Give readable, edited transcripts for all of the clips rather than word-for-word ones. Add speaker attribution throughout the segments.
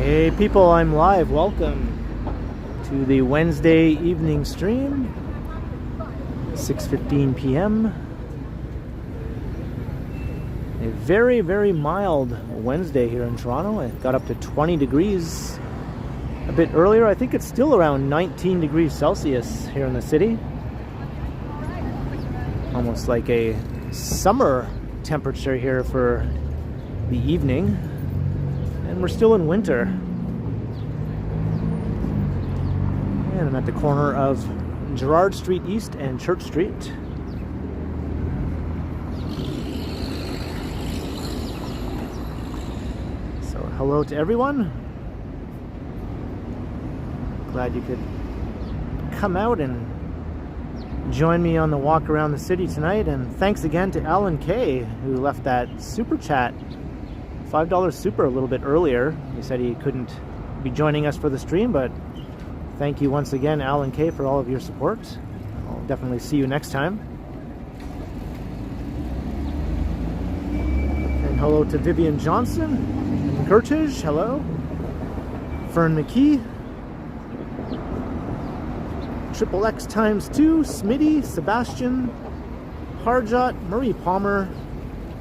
Speaker 1: Hey people, I'm live. Welcome to the Wednesday evening stream, 6:15 p.m. A very, very mild Wednesday here in Toronto. It got up to 20 degrees a bit earlier. I think it's still around 19 degrees Celsius here in the city. Almost like a summer temperature here for the evening. And we're still in winter. And I'm at the corner of Gerrard Street East and Church Street. So hello to everyone. Glad you could come out and join me on the walk around the city tonight. And thanks again to Alan K, who left that super chat, $5 super, a little bit earlier. He said he couldn't be joining us for the stream, but thank you once again, Alan K, for all of your support. I'll definitely see you next time. And hello to Vivian Johnson, and Gertish, hello. Fern McKee, Triple X times 2, Smitty, Sebastian, Harjot, Marie Palmer,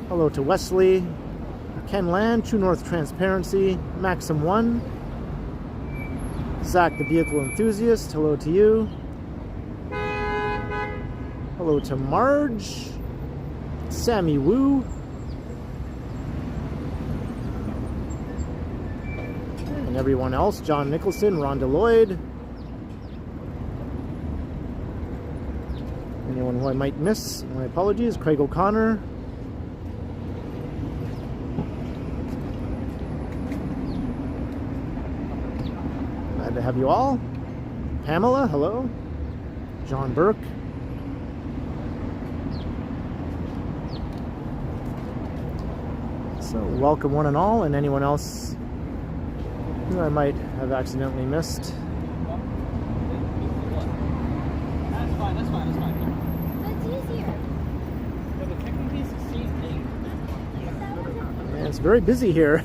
Speaker 1: hello to Wesley, Ken Land, True North Transparency, Maxim 1, Zach the Vehicle Enthusiast, hello to you. Hello to Marge, Sammy Woo, and everyone else, John Nicholson, Rhonda Lloyd, anyone who I might miss, my apologies, Craig O'Connor, to have you all. Pamela, hello. John Burke. So welcome one and all, and anyone else who I might have accidentally missed.
Speaker 2: That's fine. That's easier.
Speaker 1: And it's very busy here.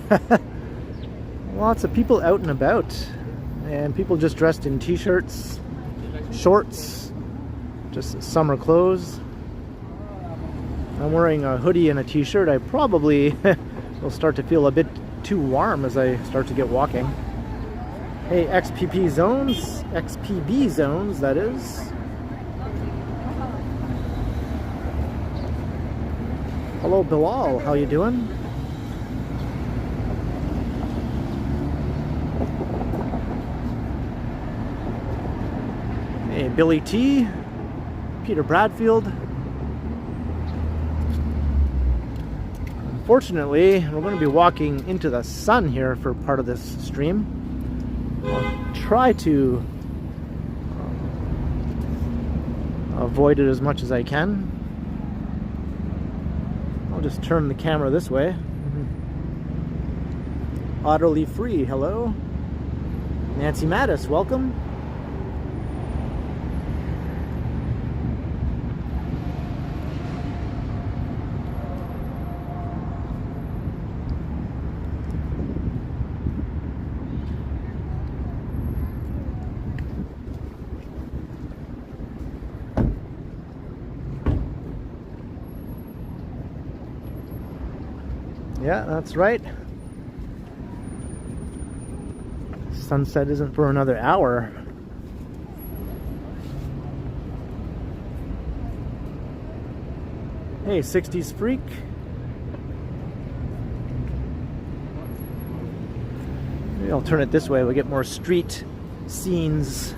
Speaker 1: Lots of people out and about. And people just dressed in t-shirts, shorts, just summer clothes. I'm wearing a hoodie and a t-shirt. I probably will start to feel a bit too warm as I start to get walking. Hey, XPB zones, that is. Hello, Bilal, how you doing? Hey, Billy T, Peter Bradfield. Unfortunately, we're going to be walking into the sun here for part of this stream. I'll try to avoid it as much as I can. I'll just turn the camera this way. Utterly Free, hello. Nancy Mattis, welcome. Yeah, that's right. Sunset isn't for another hour. Hey, 60s Freak. Maybe I'll turn it this way. We'll get more street scenes.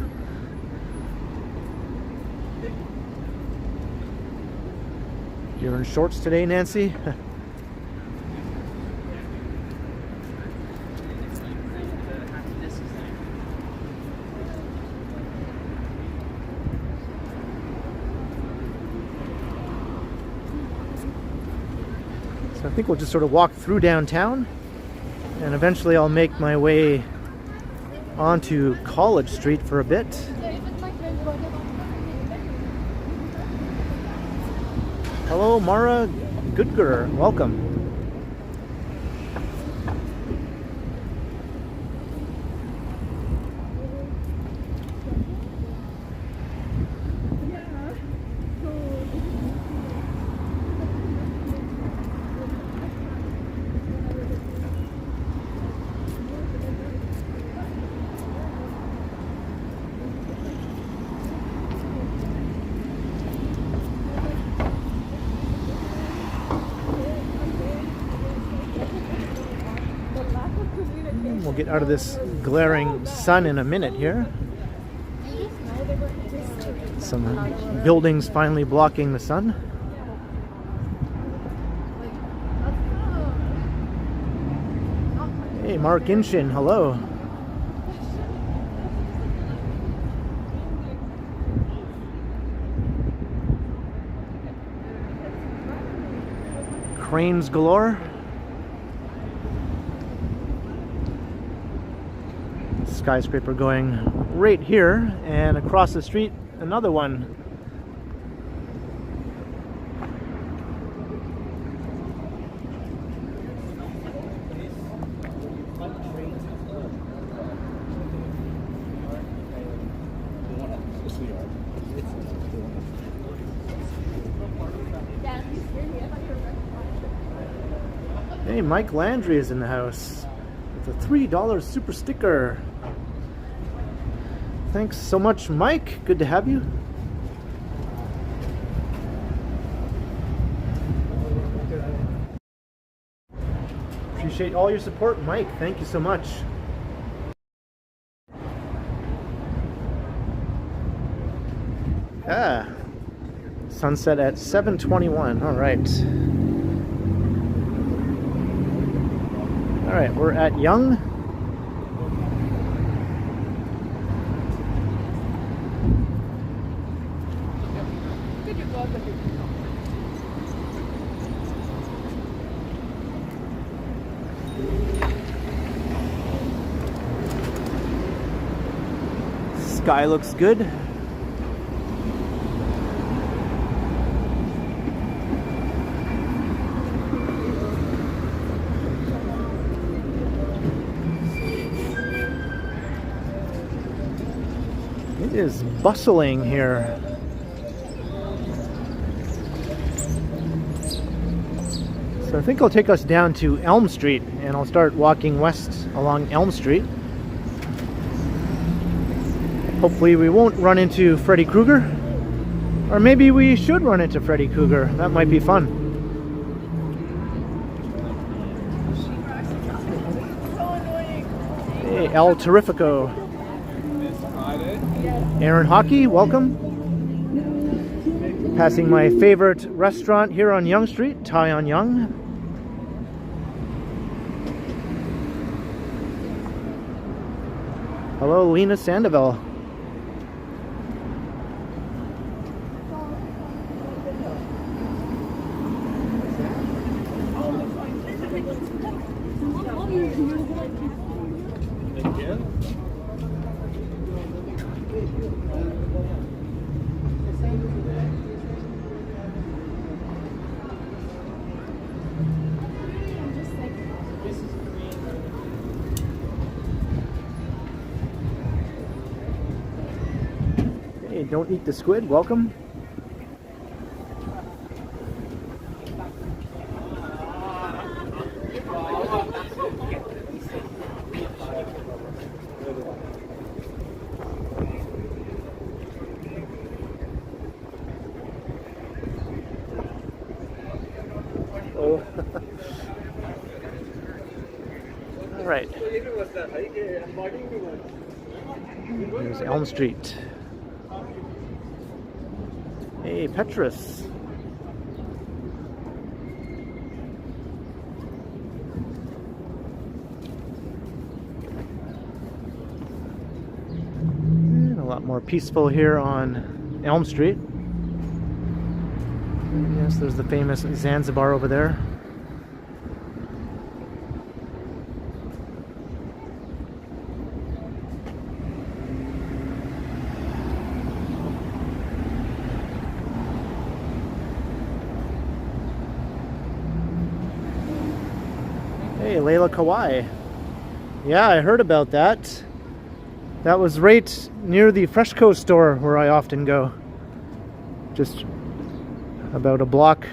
Speaker 1: You're in shorts today, Nancy? I think we'll just sort of walk through downtown, and eventually I'll make my way onto College Street for a bit. Hello, Mara Goodger. Welcome. get out of this glaring sun in a minute here. Some buildings finally blocking the sun. Hey, Mark Inshin, hello. Cranes galore. Skyscraper going right here, and across the street another one. Hey, Mike Landry is in the house with a $3 super sticker. Thanks so much, Mike. Good to have you. Appreciate all your support, Mike. Thank you so much. Ah, sunset at 7:21. All right. All right, we're at Yonge. Sky looks good. It is bustling here. So I think I'll take us down to Elm Street, and I'll start walking west along Elm Street. Hopefully we won't run into Freddy Krueger, or maybe we should run into Freddy Krueger. That might be fun. Hey, El Terrifico. Aaron Hockey, welcome. Passing my favorite restaurant here on Yonge Street, Thai on Yonge. Hello, Lena Sandoval. Hey, don't eat the squid, welcome. Oh. All right. Here's Elm Street. Hey, Petrus. And a lot more peaceful here on Elm Street. Yes, there's the famous Zanzibar over there. Hey, Layla Kawai. Yeah, I heard about that. That was right near the Freshco store where I often go. Just about a block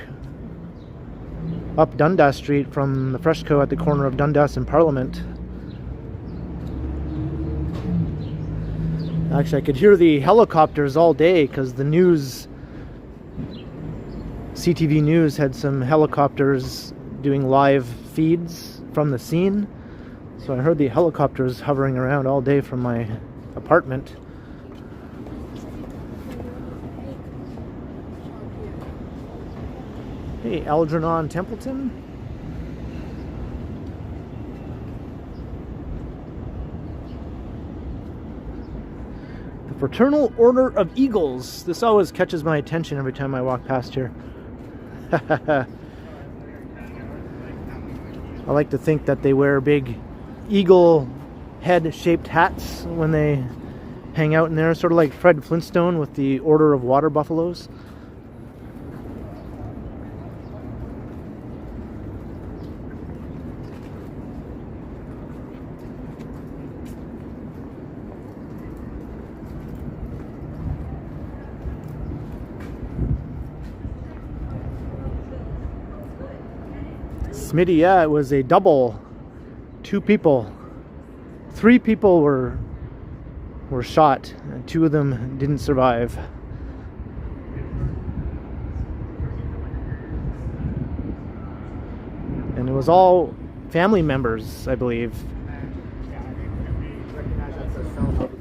Speaker 1: up Dundas Street from the Freshco at the corner of Dundas and Parliament. Actually, I could hear the helicopters all day because the news, CTV News had some helicopters doing live feeds from the scene. So I heard the helicopters hovering around all day from my apartment. Hey, Algernon Templeton. The Fraternal Order of Eagles. This always catches my attention every time I walk past here. I like to think that they wear big eagle head-shaped hats when they hang out in there, sort of like Fred Flintstone with the Order of Water Buffaloes. Smitty, yeah, it was a double. 2 people. 3 people were shot, and 2 of them didn't survive. And it was all family members, I believe.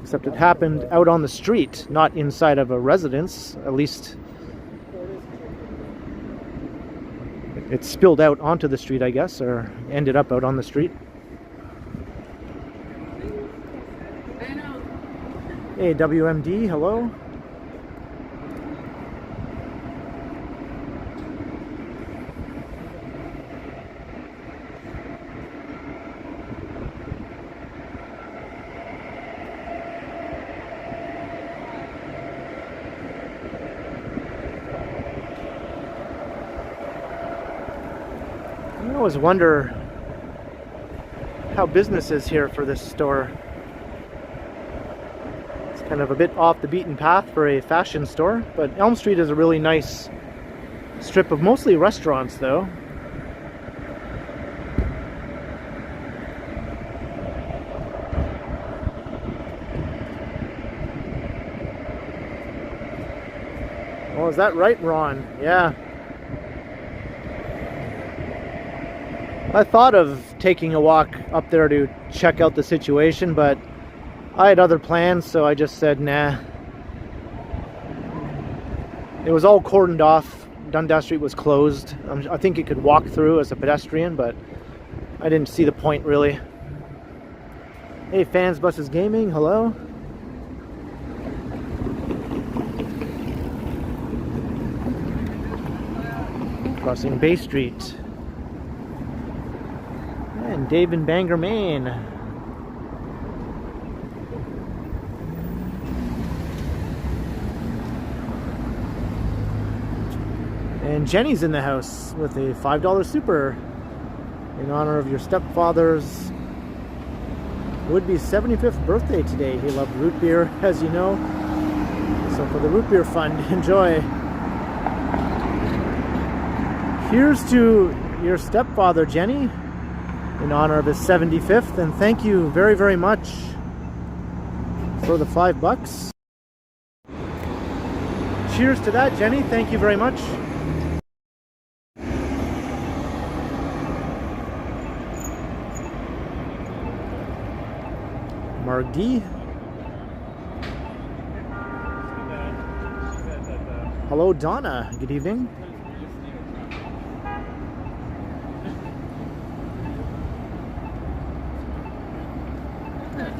Speaker 1: Except it happened out on the street, not inside of a residence, at least. It spilled out onto the street, I guess, or ended up out on the street. Hey, WMD, hello. I always wonder how business is here for this store. It's kind of a bit off the beaten path for a fashion store, but Elm Street is a really nice strip of mostly restaurants, though. Oh, is that right, Ron? Yeah. I thought of taking a walk up there to check out the situation, but I had other plans, so I just said nah. It was all cordoned off. Dundas Street was closed. I think you could walk through as a pedestrian, but I didn't see the point really. Hey, Fans Buses Gaming, hello. Crossing Bay Street. And Dave in Bangor, Maine. And Jenny's in the house with a $5 super in honor of your stepfather's would-be 75th birthday today. He loved root beer, as you know. So for the root beer fund, enjoy. Here's to your stepfather, Jenny, in honor of his 75th, and thank you very, very much for the $5. Cheers to that, Jenny. Thank you very much. Mark D. Hello, Donna. Good evening.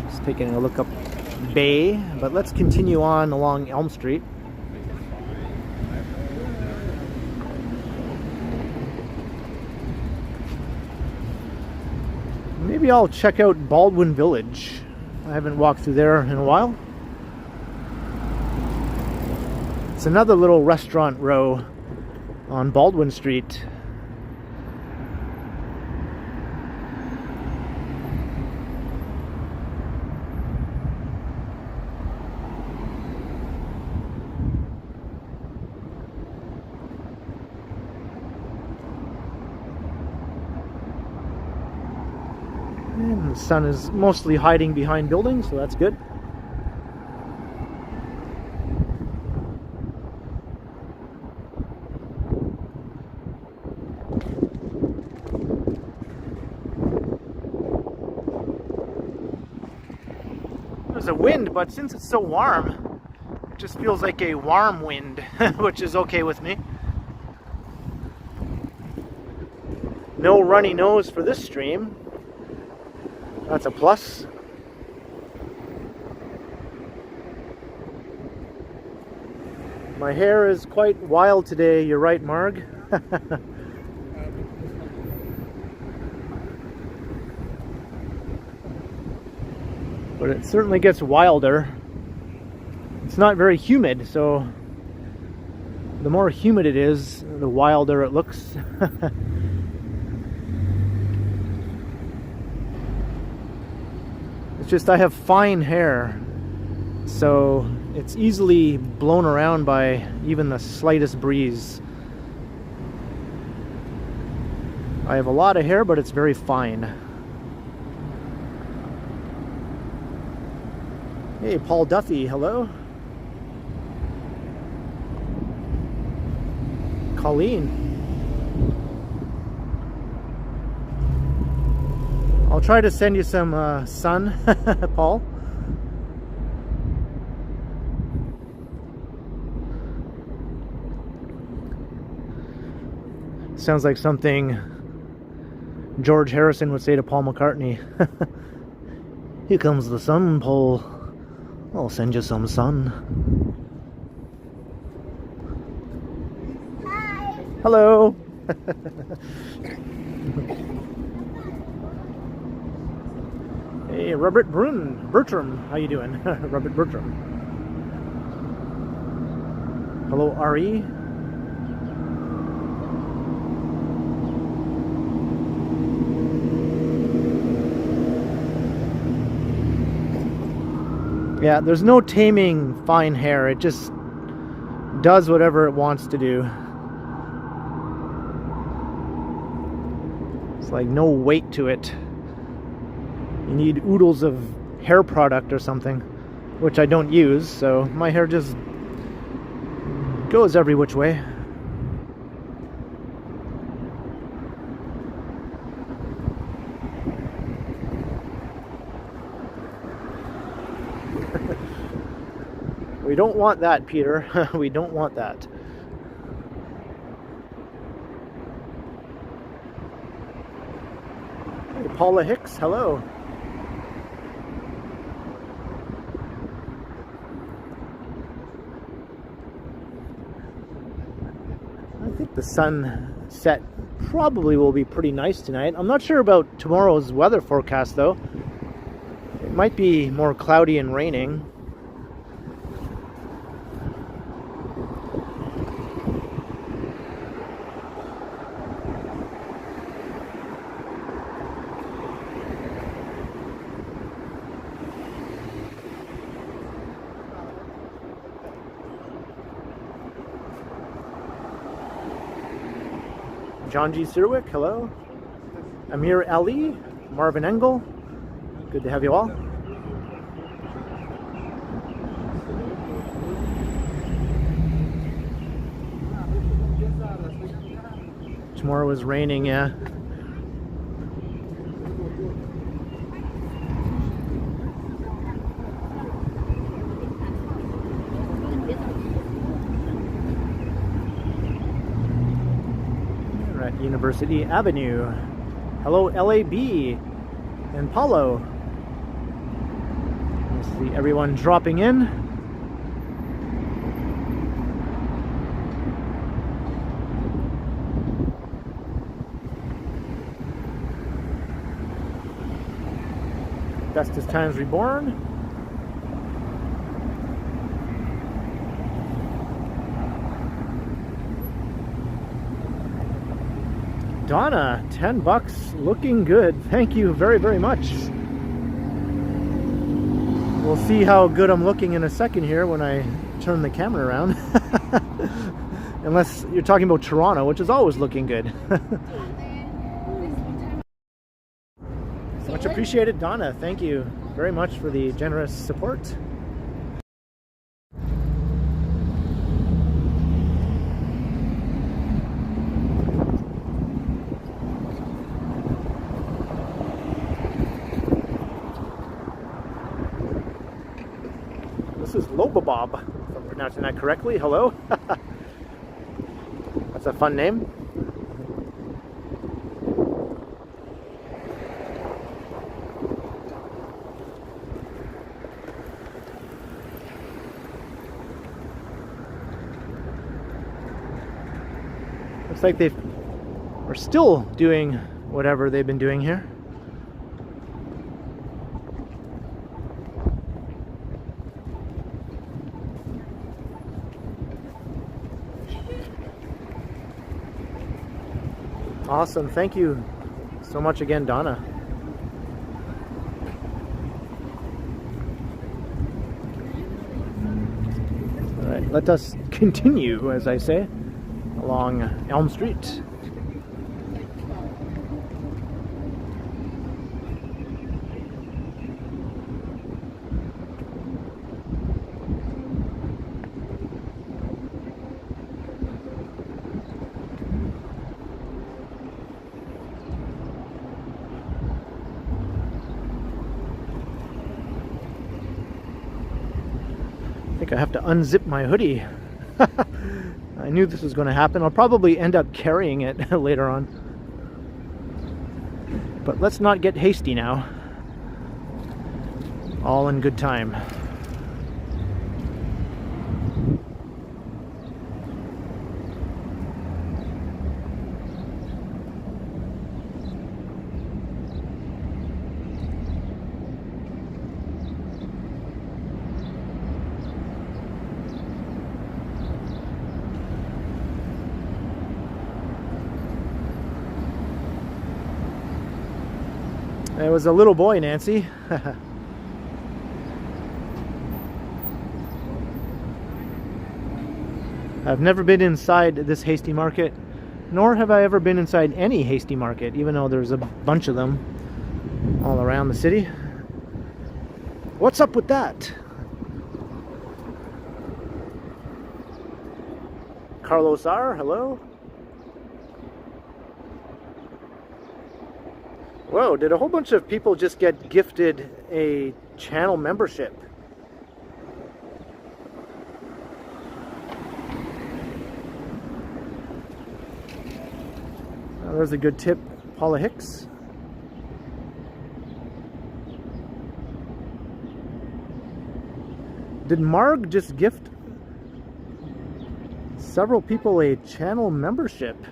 Speaker 1: Just taking a look up Bay, but let's continue on along Elm Street. Maybe I'll check out Baldwin Village. I haven't walked through there in a while. It's another little restaurant row on Baldwin Street. And the sun is mostly hiding behind buildings, so that's good. There's a wind, but since it's so warm, it just feels like a warm wind, which is okay with me. No runny nose for this stream. That's a plus. My hair is quite wild today, you're right, Marg. But it certainly gets wilder. It's not very humid, so the more humid it is, the wilder it looks. It's just I have fine hair, so it's easily blown around by even the slightest breeze. I have a lot of hair, but it's very fine. Hey, Paul Duffy, hello. Colleen. I'll try to send you some sun, Paul. Sounds like something George Harrison would say to Paul McCartney. Here comes the sun, Paul. I'll send you some sun.
Speaker 2: Hi.
Speaker 1: Hello. Hey, Robert Bertram. How you doing? Robert Bertram. Hello, Ari. Yeah, there's no taming fine hair. It just does whatever it wants to do. It's like no weight to it. You need oodles of hair product or something, which I don't use, so my hair just goes every which way. We don't want that, Peter. We don't want that. Hey, Paula Hicks, hello. I think the sunset probably will be pretty nice tonight. I'm not sure about tomorrow's weather forecast, though. It might be more cloudy and raining. John G. Sirwick, hello. Amir Ali, Marvin Engel, good to have you all. Tomorrow is raining, yeah. University Avenue. Hello, LAB and Paulo. I see everyone dropping in. Best as Times Reborn. Donna, 10 bucks, looking good. Thank you very, very much. We'll see how good I'm looking in a second here when I turn the camera around. Unless you're talking about Toronto, which is always looking good. Much appreciated, Donna. Thank you very much for the generous support. this is Lobabob, if I'm pronouncing that correctly. Hello. That's a fun name. Looks like they are still doing whatever they've been doing here. Awesome, thank you so much again, Donna. All right, let us continue, as I say, along Elm Street. I think I have to unzip my hoodie. I knew this was going to happen. I'll probably end up carrying it later on. But let's not get hasty now. All in good time. It was a little boy, Nancy. I've never been inside this hasty market, nor have I ever been inside any hasty market, even though there's a bunch of them all around the city. What's up with that? Carlos R., hello? Whoa, did a whole bunch of people just get gifted a channel membership? Oh, there's a good tip, Paula Hicks. Did Marg just gift several people a channel membership?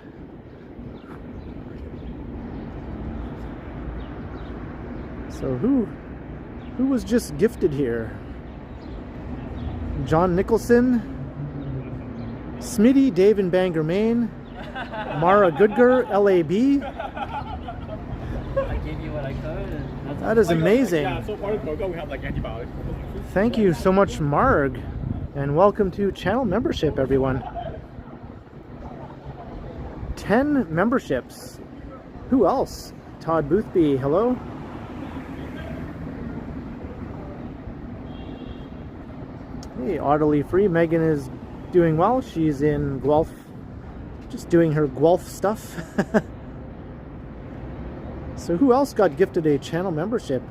Speaker 1: So who was just gifted here? John Nicholson, Smitty, Dave in Bangor, Maine, Mara Goodger, LAB.
Speaker 2: I gave you what I could. And
Speaker 1: That is amazing.
Speaker 3: Yeah, so far we have like antibiotics.
Speaker 1: Thank you so much, Marg, and welcome to channel membership, everyone. 10 memberships. Who else? Todd Boothby, hello. Hey, Audley Free. Megan is doing well. She's in Guelph, just doing her Guelph stuff. So who else got gifted a channel membership?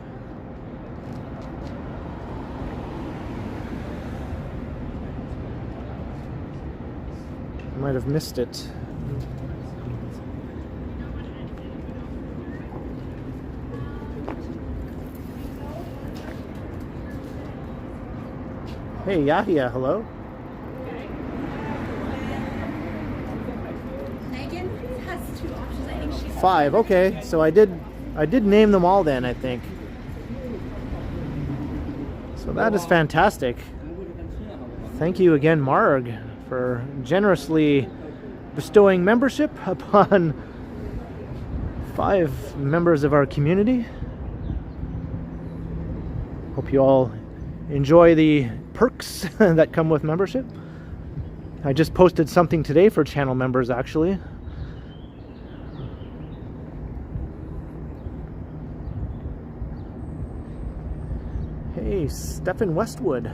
Speaker 1: I might have missed it. Hey, Yahya, hello.
Speaker 4: Megan has 2 options. I think she's
Speaker 1: 5, okay. So I did name them all then, I think. So that is fantastic. Thank you again, Marg, for generously bestowing membership upon 5 members of our community. Hope you all enjoy the perks that come with membership. I just posted something today for channel members, actually. Hey, Stephen Westwood.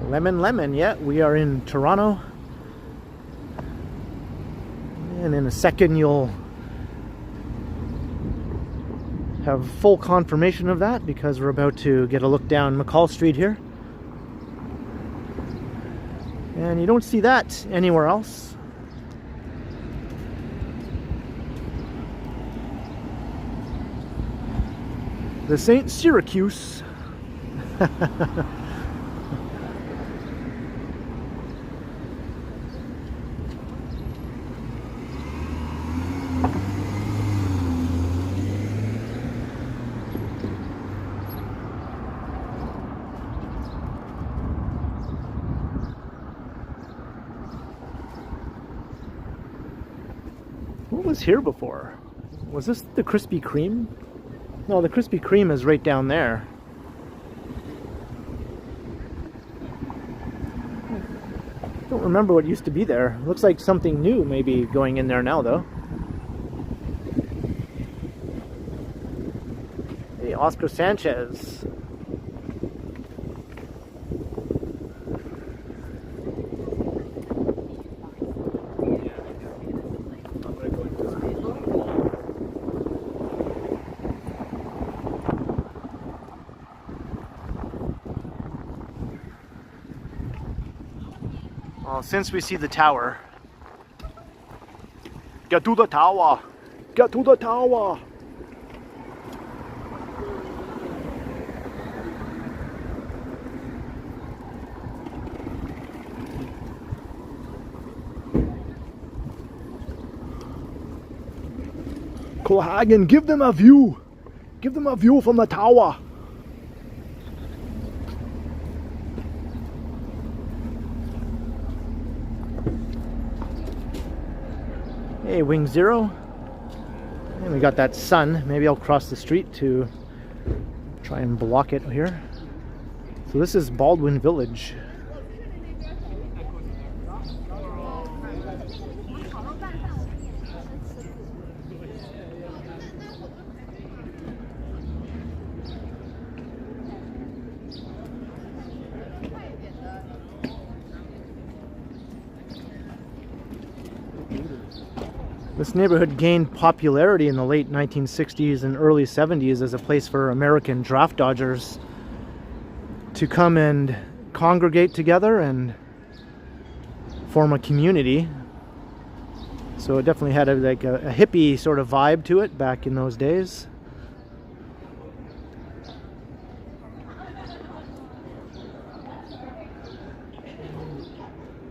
Speaker 1: Lemon, yeah, we are in Toronto. And in a second you'll have full confirmation of that because we're about to get a look down McCall Street here. And you don't see that anywhere else. This ain't Syracuse. What was here before? Was this the Krispy Kreme? No, the Krispy Kreme is right down there. I don't remember what used to be there. Looks like something new maybe going in there now though. Hey, Oscar Sanchez. Well, since we see the tower, get to the tower, get to the tower. Cohagen, give them a view. Give them a view from the tower. Hey, Wing Zero. And we got that sun. Maybe I'll cross the street to try and block it here. So this is Baldwin Village. This neighborhood gained popularity in the late 1960s and early 70s as a place for American draft dodgers to come and congregate together and form a community. So it definitely had a hippie sort of vibe to it back in those days.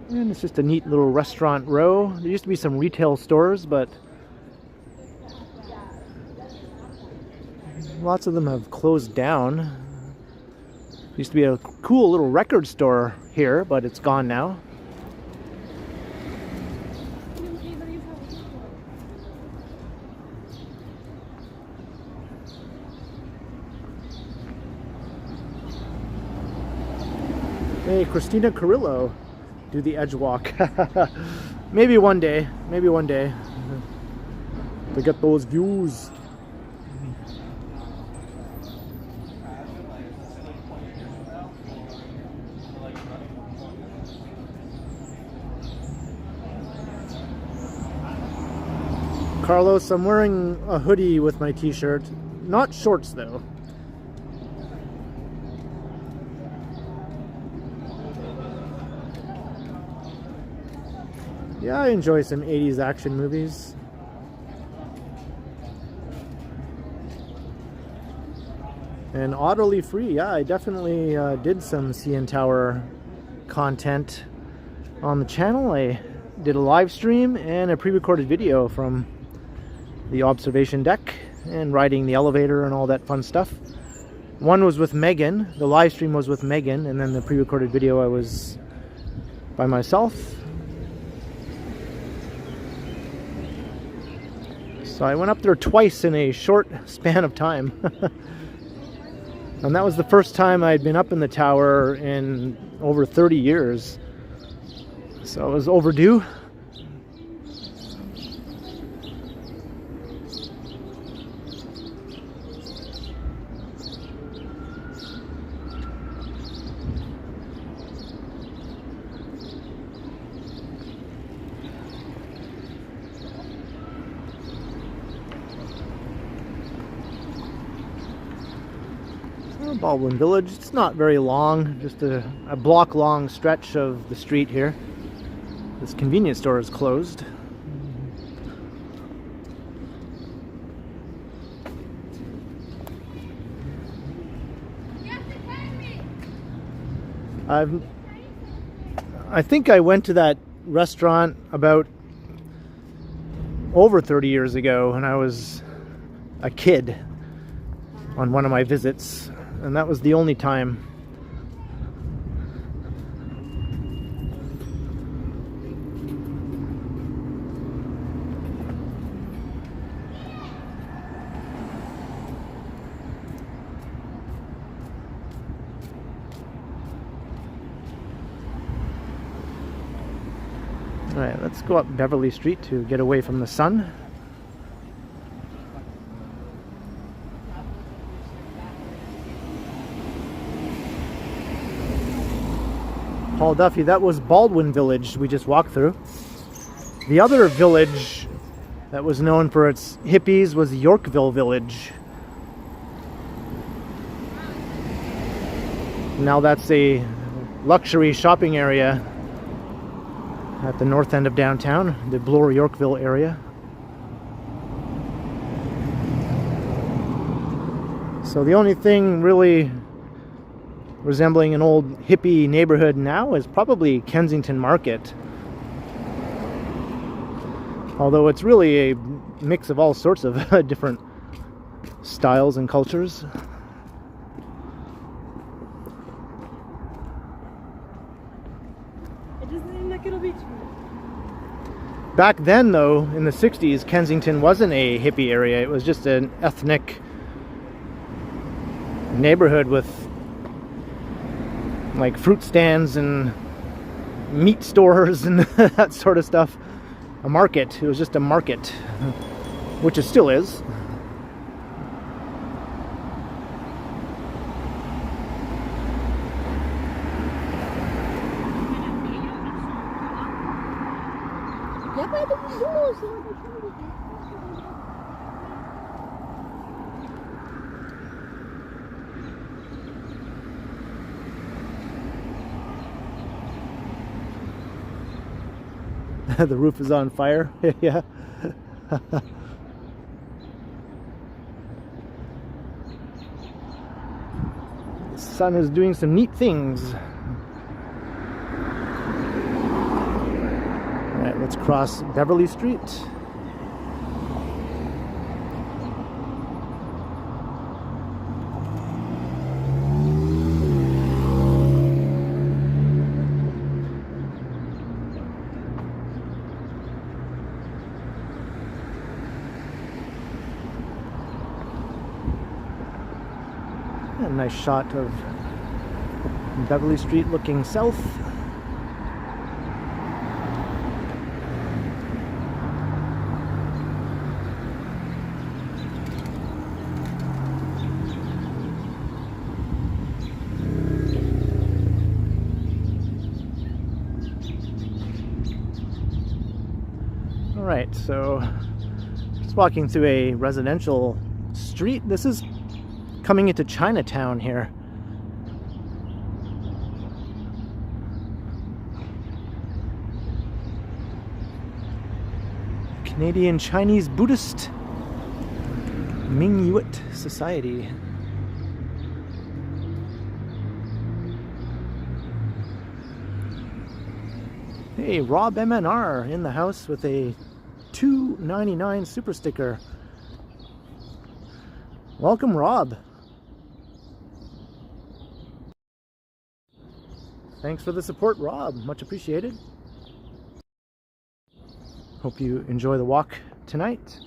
Speaker 1: And it's just a neat little restaurant row. There used to be some retail stores, but lots of them have closed down. Used to be a cool little record store here, but it's gone now. Hey, Christina Carrillo. Do the edge walk. Maybe one day. Maybe one day. To get those views. Carlos, I'm wearing a hoodie with my t-shirt. Not shorts though. Yeah, I enjoy some 80s action movies. And Oddly Free, yeah, I definitely did some CN Tower content on the channel. I did a live stream and a pre-recorded video from the observation deck and riding the elevator and all that fun stuff. One was with Megan, the live stream was with Megan, and then the pre-recorded video I was by myself. So I went up there twice in a short span of time. And that was the first time I'd been up in the tower in over 30 years. So it was overdue. Baldwin Village. It's not very long, just a block long stretch of the street here. This convenience store is closed. I think I went to that restaurant about over 30 years ago when I was a kid on one of my visits, and that was the only time. Alright, let's go up Beverly Street to get away from the sun. Paul Duffy, that was Baldwin Village we just walked through. The other village that was known for its hippies was Yorkville Village. Now that's a luxury shopping area at the north end of downtown, the Bloor Yorkville area. So the only thing really resembling an old hippie neighborhood now is probably Kensington Market. Although it's really a mix of all sorts of different styles and cultures.
Speaker 4: It doesn't seem like it'll be too.
Speaker 1: Back then, though, in the 60s, Kensington wasn't a hippie area. It was just an ethnic neighborhood with like fruit stands and meat stores and that sort of stuff. A market. It was just a market, which it still is. The roof is on fire. Yeah. The sun is doing some neat things. All right, let's cross Beverly Street. A nice shot of Beverly Street looking south. All right, so just walking through a residential street. This is coming into Chinatown here. Canadian Chinese Buddhist Mingyuit Society. Hey, Rob MNR in the house with a $2.99 super sticker. Welcome, Rob. Thanks for the support, Rob. Much appreciated. Hope you enjoy the walk tonight.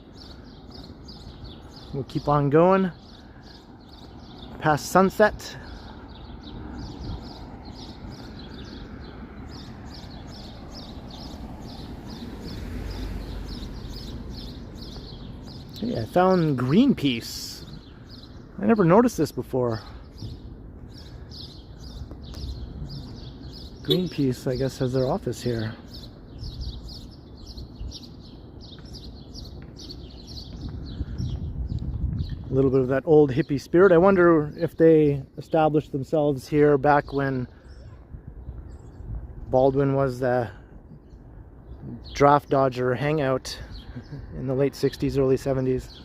Speaker 1: We'll keep on going past sunset. Hey, I found Greenpeace. I never noticed this before. Greenpeace, I guess, has their office here. little bit of that old hippie spirit. I wonder if they established themselves here back when Baldwin was the draft dodger hangout in the late 60s, early 70s.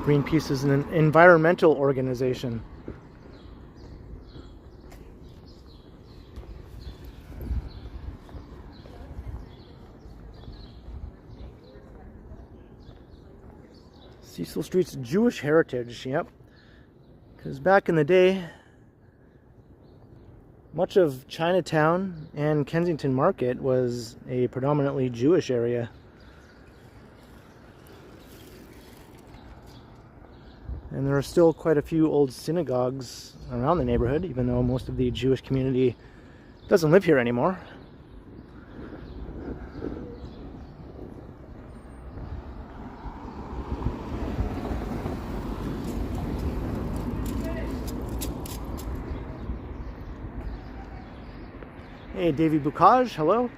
Speaker 1: Greenpeace is an environmental organization. Cecil Street's Jewish heritage, yep. Because back in the day, much of Chinatown and Kensington Market was a predominantly Jewish area. And there are still quite a few old synagogues around the neighborhood, even though most of the Jewish community doesn't live here anymore. Hey, Davy Bukaj, hello.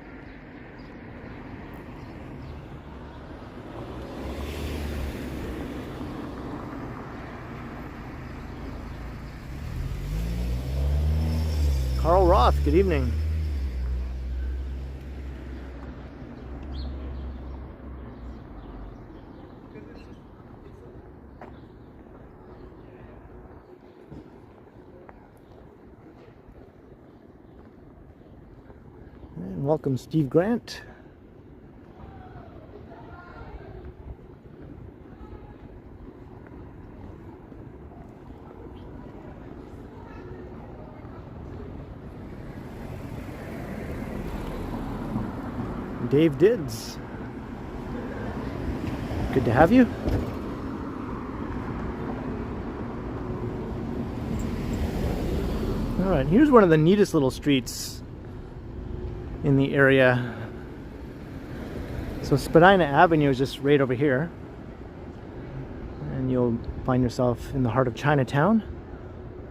Speaker 1: Carl Roth, good evening. And welcome, Steve Grant. Dave Dids. Good to have you. Alright, here's one of the neatest little streets in the area. So Spadina Avenue is just right over here. And you'll find yourself in the heart of Chinatown.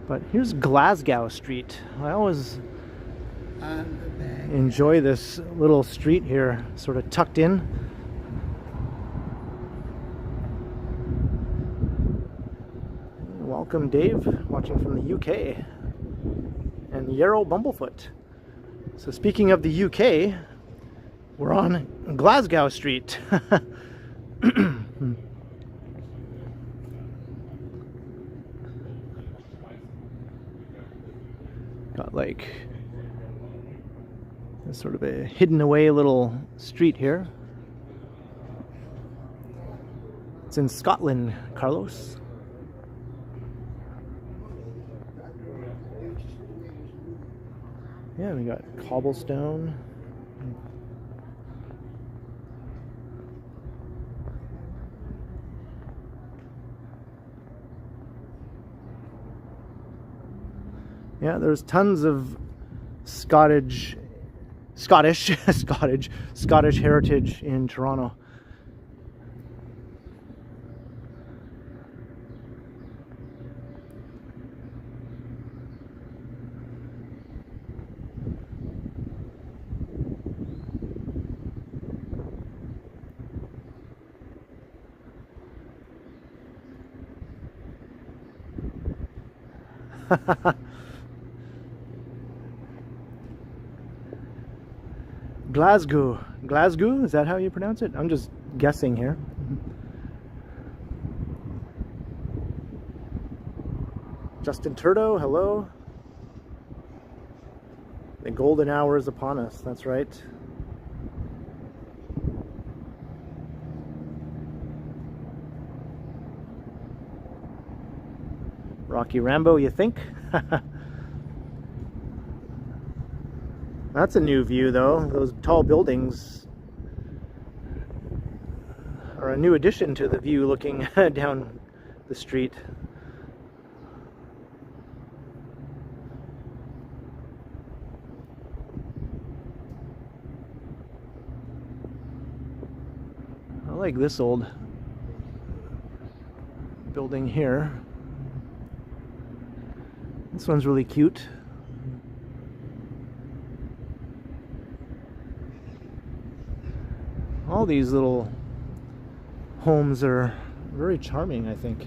Speaker 1: But here's Glasgow Street. I always enjoy this little street here, sort of tucked in. Welcome, Dave, watching from the UK. And Yarrow Bumblefoot. So speaking of the UK, we're on Glasgow Street. Got like sort of a hidden away little street here. It's in Scotland, Carlos. Yeah, we got cobblestone. Yeah, there's tons of Scottish heritage in Toronto. Glasgow. Glasgow? Is that how you pronounce it? I'm just guessing here. Justin Turdo, hello. The golden hour is upon us, that's right. Rocky Rambo, you think? That's a new view, though. Those tall buildings are a new addition to the view looking down the street. I like this old building here. This one's really cute. All these little homes are very charming, I think.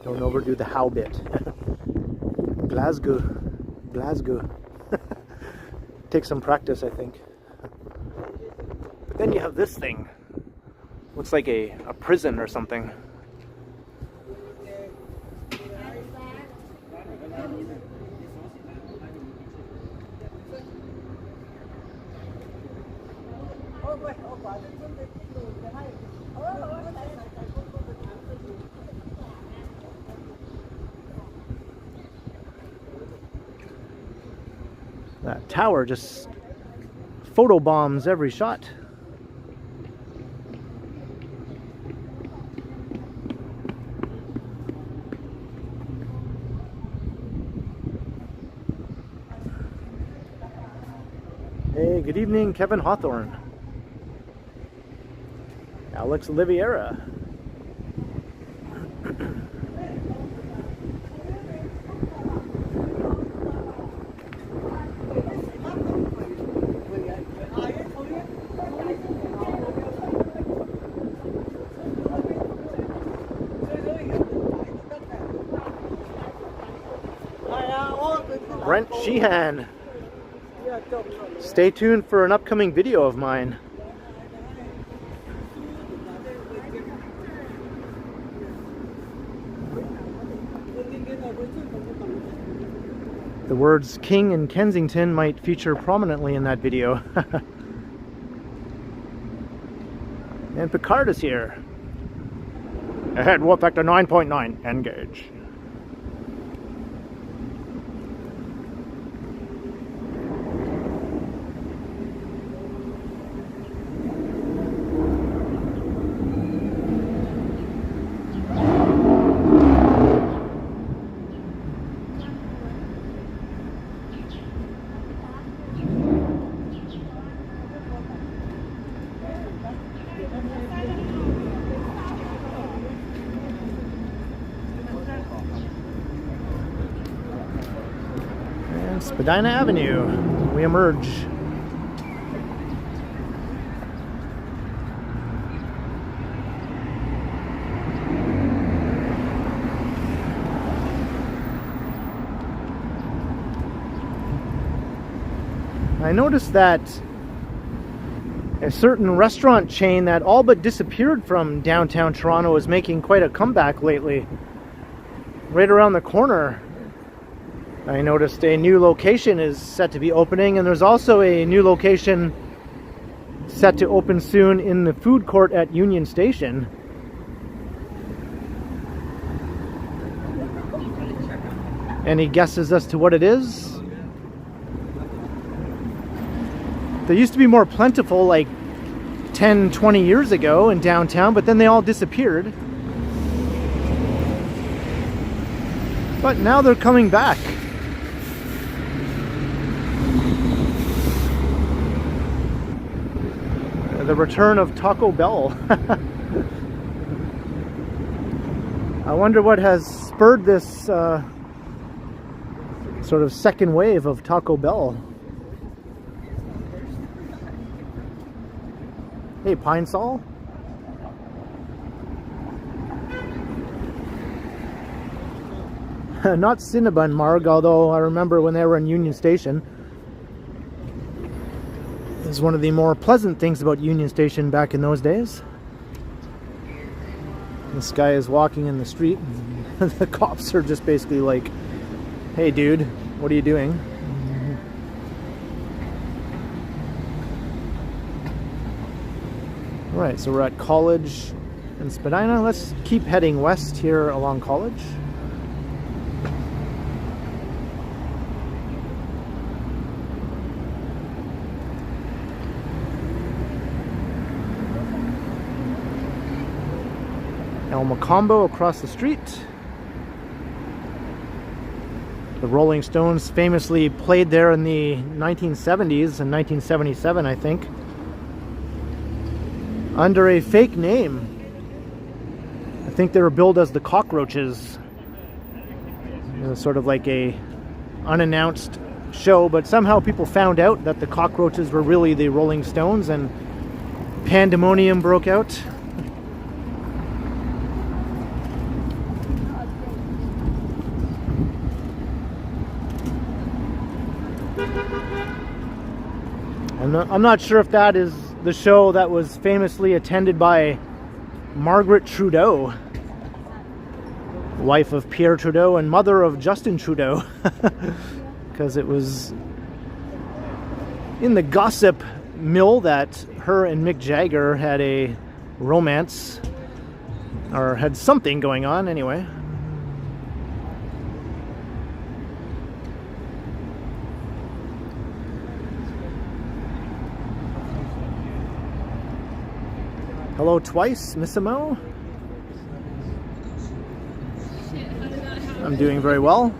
Speaker 1: Don't overdo the how bit. Glasgow. Glasgow. Takes some practice, I think. But then you have this thing. Looks like a prison or something. That tower just photobombs every shot. Hey, good evening, Kevin Hawthorne. Alex Oliveira. Brent Sheehan. Stay tuned for an upcoming video of mine. The words King and Kensington might feature prominently in that video. And Picard is here. Ahead, warp factor 9.9, engage. Spadina Avenue, we emerge. I noticed that a certain restaurant chain that all but disappeared from downtown Toronto is making quite a comeback lately. Right around the corner, I noticed a new location is set to be opening, and there's also a new location set to open soon in the food court at Union Station. Any guesses as to what it is? They used to be more plentiful like 10, 20 years ago in downtown, but then they all disappeared. But now they're coming back. The return of Taco Bell. I wonder what has spurred this sort of second wave of Taco Bell. Hey, Pine Sol. Not Cinnabon, Marg, although I remember when they were in Union Station. Is one of the more pleasant things about Union Station back in those days. This guy is walking in the street. The cops are just basically like, hey dude, what are you doing? Alright, so we're at College and Spadina. Let's keep heading west here along College. El Macombo across the street. The Rolling Stones famously played there in the 1970s, in 1977, I think, under a fake name. I think they were billed as the Cockroaches. It was sort of like a unannounced show, but somehow people found out that the Cockroaches were really the Rolling Stones, and pandemonium broke out. I'm not sure if that is the show that was famously attended by Margaret Trudeau, wife of Pierre Trudeau and mother of Justin Trudeau, because it was in the gossip mill that her and Mick Jagger had a romance, or had something going on anyway. Hello twice, Missimo. I'm doing very well.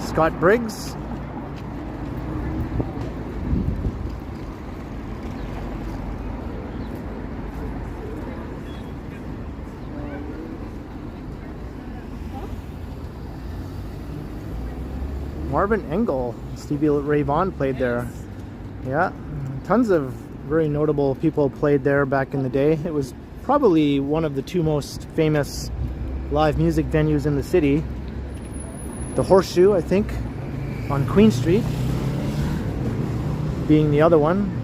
Speaker 1: Scott Briggs. Marvin Engel, Stevie Ray Vaughan played there. Yeah, tons of very notable people played there back in the day. It was probably one of the two most famous live music venues in the city. The Horseshoe, I think, on Queen Street, being the other one.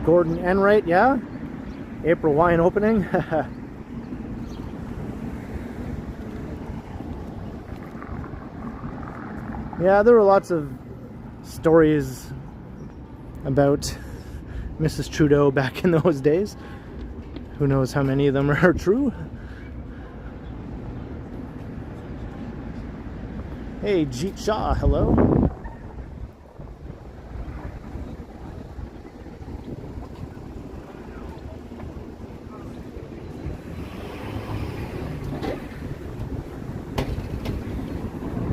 Speaker 1: Gordon Enright, yeah. April wine opening. Yeah, there were lots of stories about Mrs. Trudeau back in those days. Who knows how many of them are true? Hey, Jeet Shah, hello.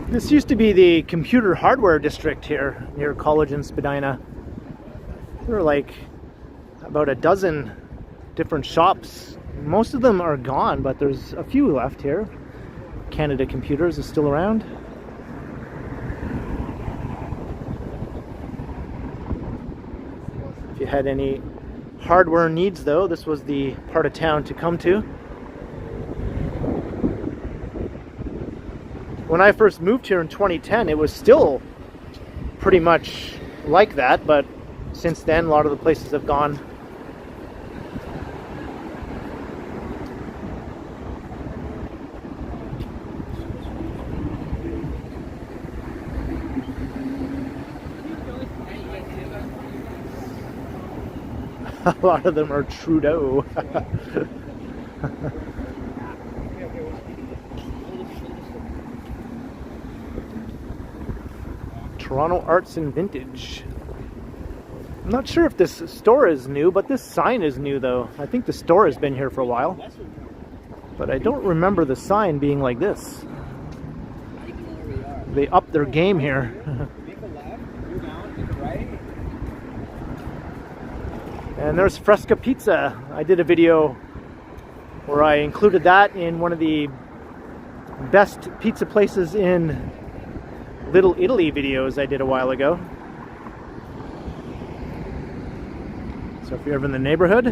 Speaker 1: This used to be the computer hardware district here near College and Spadina. There were like about a dozen different shops. Most of them are gone, but there's a few left here. Canada Computers is still around. If you had any hardware needs though, this was the part of town to come to. When I first moved here in 2010, it was still pretty much like that, but since then a lot of the places have gone. A lot of them are Trudeau. Toronto Arts and Vintage. I'm not sure if this store is new, but this sign is new though. I think the store has been here for a while, but I don't remember the sign being like this. They upped their game here. And there's Fresca Pizza. I did a video where I included that in one of the best pizza places in Little Italy videos I did a while ago. So if you're ever in the neighborhood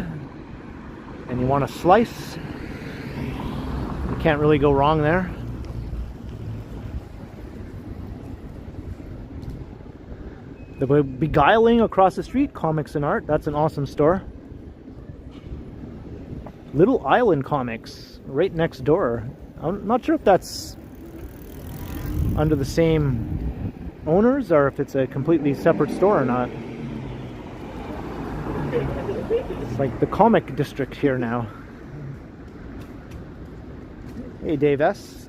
Speaker 1: and you want a slice, you can't really go wrong there. The Beguiling across the street, Comics and Art, that's an awesome store. Little Island Comics, right next door. I'm not sure if that's under the same owners or if it's a completely separate store or not. It's like the comic district here now. Hey, Dave S.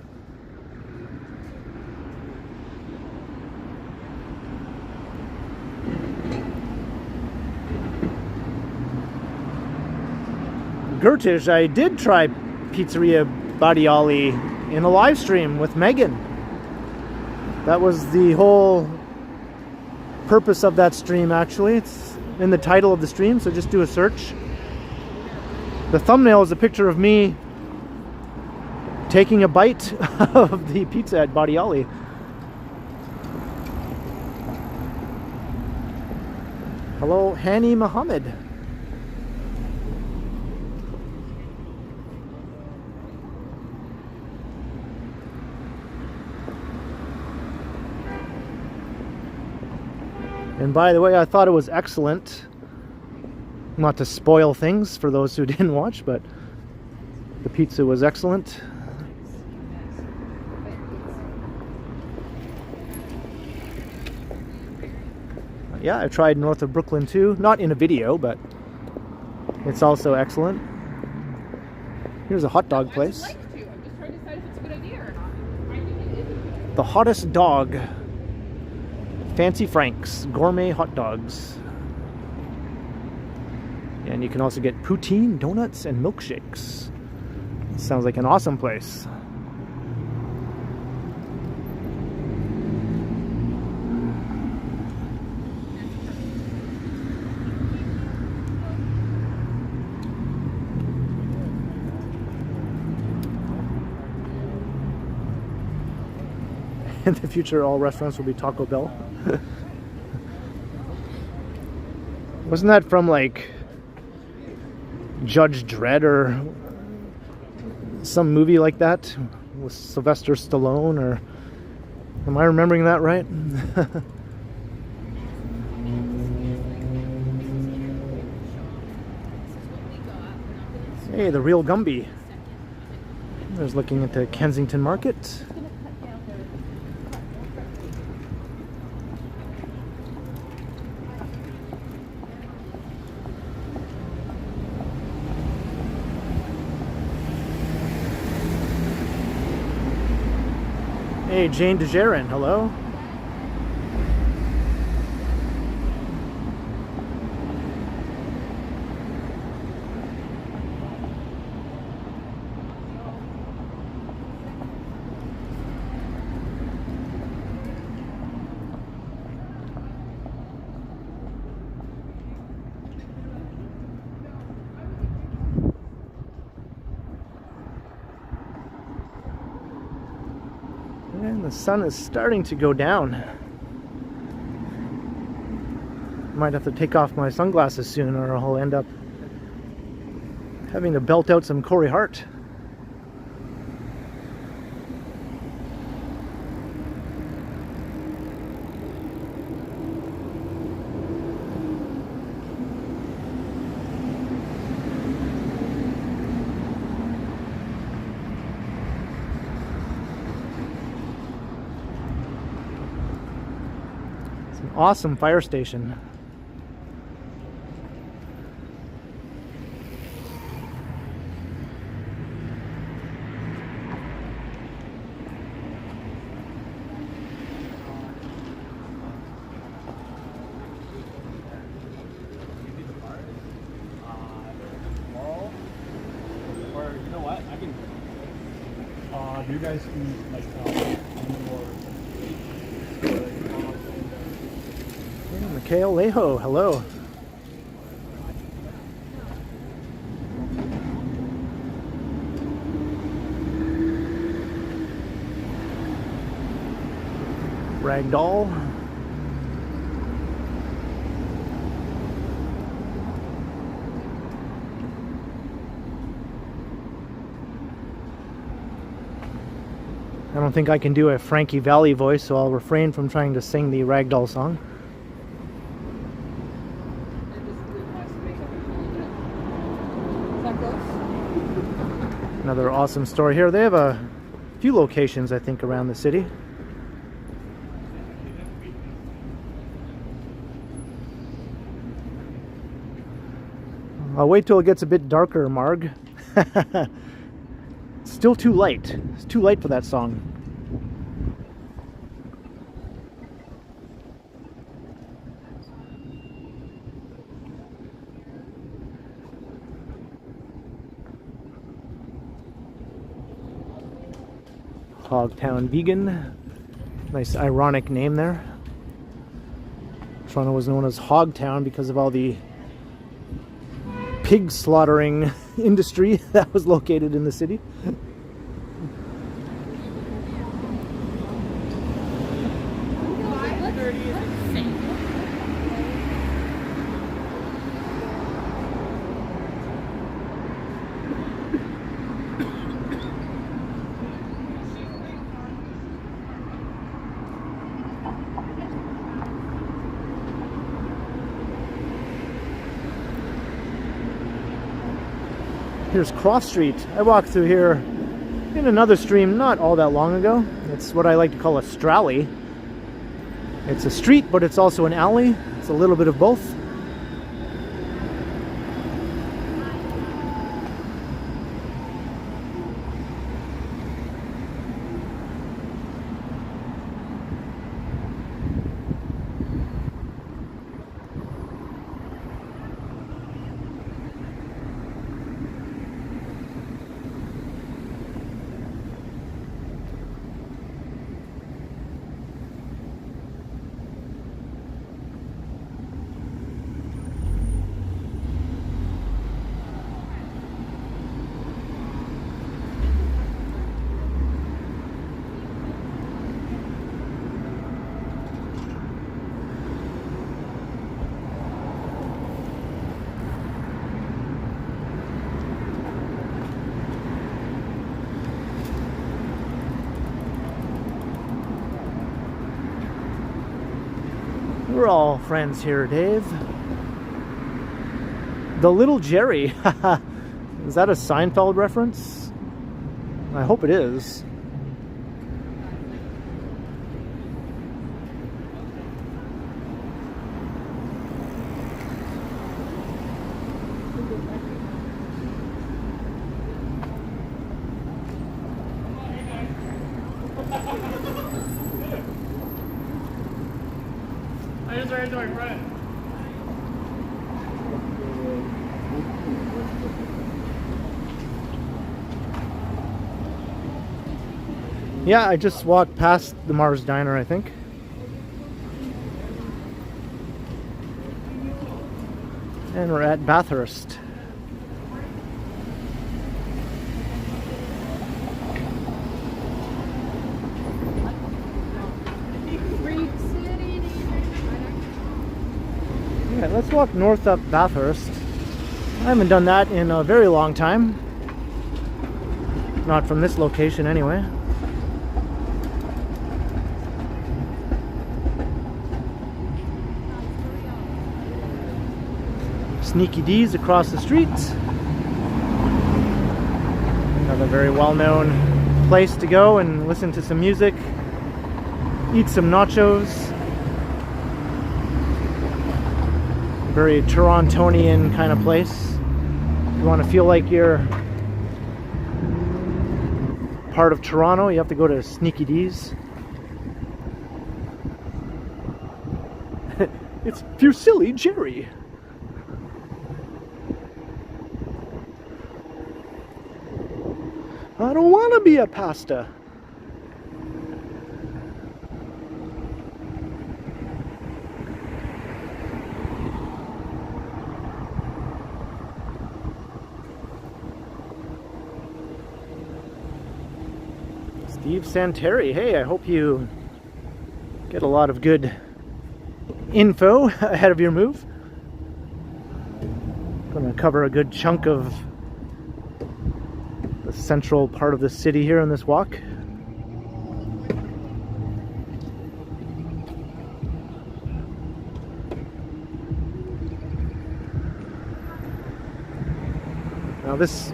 Speaker 1: Gertish, I did try Pizzeria Badiali in a live stream with Megan. That was the whole purpose of that stream, actually. It's in the title of the stream, so just do a search. The thumbnail is a picture of me taking a bite of the pizza at Badiali. Hello, Hani Muhammad. And by the way, I thought it was excellent. Not to spoil things for those who didn't watch, but the pizza was excellent. Yeah, I tried north of Brooklyn too. Not in a video, but it's also excellent. Here's a hot dog place.
Speaker 4: I'm just trying to decide if it's a good idea or not. I think it is a good idea.
Speaker 1: The hottest dog. Fancy Frank's gourmet hot dogs. And you can also get poutine, donuts, and milkshakes. Sounds like an awesome place. In the future, all restaurants will be Taco Bell. Wasn't that from like Judge Dredd or some movie like that with Sylvester Stallone? Or am I remembering that right? Hey, the real Gumby. There's looking at the Kensington Market. Hey, Jane DeJaren, hello. And the sun is starting to go down. Might have to take off my sunglasses soon or I'll end up having to belt out some Corey Hart. Awesome fire station.
Speaker 3: Or you know what? I can. You guys can like
Speaker 1: Mikhail Leho, hello. Ragdoll. I don't think I can do a Frankie Valli voice, so I'll refrain from trying to sing the Ragdoll song. Another awesome store here. They have a few locations, I think, around the city. I'll wait till it gets a bit darker, Marg. Still too light. It's too light for that song. Hogtown Vegan. Nice ironic name there. Toronto was known as Hogtown because of all the pig slaughtering industry that was located in the city. Here's Cross Street. I walked through here in another stream not all that long ago. It's what I like to call a stralley. It's a street, but it's also an alley. It's a little bit of both. We're all friends here, Dave. The Little Jerry. Is that a Seinfeld reference? I hope it is.
Speaker 3: I just ran into my friend.
Speaker 1: Yeah, I just walked past the Mars Diner, I think. And we're at Bathurst. Yeah, let's walk north up Bathurst. I haven't done that in a very long time. Not from this location anyway. Sneaky D's across the street. Another very well-known place to go and listen to some music, eat some nachos. Very Torontonian kind of place. You want to feel like you're part of Toronto, you have to go to Sneaky D's. It's Fusilli Jerry. I don't want to be a pasta. Steve Santeri, hey, I hope you get a lot of good info ahead of your move. Gonna cover a good chunk of the central part of the city here in this walk. Now this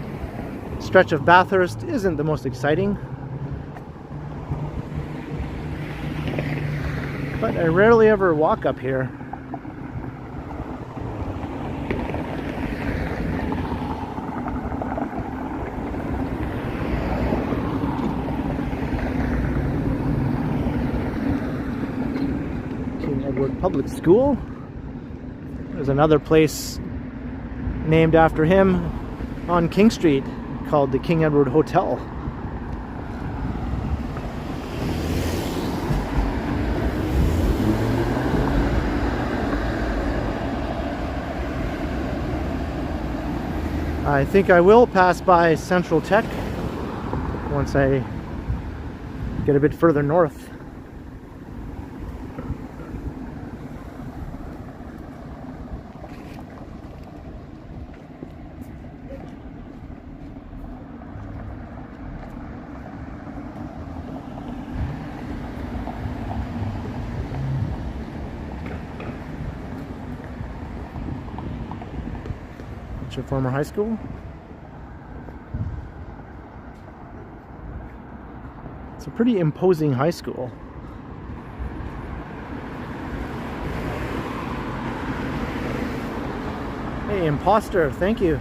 Speaker 1: stretch of Bathurst isn't the most exciting, but I rarely ever walk up here. Public School. There's another place named after him on King Street called the King Edward Hotel. I think I will pass by Central Tech once I get a bit further north. Your former high school? It's a pretty imposing high school. Hey, imposter, thank you.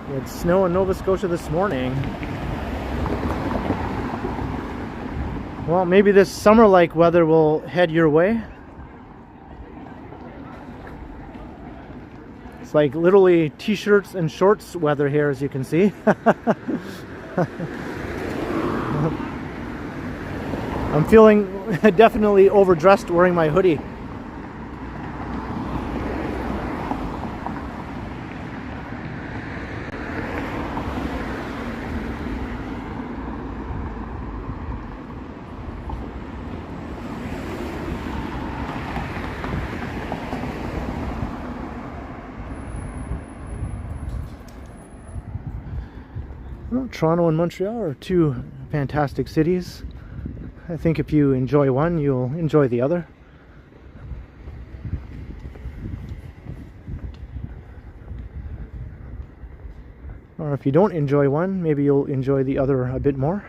Speaker 1: We had snow in Nova Scotia this morning. Well, maybe this summer-like weather will head your way. It's like literally t-shirts and shorts weather here, as you can see. I'm feeling definitely overdressed wearing my hoodie. Well, Toronto and Montreal are two fantastic cities. I think if you enjoy one, you'll enjoy the other. Or if you don't enjoy one, maybe you'll enjoy the other a bit more.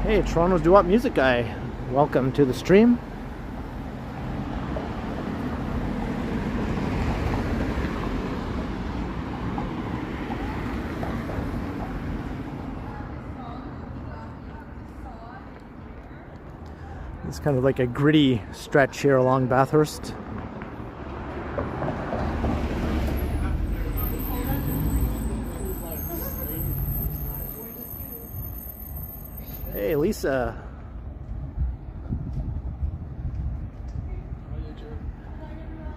Speaker 1: Hey, Toronto's doo-wop music guy. Welcome to the stream. It's kind of like a gritty stretch here along Bathurst. Hey, Lisa.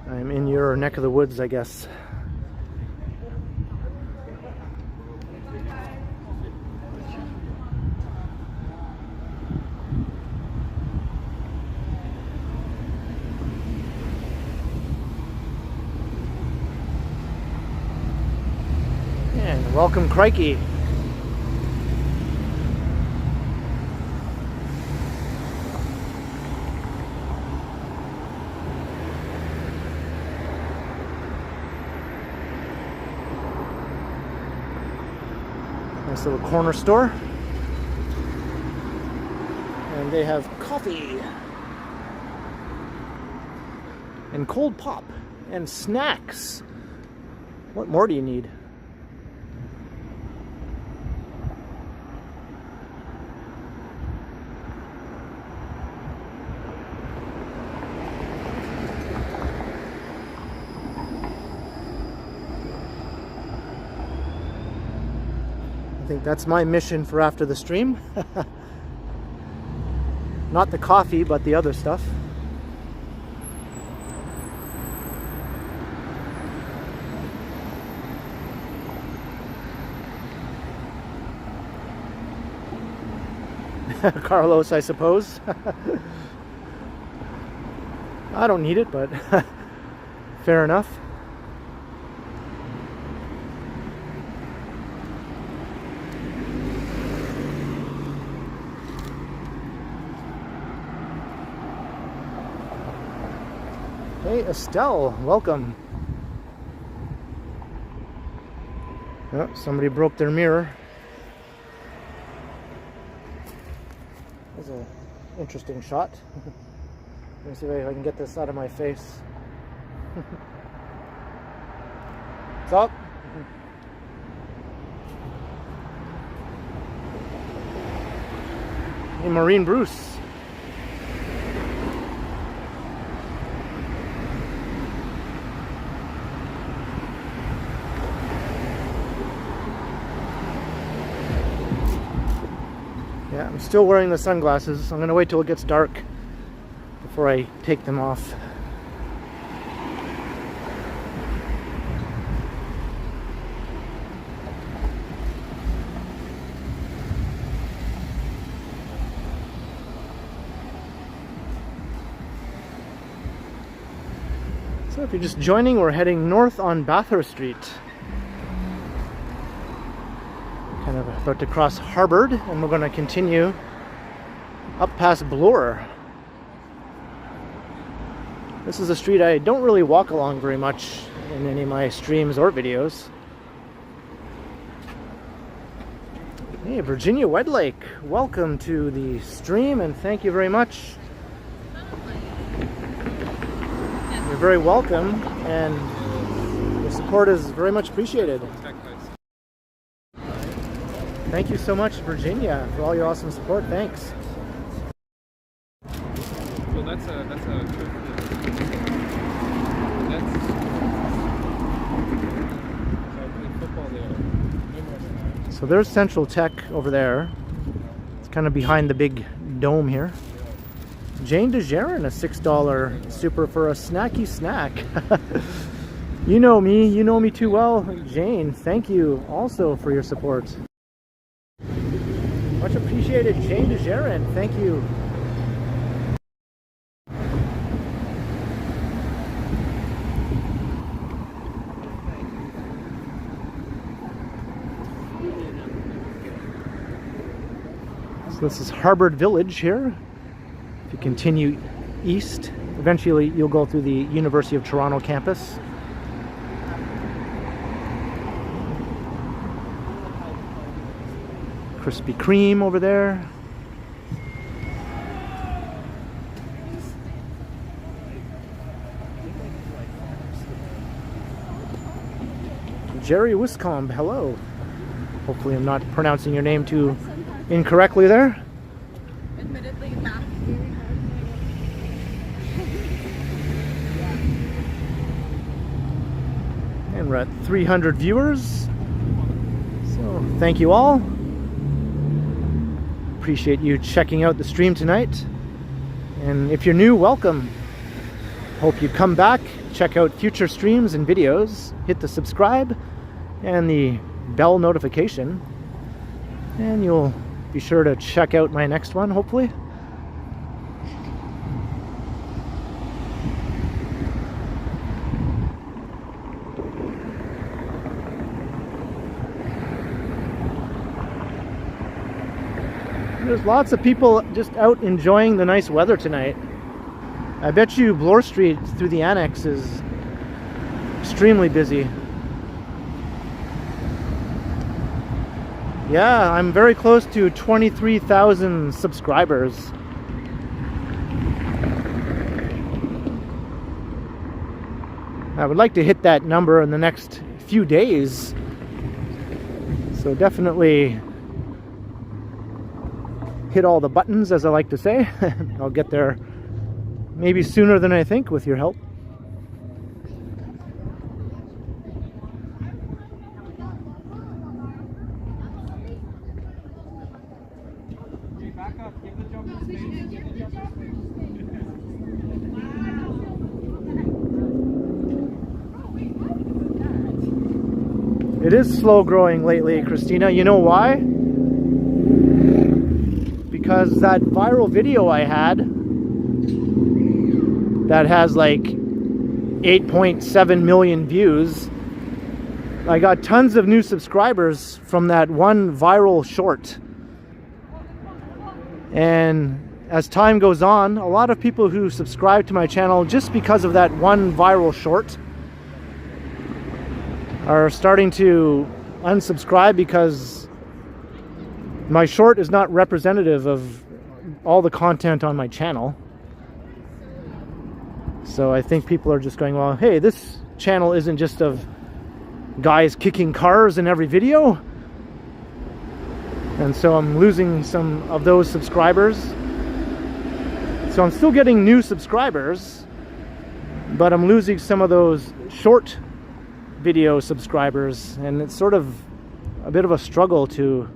Speaker 1: I'm in your neck of the woods, I guess. And welcome, Crikey. Nice little corner store. And they have coffee and cold pop and snacks. What more do you need? I think that's my mission for after the stream. Not the coffee, but the other stuff. Carlos, I suppose. I don't need it, but fair enough. Hey, Estelle, welcome. Oh, somebody broke their mirror. That's an interesting shot. Let me see if I can get this out of my face. What's up? Hey, Maureen Bruce. Yeah, I'm still wearing the sunglasses. I'm gonna wait till it gets dark before I take them off. So if you're just joining, we're heading north on Bathurst Street. Kind of about to cross Harboard, and we're going to continue up past Bloor. This is a street I don't really walk along very much in any of my streams or videos. Hey, Virginia Wedlake, welcome to the stream, and thank you very much. You're very welcome, and your support is very much appreciated. Thank you so much, Virginia, for all your awesome support. Thanks.
Speaker 3: Well, that's a football there.
Speaker 1: So there's Central Tech over there. It's kind of behind the big dome here. Jane DeJaren, a $6 super for a snacky snack. You know me too well, Jane. Thank you also for your support. Much appreciated, Jane DeJaren. Thank you. So this is Harboard Village here. If you continue east, eventually you'll go through the University of Toronto campus. Krispy Kreme over there. Jerry Wiscombe, hello. Hopefully I'm not pronouncing your name too incorrectly there.
Speaker 4: Admittedly, back.
Speaker 1: And we're at 300 viewers. So thank you all. Appreciate you checking out the stream tonight. And if you're new, welcome. Hope you come back, check out future streams and videos, hit the subscribe and the bell notification, and you'll be sure to check out my next one, hopefully. There's lots of people just out enjoying the nice weather tonight. I bet you Bloor Street through the annex is extremely busy. Yeah, I'm very close to 23,000 subscribers. I would like to hit that number in the next few days. So definitely hit all the buttons, as I like to say. I'll get there maybe sooner than I think with your help. It is slow growing lately, Christina. You know why? Because that viral video I had that has like 8.7 million views, I got tons of new subscribers from that one viral short. And as time goes on, a lot of people who subscribe to my channel just because of that one viral short are starting to unsubscribe because my short is not representative of all the content on my channel. So I think people are just going, well, hey, this channel isn't just of guys kicking cars in every video. And so I'm losing some of those subscribers. So I'm still getting new subscribers, but I'm losing some of those short video subscribers, and it's sort of a bit of a struggle to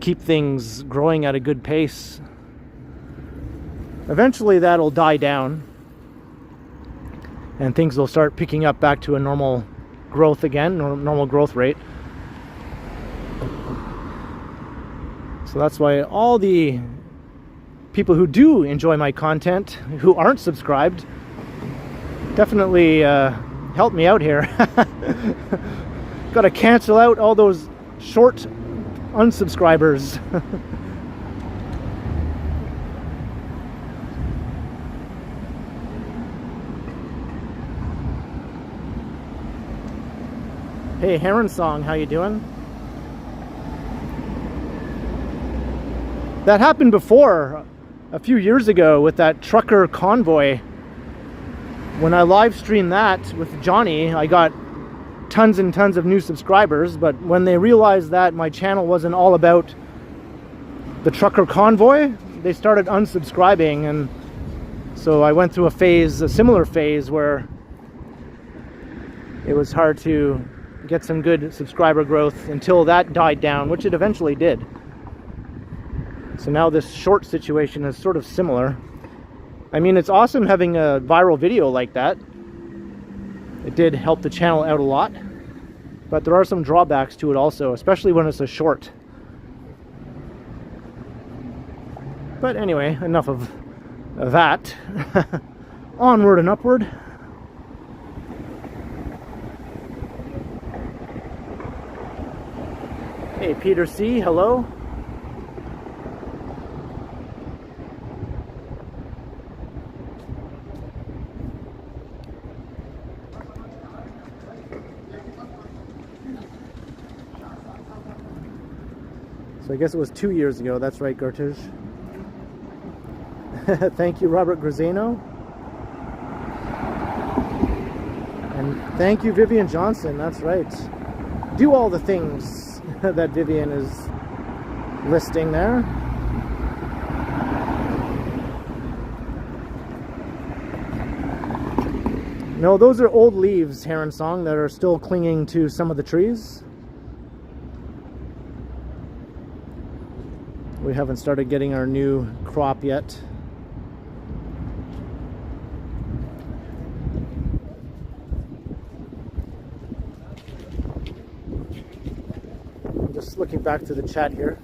Speaker 1: keep things growing at a good pace. Eventually that'll die down and things will start picking up back to a normal growth again, or normal growth rate. So that's why all the people who do enjoy my content, who aren't subscribed, definitely help me out here. Gotta cancel out all those short unsubscribers. Hey, Heron Song, how you doing? That happened before, a few years ago, with that trucker convoy. When I live streamed that with Johnny, I got tons and tons of new subscribers, but when they realized that my channel wasn't all about the trucker convoy, they started unsubscribing, and so I went through a similar phase where it was hard to get some good subscriber growth until that died down, which it eventually did. So now this short situation is sort of similar. I mean, it's awesome having a viral video like that. It did help the channel out a lot, but there are some drawbacks to it also, especially when it's a short. But anyway, enough of that. Onward and upward. Hey, Peter C, hello. So I guess it was 2 years ago. That's right, Gertuge. Thank you, Robert Grazano. And thank you, Vivian Johnson. That's right. Do all the things that Vivian is listing there. No, those are old leaves, Heron Song, that are still clinging to some of the trees. We haven't started getting our new crop yet. I'm just looking back to the chat here.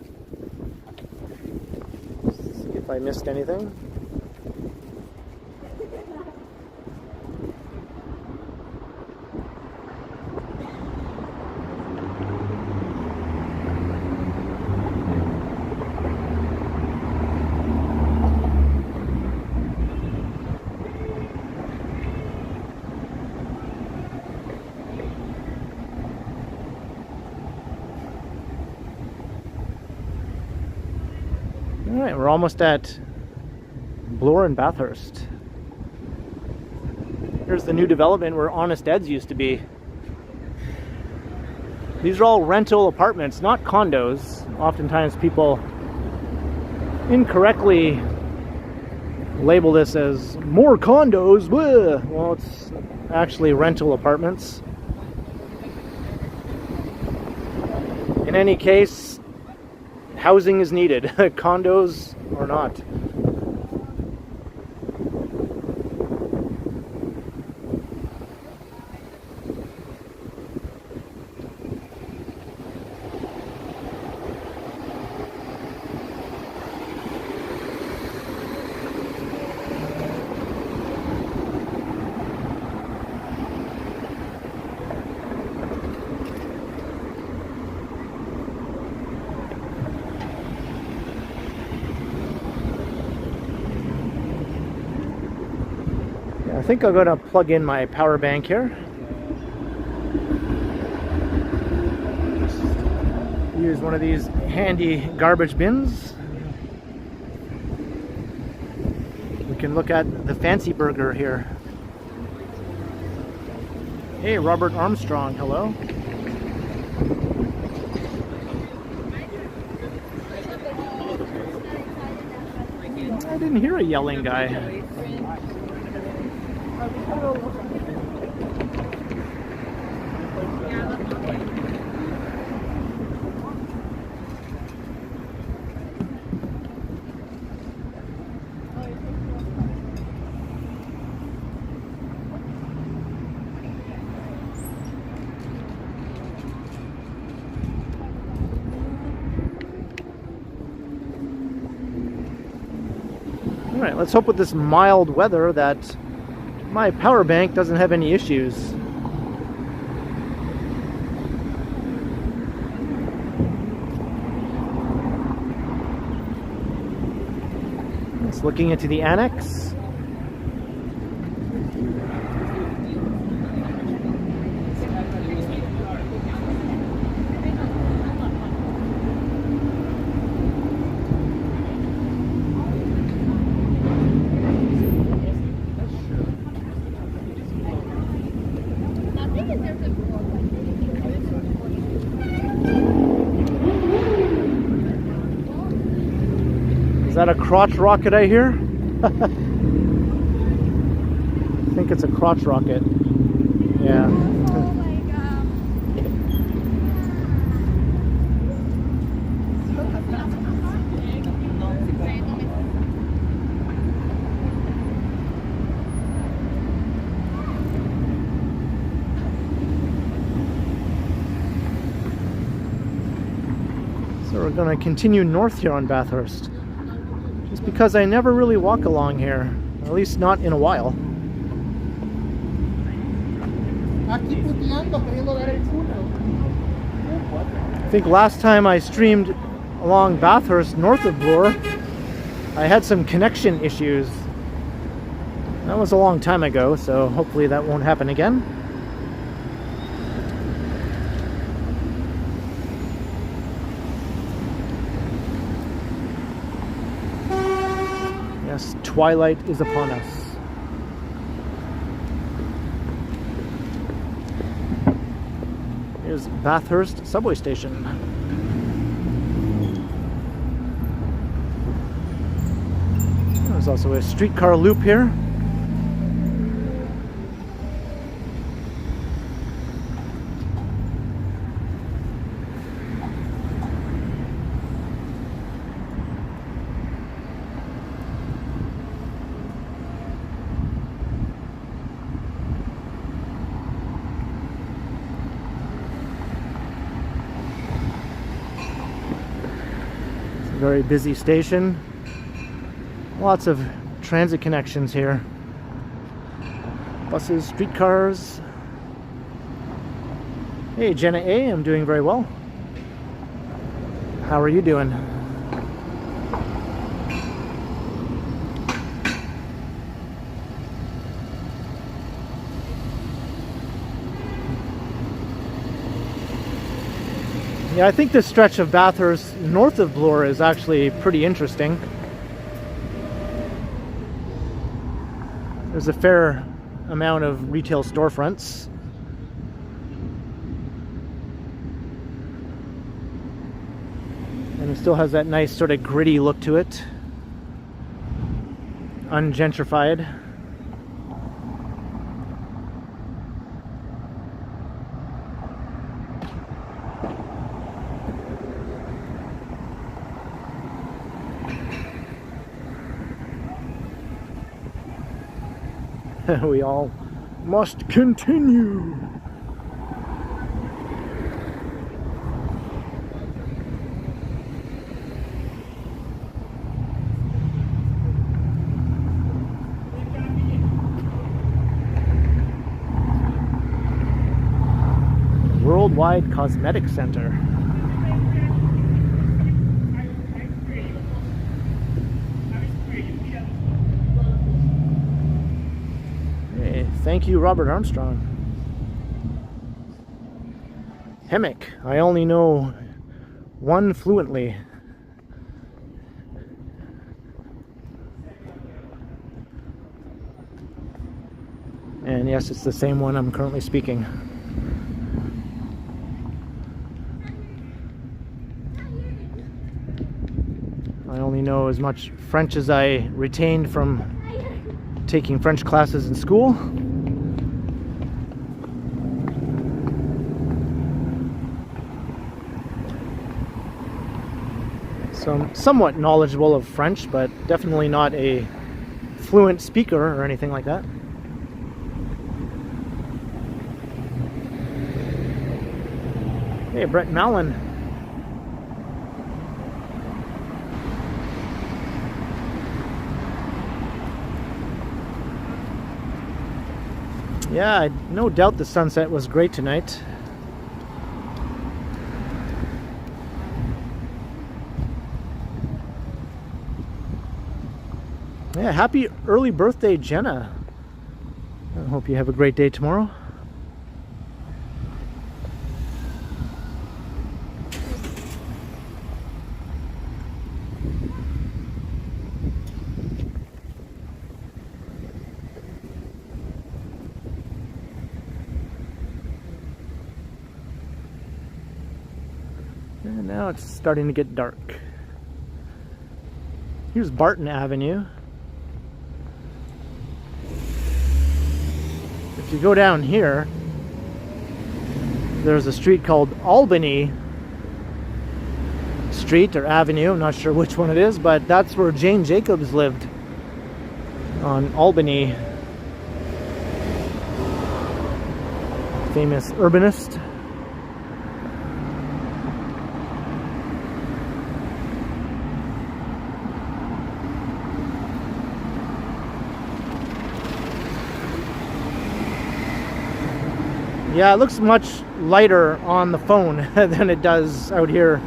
Speaker 1: See if I missed anything. Alright, we're almost at Bloor and Bathurst. Here's the new development where Honest Ed's used to be. These are all rental apartments, not condos. Oftentimes people incorrectly label this as more condos. Bleh. Well, it's actually rental apartments. In any case, housing is needed, condos or not. I think I'm going to plug in my power bank here. Use one of these handy garbage bins. We can look at the fancy burger here. Hey, Robert Armstrong, hello. I didn't hear a yelling guy. Alright, let's hope with this mild weather that my power bank doesn't have any issues. It's looking into the annex. Is that a crotch rocket I hear? I think it's a crotch rocket. Yeah. So we're going to continue north here on Bathurst. Just because I never really walk along here, at least not in a while. I think last time I streamed along Bathurst north of Bloor, I had some connection issues. That was a long time ago, so hopefully that won't happen again. Yes, twilight is upon us. Here's Bathurst subway station. There's also a streetcar loop here. Very busy station. Lots of transit connections here. Buses, streetcars. Hey, Jenna A, I'm doing very well. How are you doing? Yeah, I think this stretch of Bathurst north of Bloor is actually pretty interesting. There's a fair amount of retail storefronts. And it still has that nice sort of gritty look to it. Ungentrified. We all must continue. Worldwide Cosmetic Center. Thank you, Robert Armstrong. Hemmick. I only know one fluently. And yes, guess it's the same one I'm currently speaking. I only know as much French as I retained from taking French classes in school. So I'm somewhat knowledgeable of French, but definitely not a fluent speaker or anything like that. Hey, Brett Mallon. Yeah, no doubt the sunset was great tonight. Yeah, happy early birthday, Jenna. I hope you have a great day tomorrow. And now it's starting to get dark. Here's Barton Avenue. If you go down here, there's a street called Albany Street or Avenue. I'm not sure which one it is, but that's where Jane Jacobs lived, on Albany. Famous urbanist. Yeah, it looks much lighter on the phone than it does out here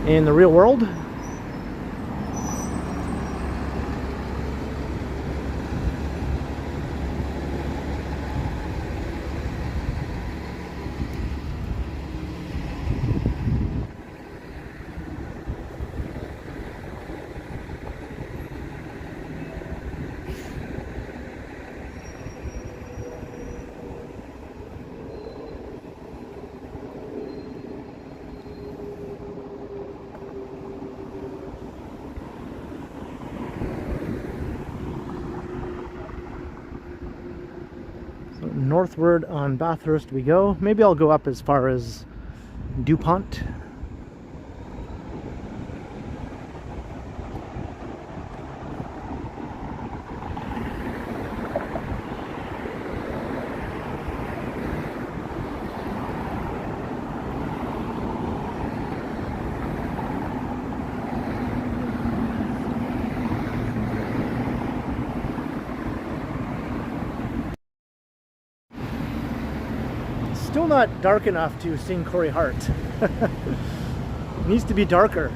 Speaker 1: in the real world. Northward on Bathurst we go. Maybe I'll go up as far as Dupont. Still not dark enough to sing Corey Hart. Needs to be darker.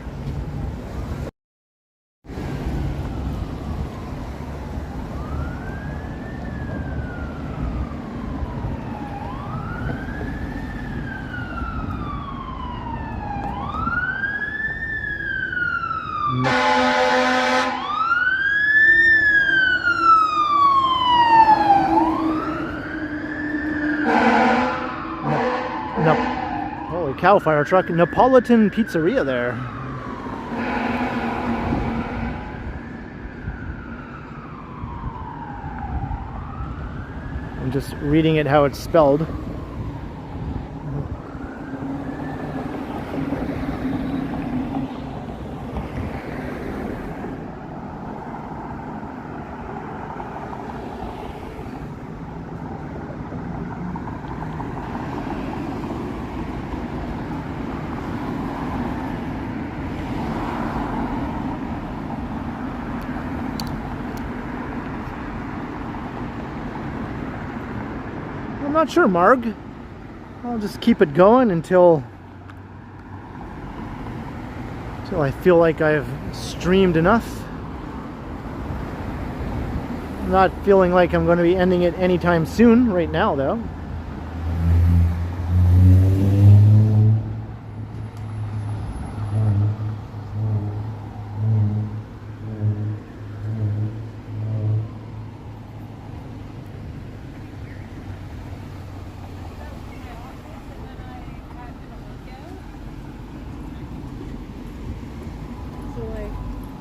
Speaker 1: Cow fire truck, Neapolitan pizzeria there. I'm just reading it how it's spelled. I'm not sure, Marg. I'll just keep it going until I feel like I've streamed enough. I'm not feeling like I'm going to be ending it anytime soon right now, though.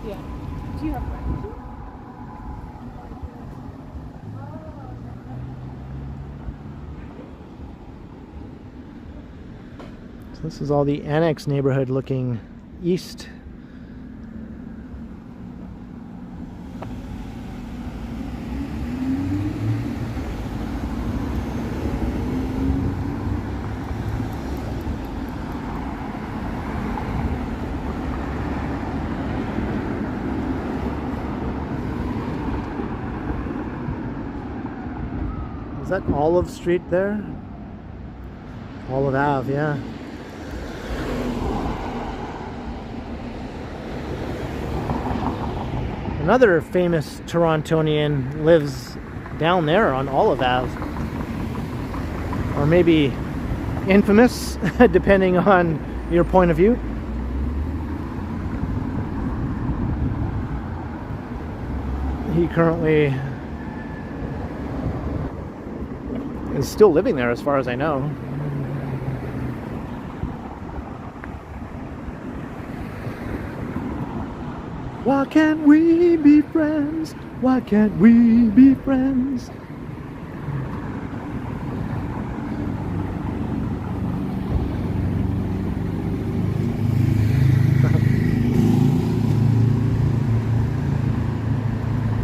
Speaker 4: Yeah. Do you have friends?
Speaker 1: So this is all the annex neighborhood looking east. Is that Olive Street there? Olive Ave, yeah. Another famous Torontonian lives down there on Olive Ave. Or maybe infamous, depending on your point of view. He currently is still living there as far as I know. Why can't we be friends? Why can't we be friends?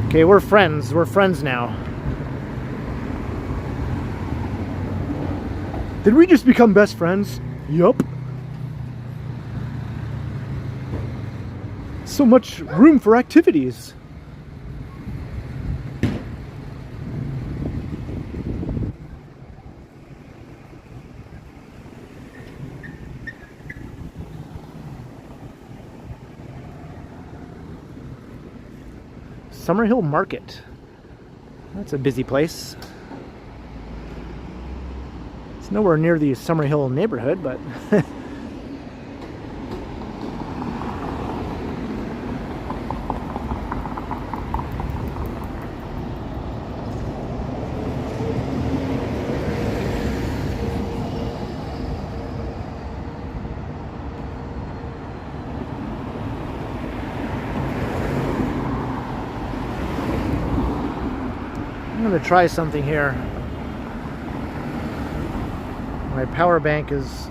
Speaker 1: Okay, we're friends. We're friends now. Did we just become best friends? Yup. So much room for activities. Summerhill Market. That's a busy place. It's nowhere near the Summerhill neighborhood, but I'm going to try something here. My power bank is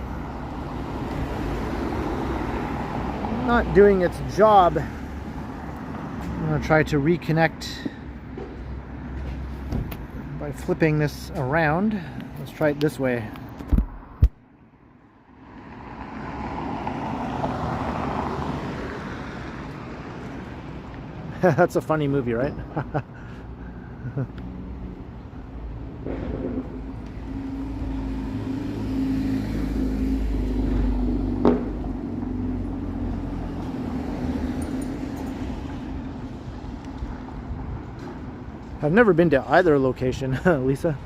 Speaker 1: not doing its job. I'm going to try to reconnect by flipping this around. Let's try it this way. That's a funny movie, right? I've never been to either location, Lisa.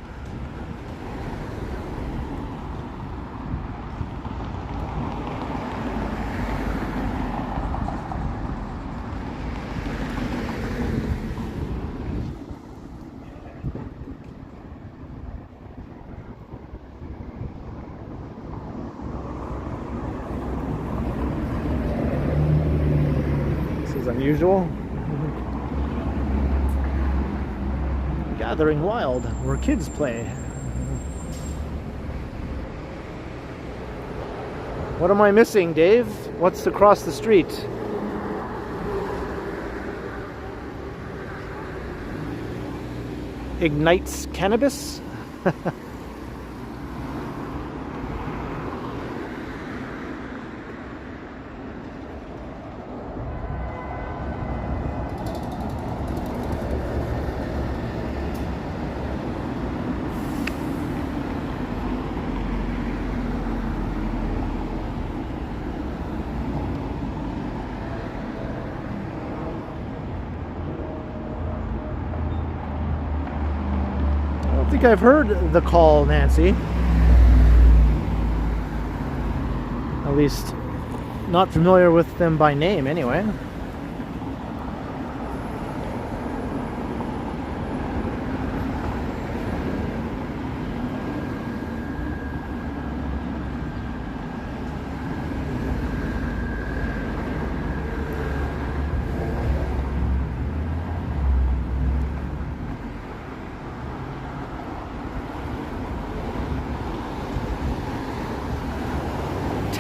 Speaker 1: This is unusual. Gathering Wild, where kids play. What am I missing, Dave? What's across the street? Ignites Cannabis? I think I've heard the call, Nancy. At least not familiar with them by name anyway.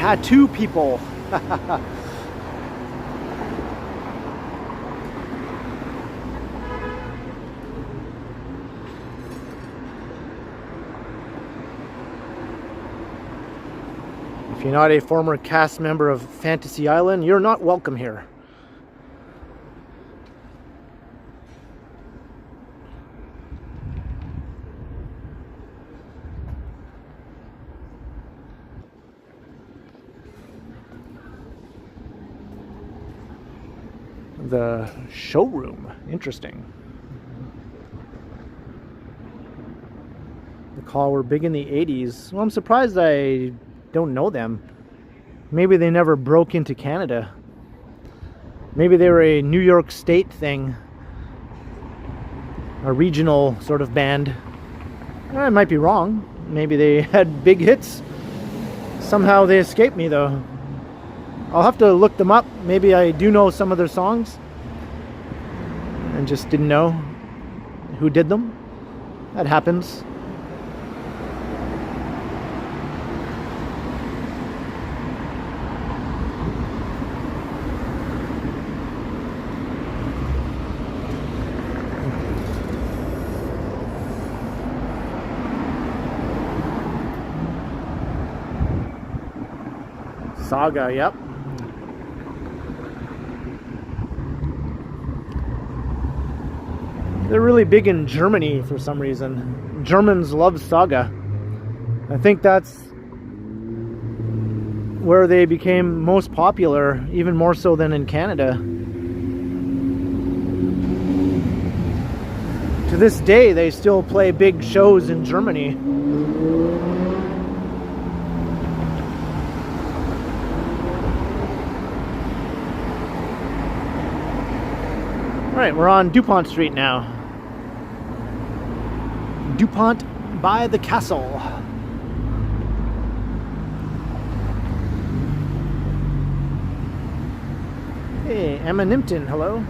Speaker 1: tattoo people. If you're not a former cast member of Fantasy Island, you're not welcome here. The showroom, interesting. The call were big in the 80s. Well, I'm surprised I don't know them. Maybe they never broke into Canada. Maybe they were a New York State thing. A regional sort of band. I might be wrong. Maybe they had big hits. Somehow they escaped me though. I'll have to look them up. Maybe I do know some of their songs and just didn't know who did them. That happens. Saga, yep. They're really big in Germany for some reason. Germans love Saga. I think that's where they became most popular, even more so than in Canada. To this day, they still play big shows in Germany. Alright, we're on Dupont Street now. Dupont by the castle. Hey, Emma Nimpton, hello.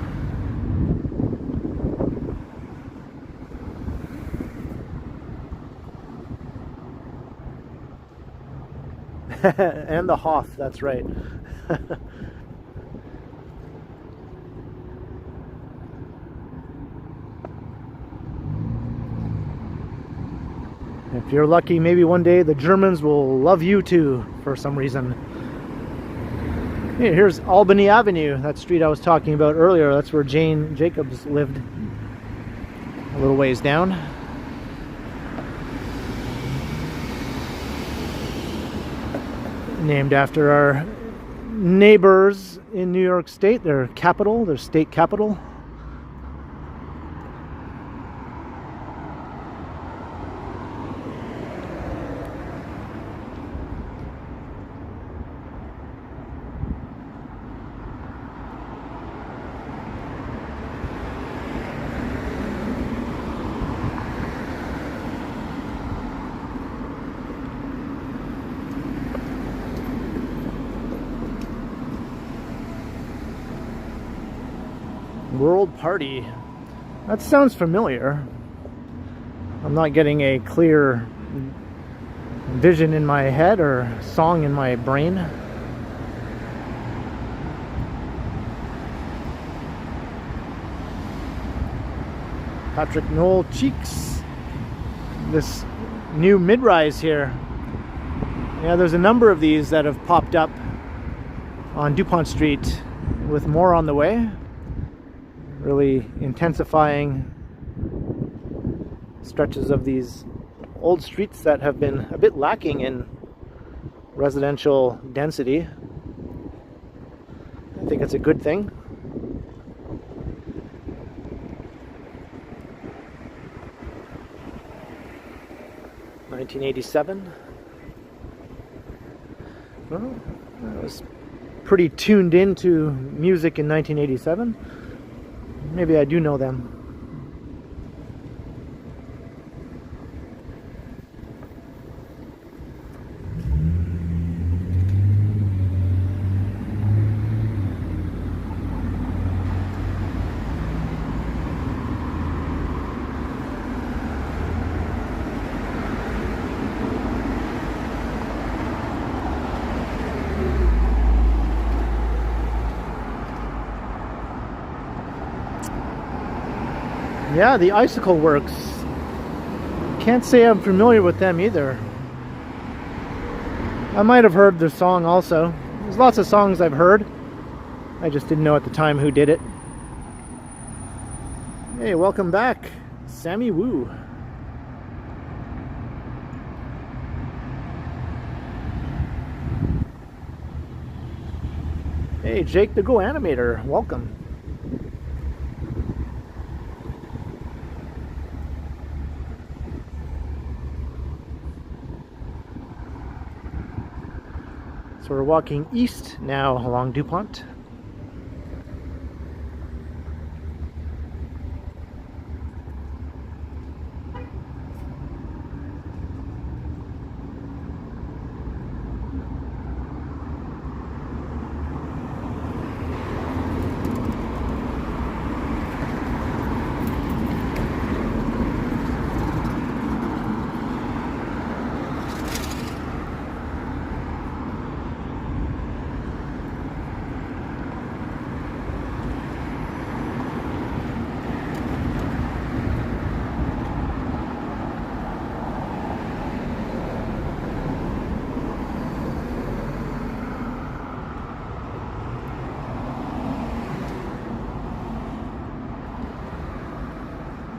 Speaker 1: And the Hoff, that's right. If you're lucky, maybe one day the Germans will love you too, for some reason. Hey, here's Albany Avenue, that street I was talking about earlier. That's where Jane Jacobs lived. A little ways down. Named after our neighbors in New York State, their capital, their state capital. World Party. That sounds familiar. I'm not getting a clear vision in my head or song in my brain. Patrick Knoll Cheeks. This new mid-rise here. Yeah, there's a number of these that have popped up on Dupont Street, with more on the way. Really intensifying stretches of these old streets that have been a bit lacking in residential density. I think it's a good thing. (1987). Well, I was pretty tuned into music in 1987. Maybe I do know them. Yeah, the Icicle Works. Can't say I'm familiar with them either. I might have heard their song also. There's lots of songs I've heard. I just didn't know at the time who did it. Hey, welcome back, Sammy Woo. Hey, Jake the Go Animator, welcome. So we're walking east now along Dupont.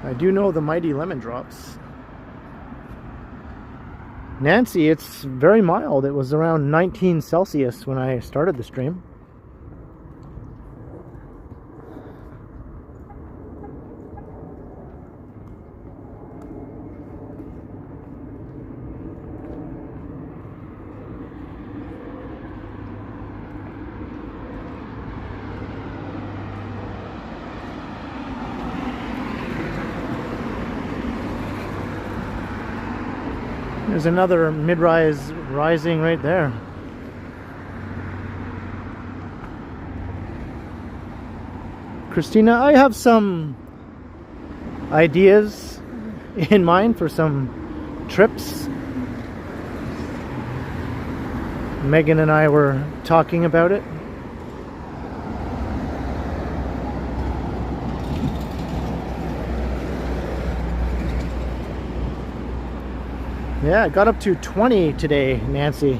Speaker 1: I do know the mighty lemon drops. Nancy, it's very mild. It was around 19 Celsius when I started the stream. There's another mid-rise rising right there. Christina, I have some ideas in mind for some trips. Megan and I were talking about it. Yeah, it got up to 20 today, Nancy.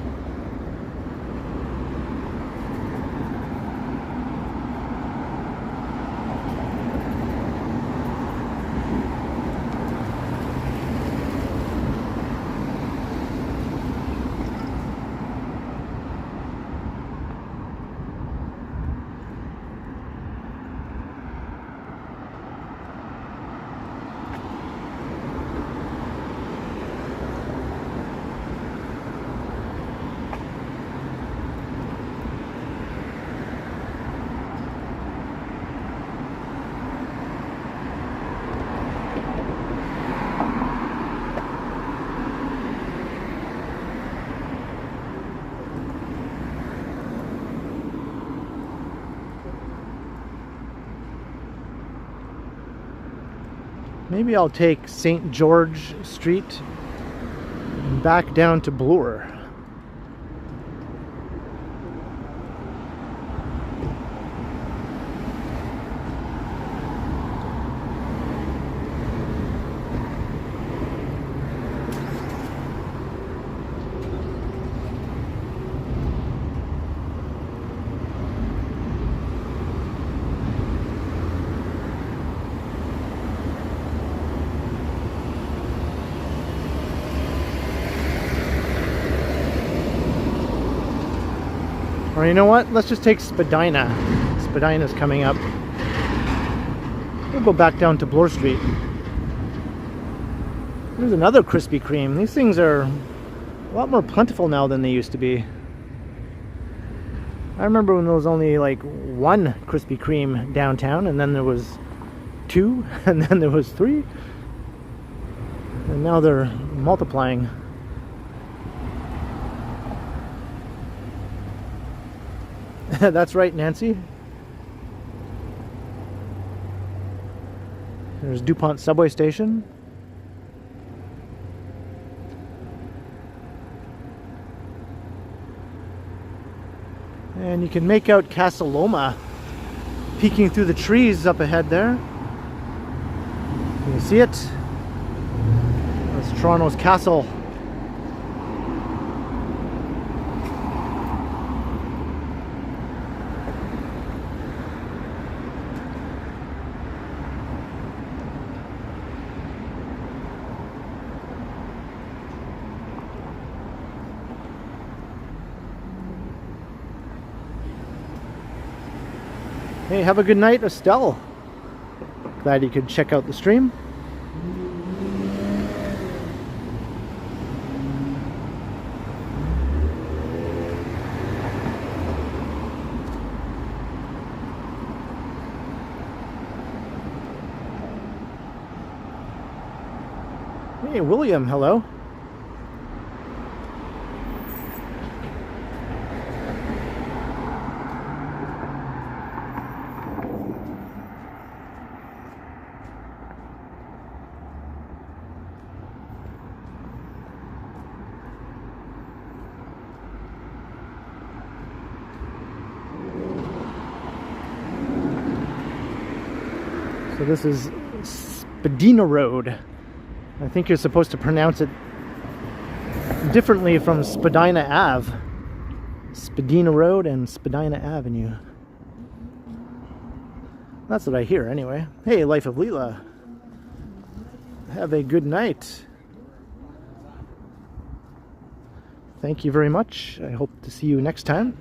Speaker 1: Maybe I'll take St. George Street back down to Bloor. Or you know what? Let's just take Spadina. Spadina's coming up. We'll go back down to Bloor Street. There's another Krispy Kreme. These things are a lot more plentiful now than they used to be. I remember when there was only like one Krispy Kreme downtown, and then there was two, and then there was three. And now they're multiplying. That's right, Nancy. There's Dupont subway station. And you can make out Casa Loma peeking through the trees up ahead there. Can you see it? That's Toronto's castle. Hey, have a good night, Estelle. Glad you could check out the stream. Hey, William, hello. So this is Spadina Road. I think you're supposed to pronounce it differently from Spadina Ave. Spadina Road and Spadina Avenue. That's what I hear anyway. Hey, Life of Leela. Have a good night. Thank you very much. I hope to see you next time.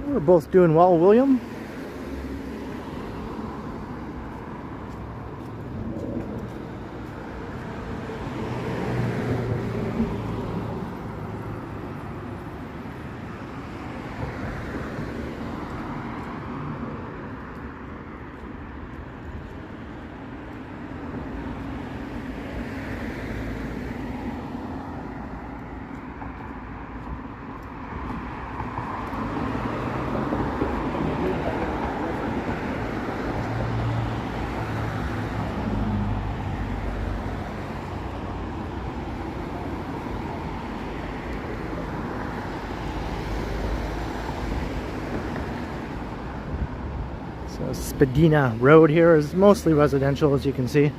Speaker 1: We're both doing well, William. So Spadina Road here is mostly residential, as you can see.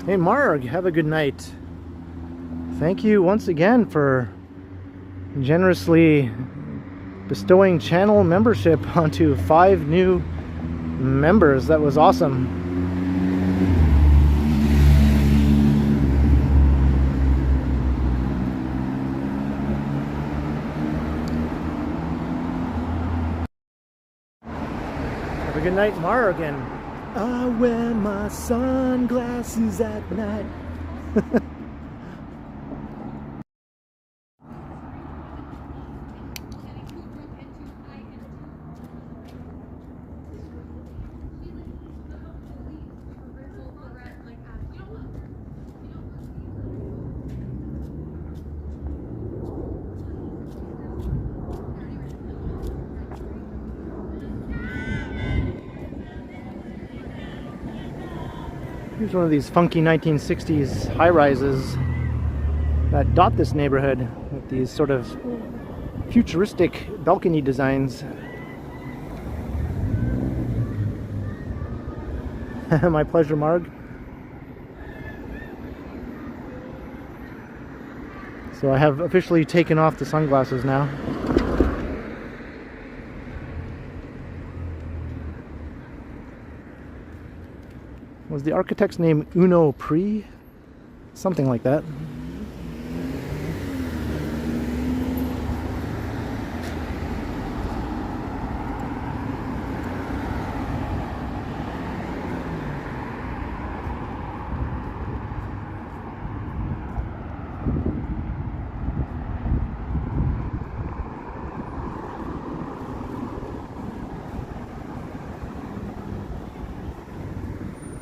Speaker 1: Hey Marg, have a good night. Thank you once again for generously bestowing channel membership onto 5 new members. That was awesome. Have a good night, Marg, and I wear my sunglasses at night. Here's one of these funky 1960s high-rises that dot this neighborhood with these sort of futuristic balcony designs. My pleasure, Marg. So I have officially taken off the sunglasses now. Was the architect's name Uno Pre? Something like that.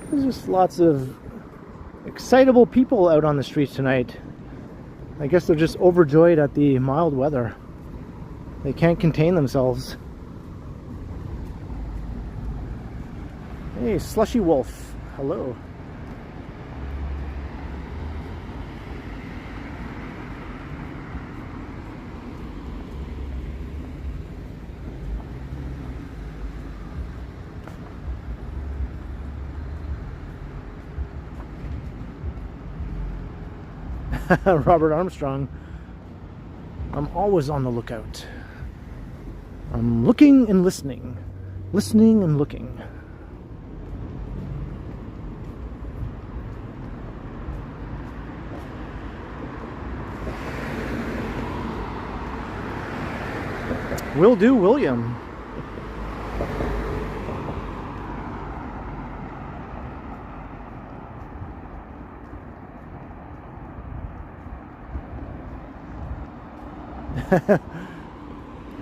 Speaker 1: There's just lots of excitable people out on the streets tonight. I guess they're just overjoyed at the mild weather. They can't contain themselves. Hey, Slushy Wolf. Hello. Robert Armstrong. I'm always on the lookout. I'm looking and listening. Listening and looking. Will do, William.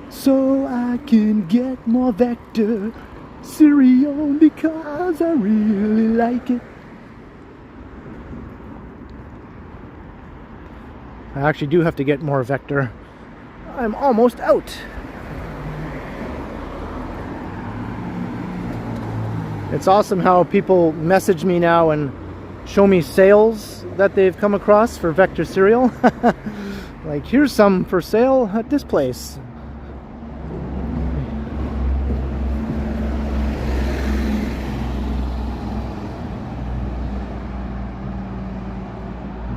Speaker 1: So I can get more vector cereal because I really like it. I actually do have to get more vector. I'm almost out. It's awesome how people message me now and show me sales that they've come across for vector cereal. Like, here's some for sale at this place.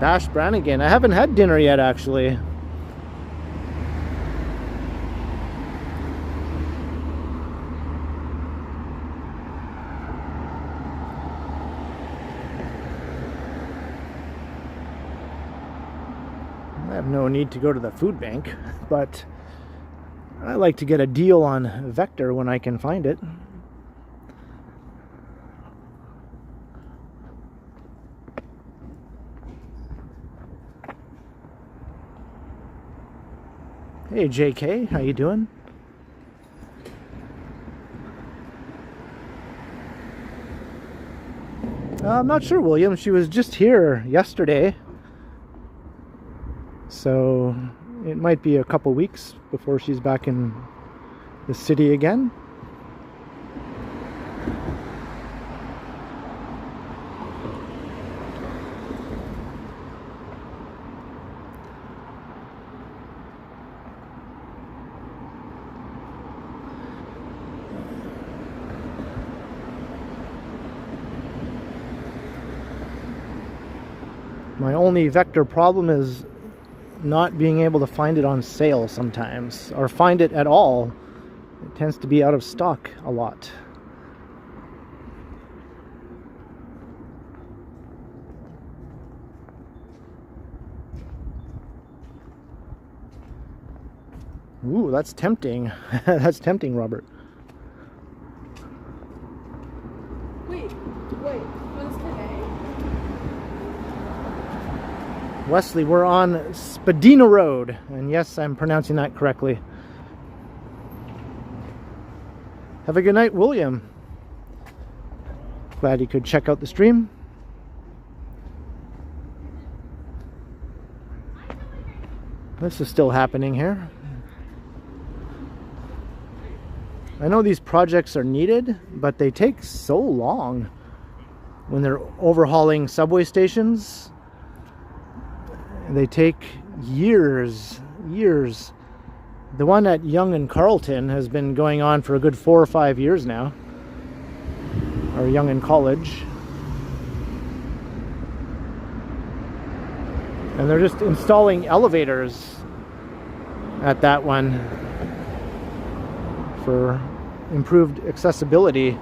Speaker 1: Bash Brannigan. I haven't had dinner yet, actually. I have no need to go to the food bank, but I like to get a deal on vector when I can find it. Hey JK, how you doing? I'm not sure, William. She was just here yesterday. So it might be a couple weeks before she's back in the city again. My only vector problem is not being able to find it on sale sometimes, or find it at all. It tends to be out of stock a lot. Ooh, that's tempting. That's tempting, Robert.
Speaker 4: Wait, what's today?
Speaker 1: Wesley, we're on Spadina Road, and yes, I'm pronouncing that correctly. Have a good night, William. Glad you could check out the stream. This is still happening here. I know these projects are needed, but they take so long when they're overhauling subway stations. They take years. The one at Yonge and Carlton has been going on for a good 4 or 5 years now. Or Yonge and College. And they're just installing elevators at that one for improved accessibility.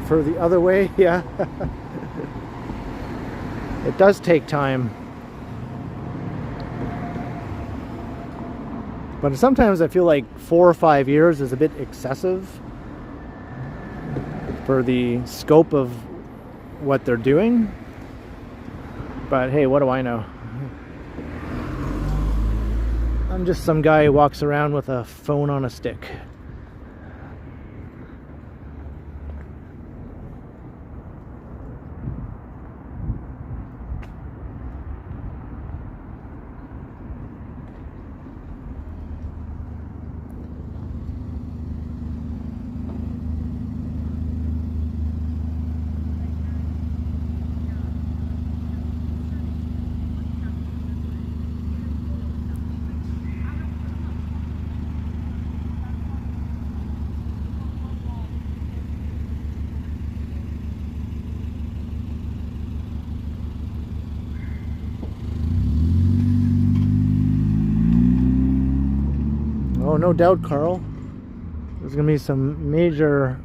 Speaker 1: For the other way, yeah. It does take time. But sometimes I feel like 4 or 5 years is a bit excessive for the scope of what they're doing. But hey, what do I know? I'm just some guy who walks around with a phone on a stick. Oh, no doubt, Carl. There's going to be some major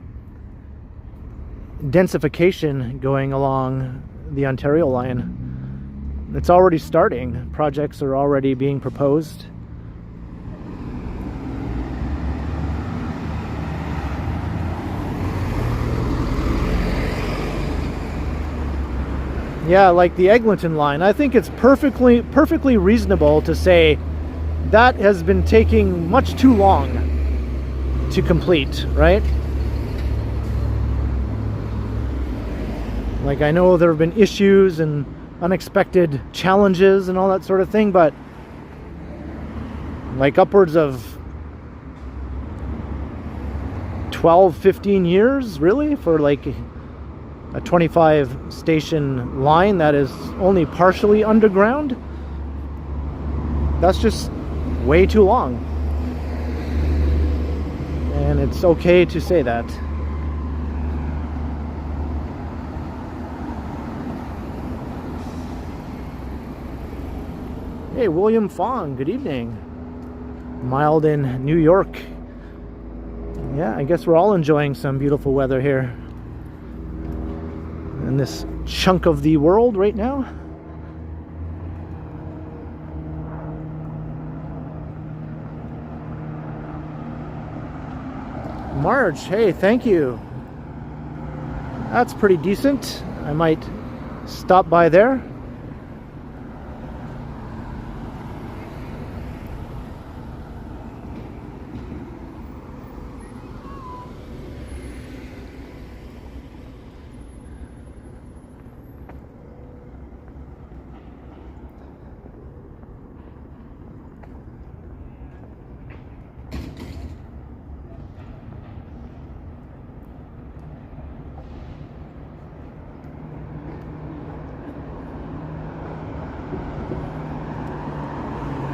Speaker 1: densification going along the Ontario line. It's already starting. Projects are already being proposed. Yeah, like the Eglinton line. I think it's perfectly reasonable to say that has been taking much too long to complete, right? Like, I know there have been issues and unexpected challenges and all that sort of thing, but like upwards of 12, 15 years, really, for like a 25 station line that is only partially underground? That's just way too long. And it's okay to say that. Hey, William Fong, good evening. Mild in New York. Yeah, I guess we're all enjoying some beautiful weather here in this chunk of the world right now. Marge, hey, thank you. That's pretty decent. I might stop by there.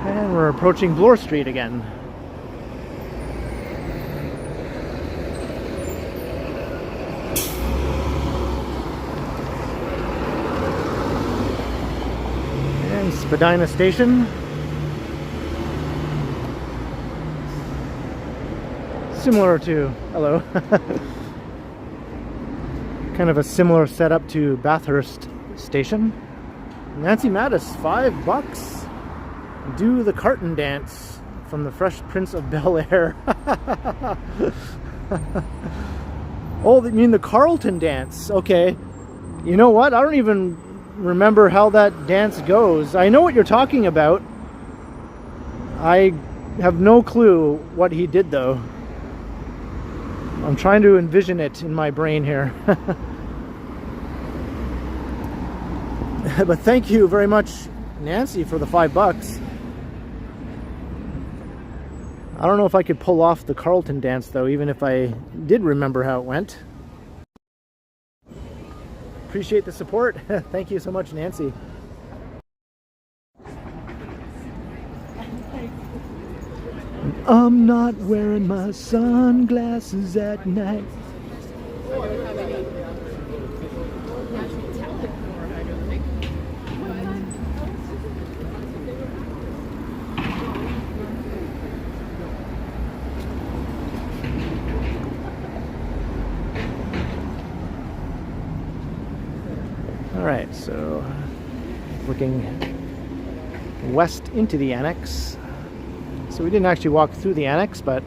Speaker 1: And we're approaching Bloor Street again. And Spadina Station. Similar to, hello. Kind of a similar setup to Bathurst Station. Nancy Mattis, $5. Do the carton dance from the Fresh Prince of Bel-Air. Oh, you mean the Carlton dance? Okay. You know what? I don't even remember how that dance goes. I know what you're talking about. I have no clue what he did, though. I'm trying to envision it in my brain here. But thank you very much, Nancy, for the $5. I don't know if I could pull off the Carlton dance, though, even if I did remember how it went. Appreciate the support. Thank you so much, Nancy. I'm not wearing my sunglasses at night. Alright, so looking west into the annex. So we didn't actually walk through the annex, but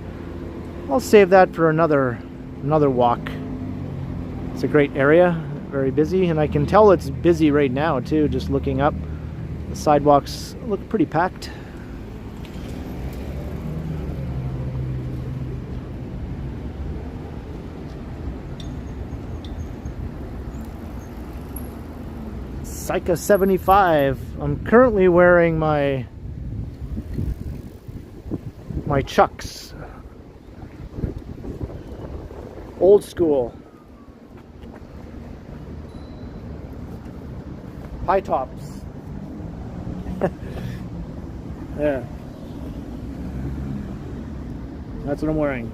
Speaker 1: I'll save that for another walk. It's a great area, very busy, and I can tell it's busy right now too, just looking up. The sidewalks look pretty packed. Psycha 75. I'm currently wearing my Chucks. Old school. High tops. There. That's what I'm wearing.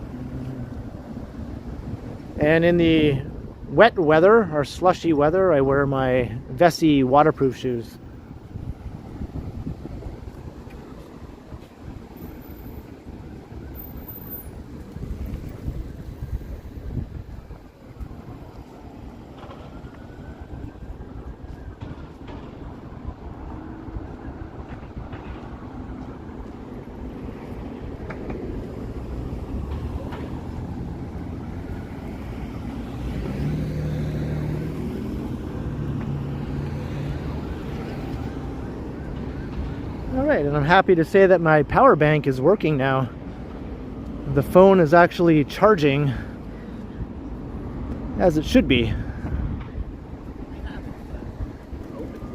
Speaker 1: And in the wet weather or slushy weather, I wear my Vessi waterproof shoes. right, and I'm happy to say that my power bank is working now. The phone is actually charging as it should be.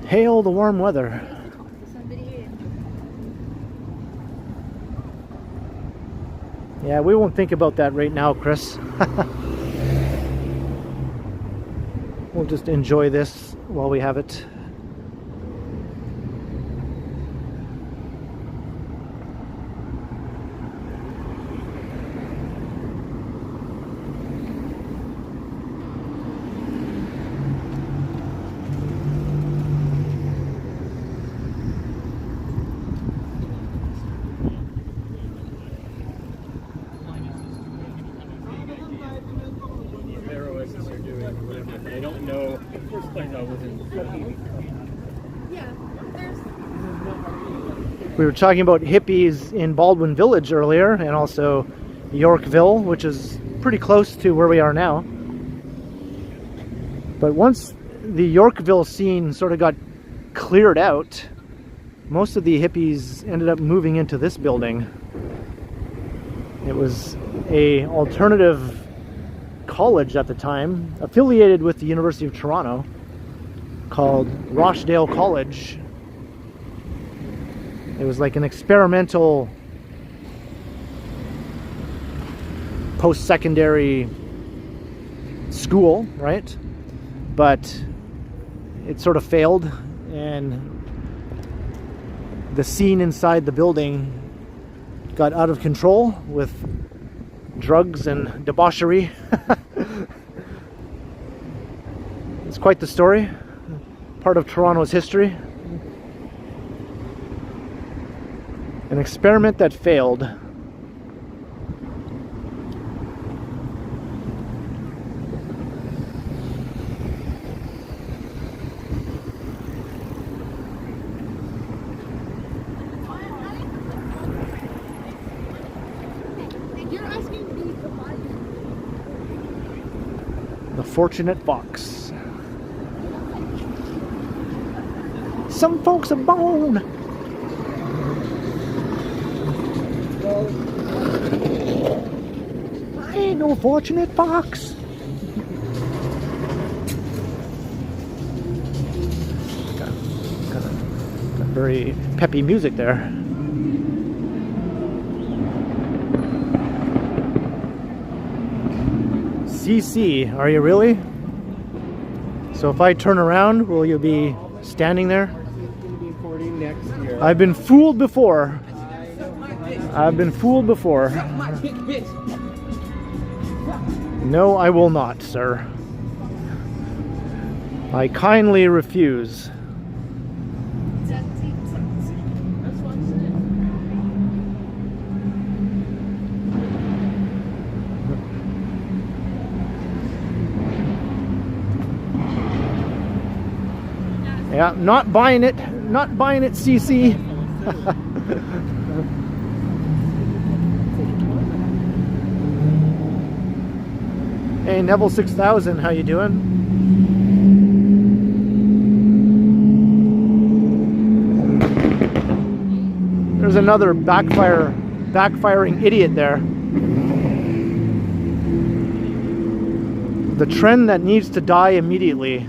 Speaker 1: Hail the warm weather. Yeah, we won't think about that right now, Chris. We'll just enjoy this while we have it.
Speaker 3: I don't know. First place I was in.
Speaker 4: Yeah, there's.
Speaker 1: We were talking about hippies in Baldwin Village earlier, and also Yorkville, which is pretty close to where we are now. But once the Yorkville scene sort of got cleared out, most of the hippies ended up moving into this building. It was a alternative college at the time, affiliated with the University of Toronto, called Rochdale College. It was like an experimental post-secondary school, right? But it sort of failed, and the scene inside the building got out of control with drugs and debauchery. It's quite the story, part of Toronto's history. An experiment that failed.
Speaker 4: You're asking me to buy it.
Speaker 1: The Fortunate Fox. Some folks are born. I ain't no fortunate fox. Got very peppy music there. CC, are you really? So if I turn around, will you be standing there?
Speaker 3: Next year.
Speaker 1: I've been fooled before. I've been fooled before. No, I will not, sir. I kindly refuse. Yeah, not buying it. Not buying it, CC. Hey, Neville 6000, how you doing? There's another backfiring idiot there. The trend that needs to die immediately.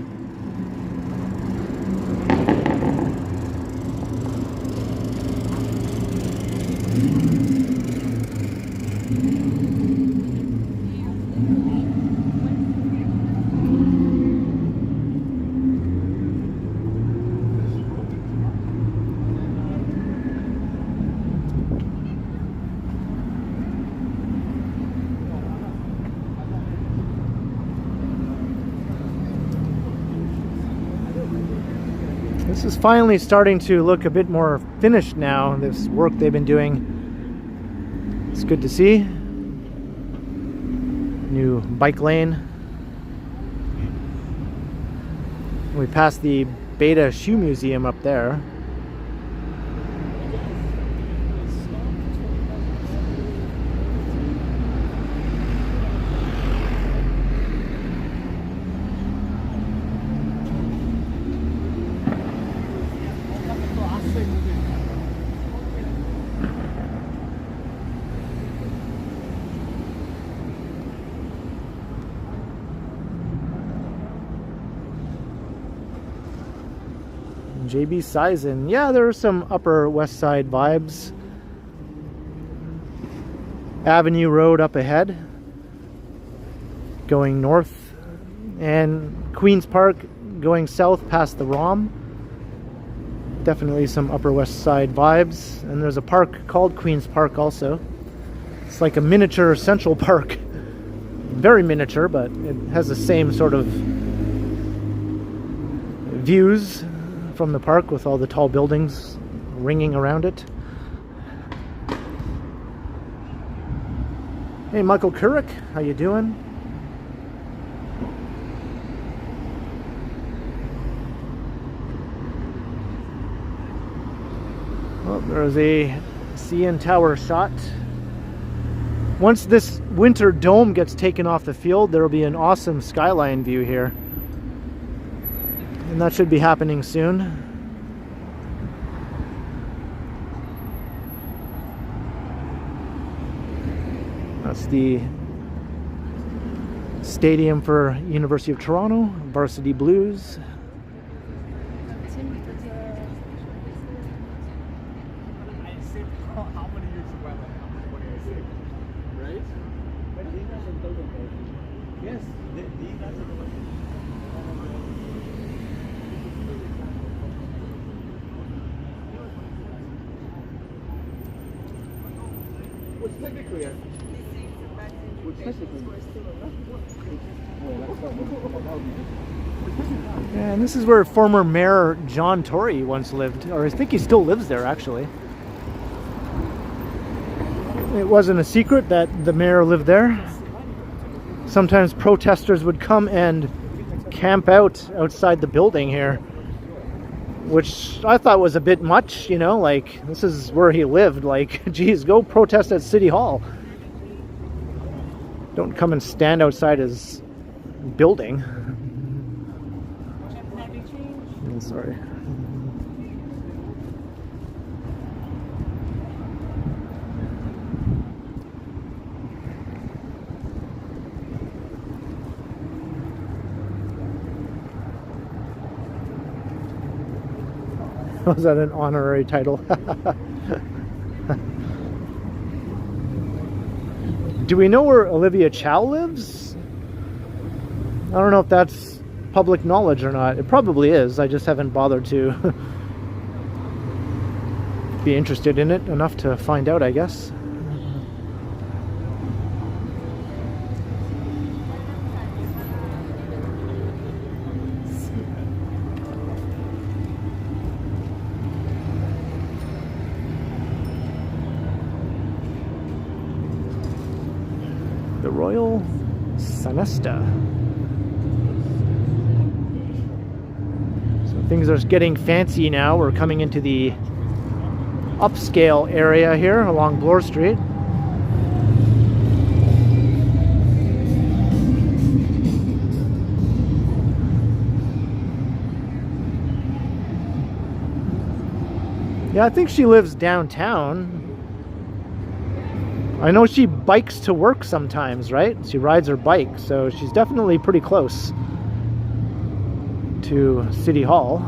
Speaker 1: This is finally starting to look a bit more finished now, this work they've been doing. It's good to see. New bike lane. We passed the Beta Shoe Museum up there. JB Sizen. Yeah, there are some Upper West Side vibes. Avenue Road up ahead, going north, and Queen's Park going south past the ROM. Definitely some Upper West Side vibes. And there's a park called Queen's Park also. It's like a miniature Central Park. Very miniature, but it has the same sort of views from the park with all the tall buildings ringing around it. Hey, Michael Couric, how you doing? Well, there's a CN Tower shot. Once this winter dome gets taken off the field, there will be an awesome skyline view here. And that should be happening soon. That's the stadium for University of Toronto, Varsity Blues.
Speaker 3: How many years of weather? What do you say? Right? But these are some total prices. Yes, these are some. Which technically,
Speaker 1: Yeah, and this is where former Mayor John Tory once lived, or I think he still lives there actually. It wasn't a secret that the mayor lived there. Sometimes protesters would come and camp out outside the building here, which I thought was a bit much, you know, like this is where he lived, like geez, go protest at City Hall. Don't come and stand outside his building. Oh, sorry. Was that an honorary title? Do we know where Olivia Chow lives? I don't know if that's public knowledge or not. It probably is. I just haven't bothered to be interested in it enough to find out, I guess. The Royal Sonesta. So things are getting fancy now. We're coming into the upscale area here along Bloor Street. Yeah, I think she lives downtown. I know she bikes to work sometimes, right? She rides her bike, so she's definitely pretty close to City Hall.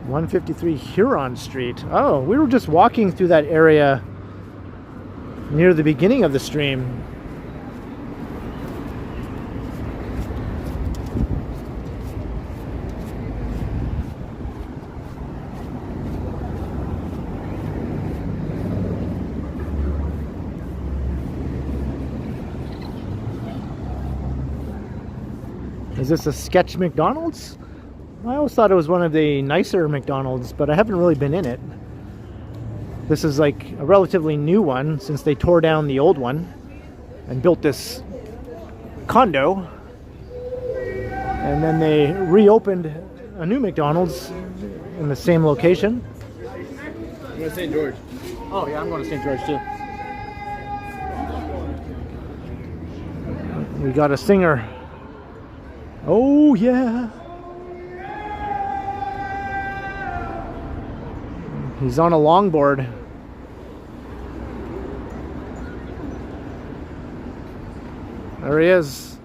Speaker 1: (153) Huron Street. Oh, we were just walking through that area near the beginning of the stream. Is this a sketch McDonald's? I always thought it was one of the nicer McDonald's, but I haven't really been in it. This is like a relatively new one since they tore down the old one and built this condo. And then they reopened a new McDonald's in the same location.
Speaker 3: I'm going to St. George.
Speaker 1: Oh yeah, I'm going to St. George too. We got a singer. Oh yeah. He's on a longboard. There he is.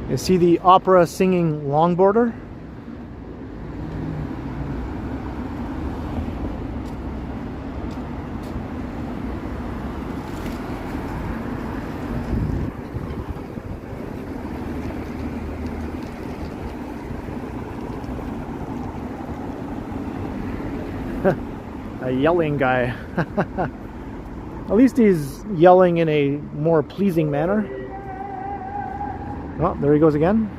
Speaker 1: You see the opera singing longboarder? A yelling guy. At least he's yelling in a more pleasing manner. Oh, there he goes again.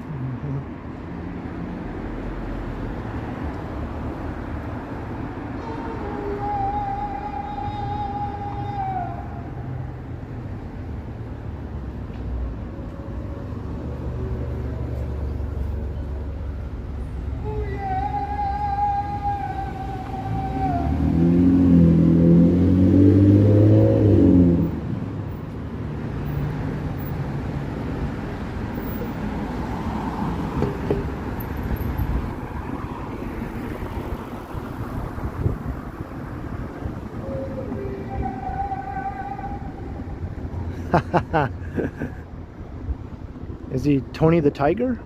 Speaker 1: Is he Tony the Tiger?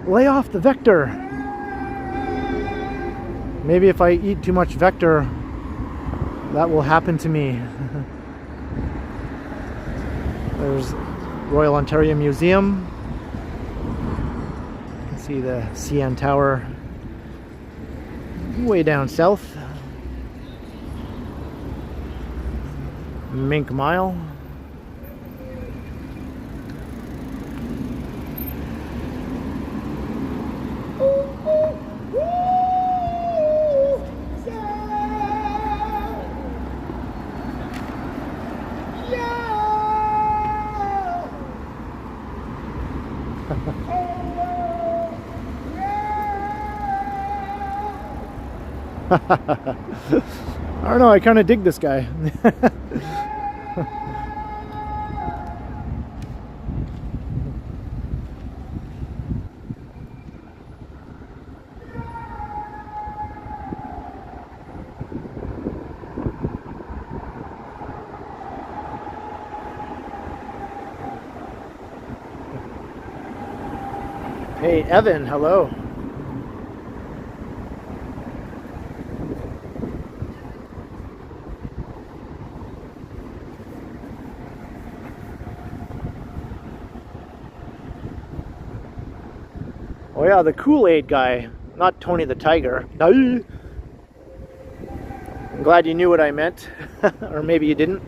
Speaker 1: Lay off the Vector. Maybe if I eat too much Vector, that will happen to me. There's Royal Ontario Museum. You can see the CN Tower way down south. Mink Mile. I don't know, I kind of dig this guy. Hey, Evan, hello. Oh yeah, the Kool-Aid guy, not Tony the Tiger. I'm glad you knew what I meant, or maybe you didn't.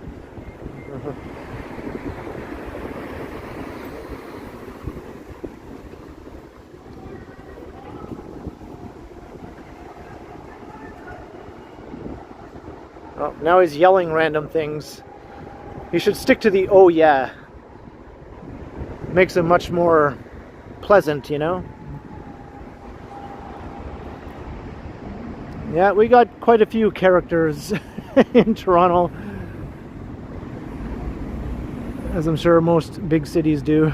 Speaker 1: Oh, now he's yelling random things. He should stick to the "oh yeah." Makes him much more pleasant, you know? Yeah, we got quite a few characters in Toronto, as I'm sure most big cities do.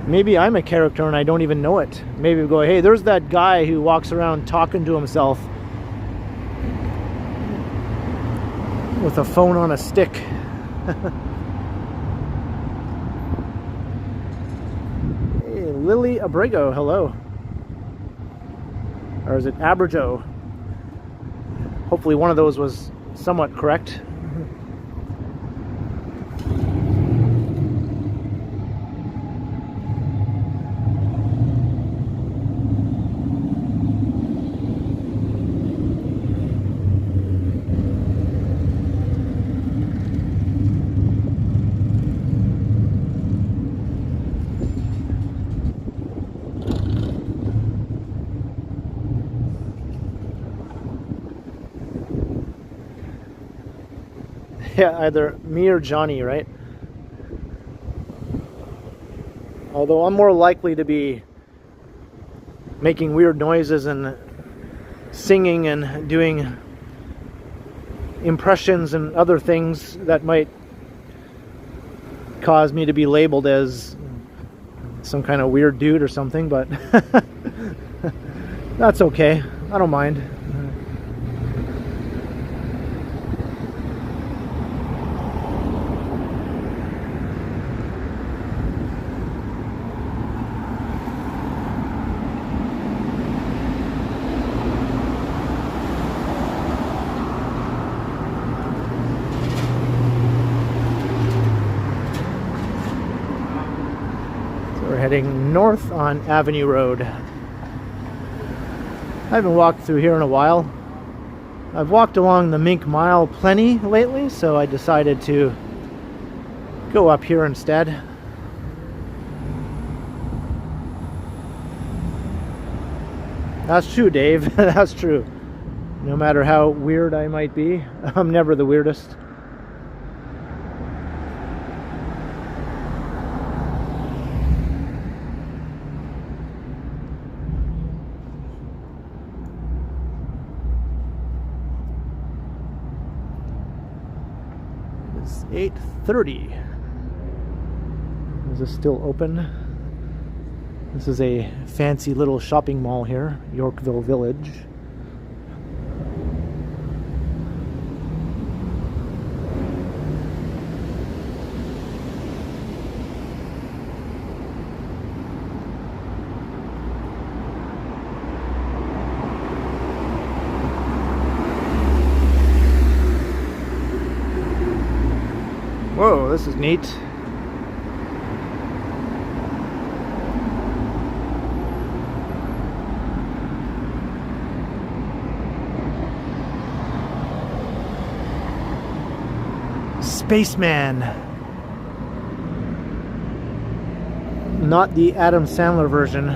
Speaker 1: Maybe I'm a character and I don't even know it. Maybe we go, hey, there's that guy who walks around talking to himself with a phone on a stick. Hey, Lily Abrego, hello. Or is it Abrajo? Hopefully one of those was somewhat correct. Yeah, either me or Johnny, right? Although I'm more likely to be making weird noises and singing and doing impressions and other things that might cause me to be labeled as some kind of weird dude or something, but that's okay. I don't mind. Heading north on Avenue Road. I haven't walked through here in a while. I've walked along the Mink Mile plenty lately, so I decided to go up here instead. That's true, Dave. That's true. No matter how weird I might be, I'm never the weirdest. It's 8:30. Is this still open? This is a fancy little shopping mall here, Yorkville Village. Whoa, this is neat. Spaceman. Not the Adam Sandler version.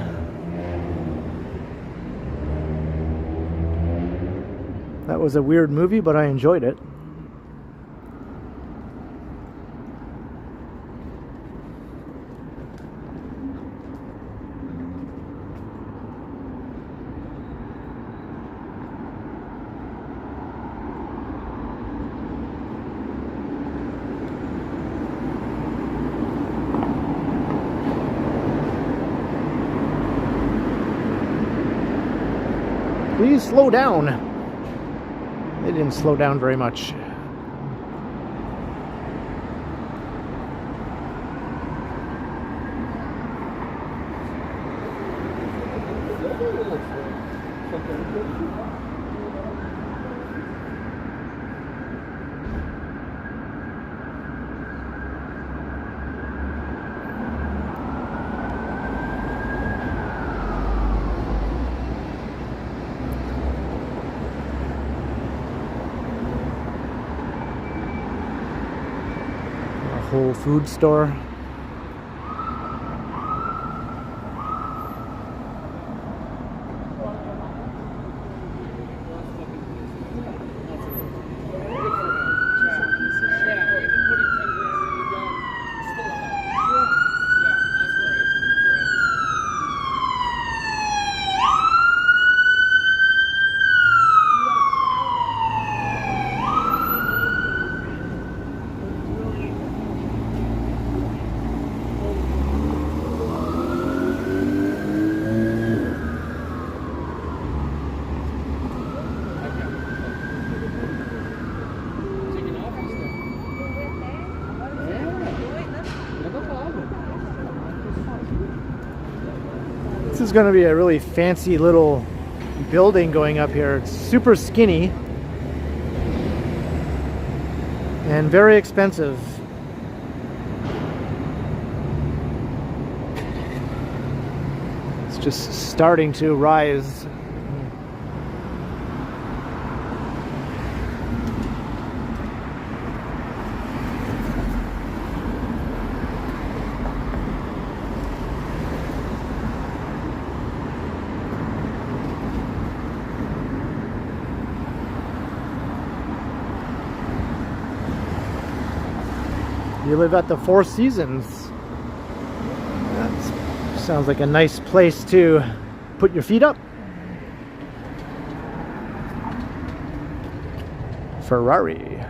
Speaker 1: That was a weird movie, but I enjoyed it. Please slow down. They didn't slow down very much. Whole food store. This is going to be a really fancy little building going up here. It's super skinny and very expensive. It's just starting to rise. You live at the Four Seasons. That sounds like a nice place to put your feet up. Ferrari.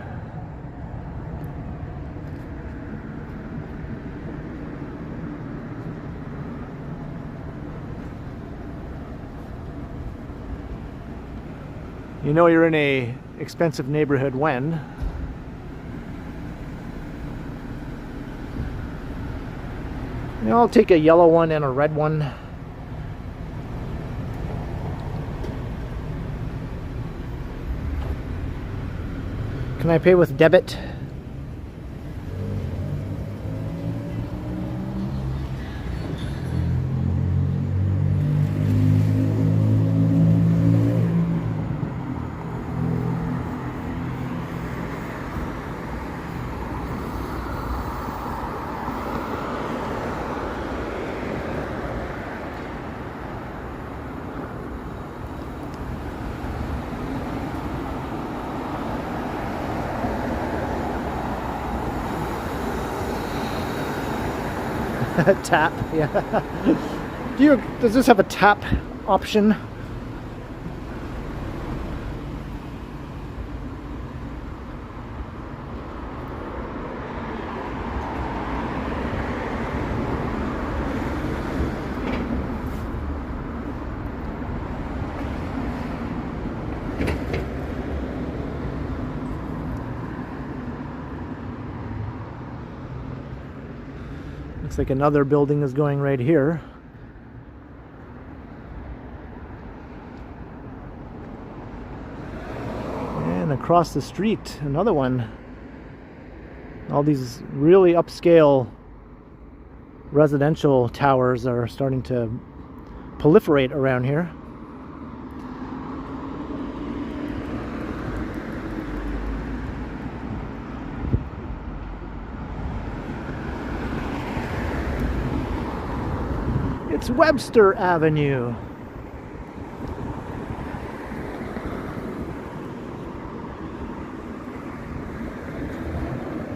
Speaker 1: You know you're in a expensive neighborhood when I'll take a yellow one and a red one. Can I pay with debit? Tap, yeah. Does this have a tap option? Looks like another building is going right here. And across the street, another one. All these really upscale residential towers are starting to proliferate around here. It's Webster Avenue.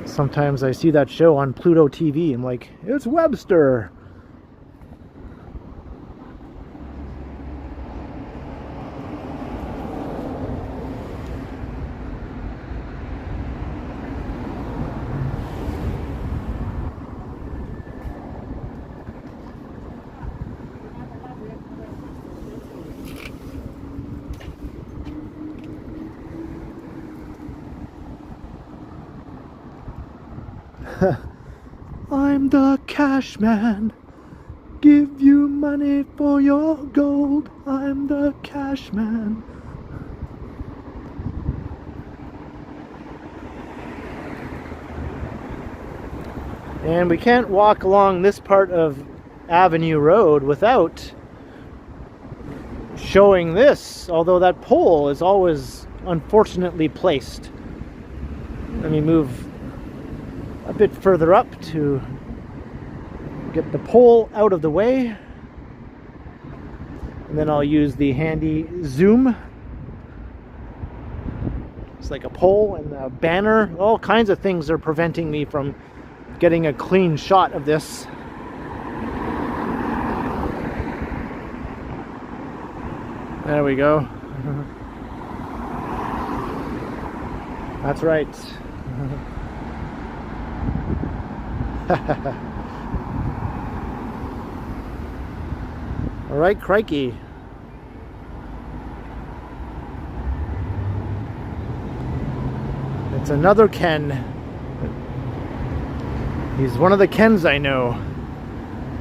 Speaker 1: Sometimes I see that show on Pluto TV. I'm like, it's Webster. I'm the cash man. Give you money for your gold. I'm the cash man. And we can't walk along this part of Avenue Road without showing this, although that pole is always unfortunately placed. Let me move a bit further up to get the pole out of the way, and then I'll use the handy zoom. It's like a pole and a banner. All kinds of things are preventing me from getting a clean shot of this. There we go. That's right. All right, crikey. It's another Ken. He's one of the Kens I know.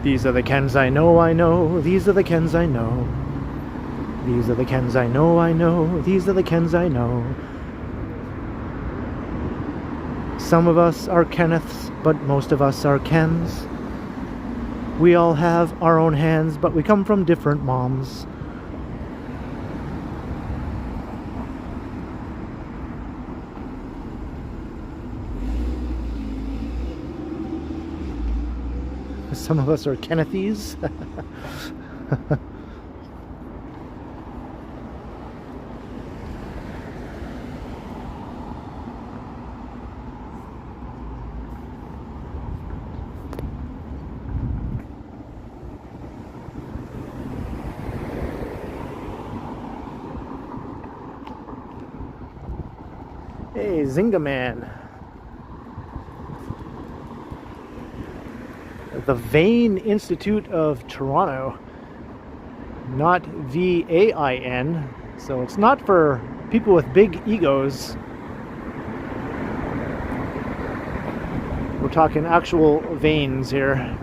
Speaker 1: These are the Kens I know. These are the Kens I know. These are the Kens I know. These are the Kens I know. Some of us are Kenneths, but most of us are Kens. We all have our own hands, but we come from different moms. Some of us are Kennethies. Hey, Zynga Man. The Vain Institute of Toronto. Not V-A-I-N. So it's not for people with big egos. We're talking actual veins here.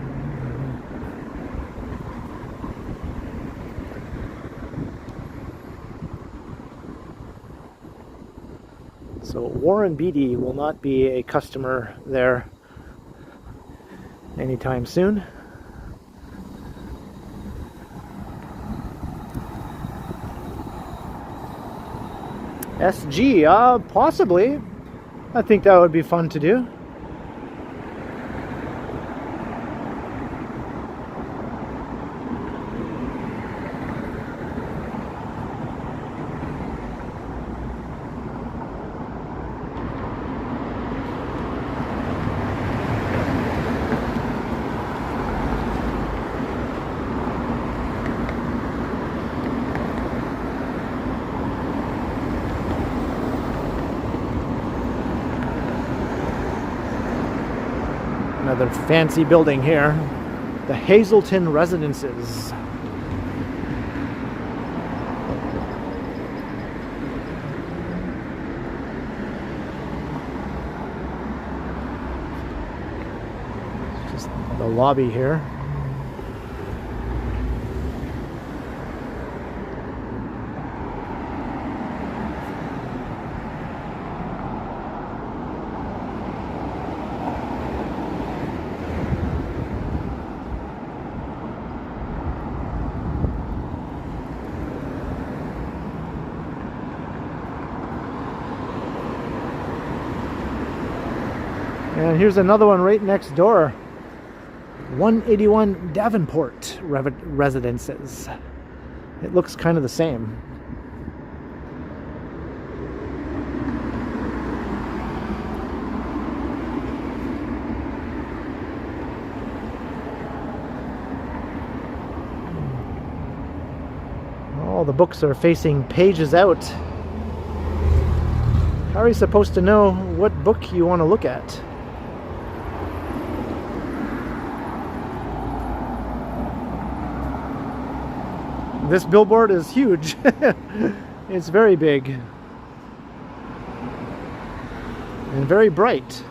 Speaker 1: So Warren Beatty will not be a customer there anytime soon. SG, possibly. I think that would be fun to do. Another fancy building here, the Hazelton Residences. Just the lobby here. And here's another one right next door. 181 Davenport Residences. It looks kind of the same. All the books are facing pages out. How are you supposed to know what book you want to look at? This billboard is huge. It's very big and very bright.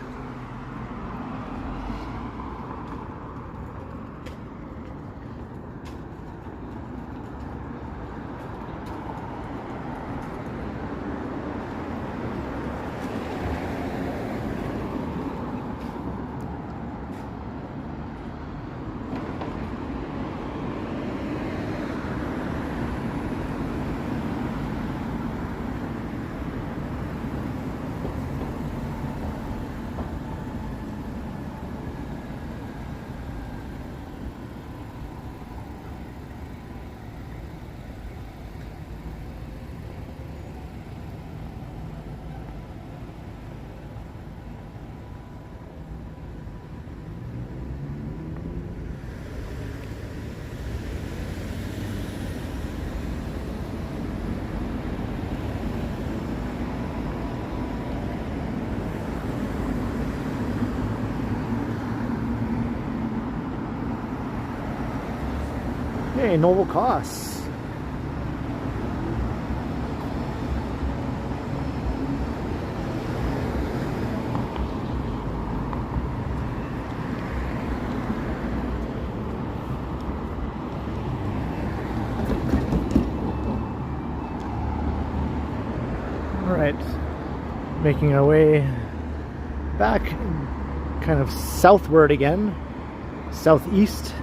Speaker 1: Hey, Noble Costs. All right, making our way back kind of southward again, southeast.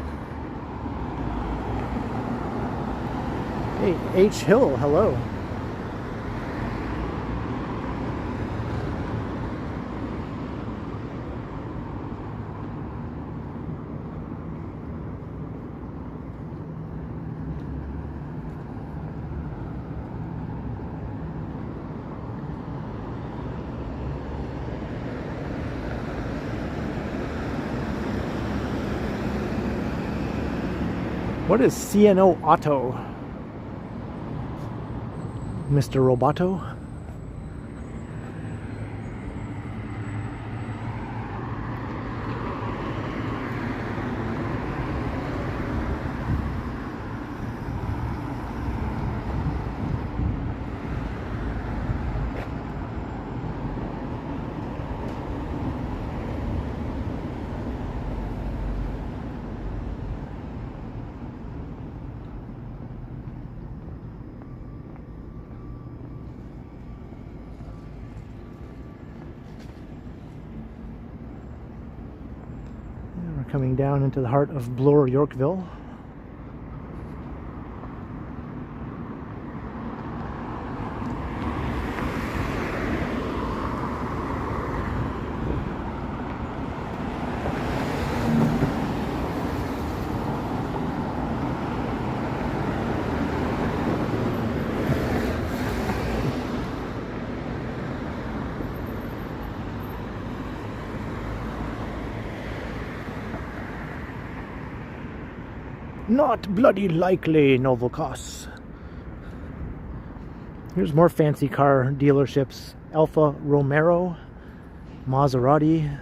Speaker 1: Hey, H. Hill, hello. What is CNO Auto? Mr. Roboto? coming down into the heart of Bloor, Yorkville. Not bloody likely, Novocos. Here's more fancy car dealerships. Alfa Romero, Maserati.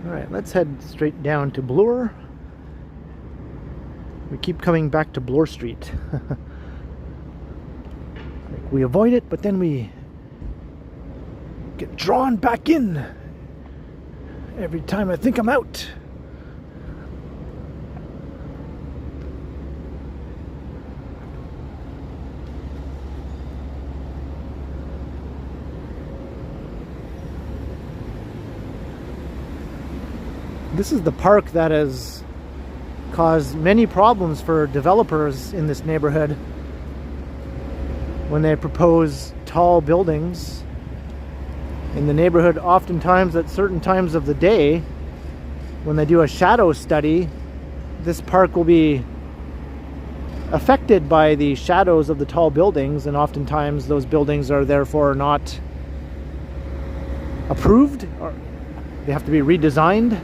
Speaker 1: Alright, let's head straight down to Bloor. We keep coming back to Bloor Street. Like we avoid it, but then we get drawn back in every time I think I'm out. This is the park that has caused many problems for developers in this neighborhood when they propose tall buildings in the neighborhood. Oftentimes at certain times of the day, when they do a shadow study, this park will be affected by the shadows of the tall buildings, and oftentimes those buildings are therefore not approved, or they have to be redesigned.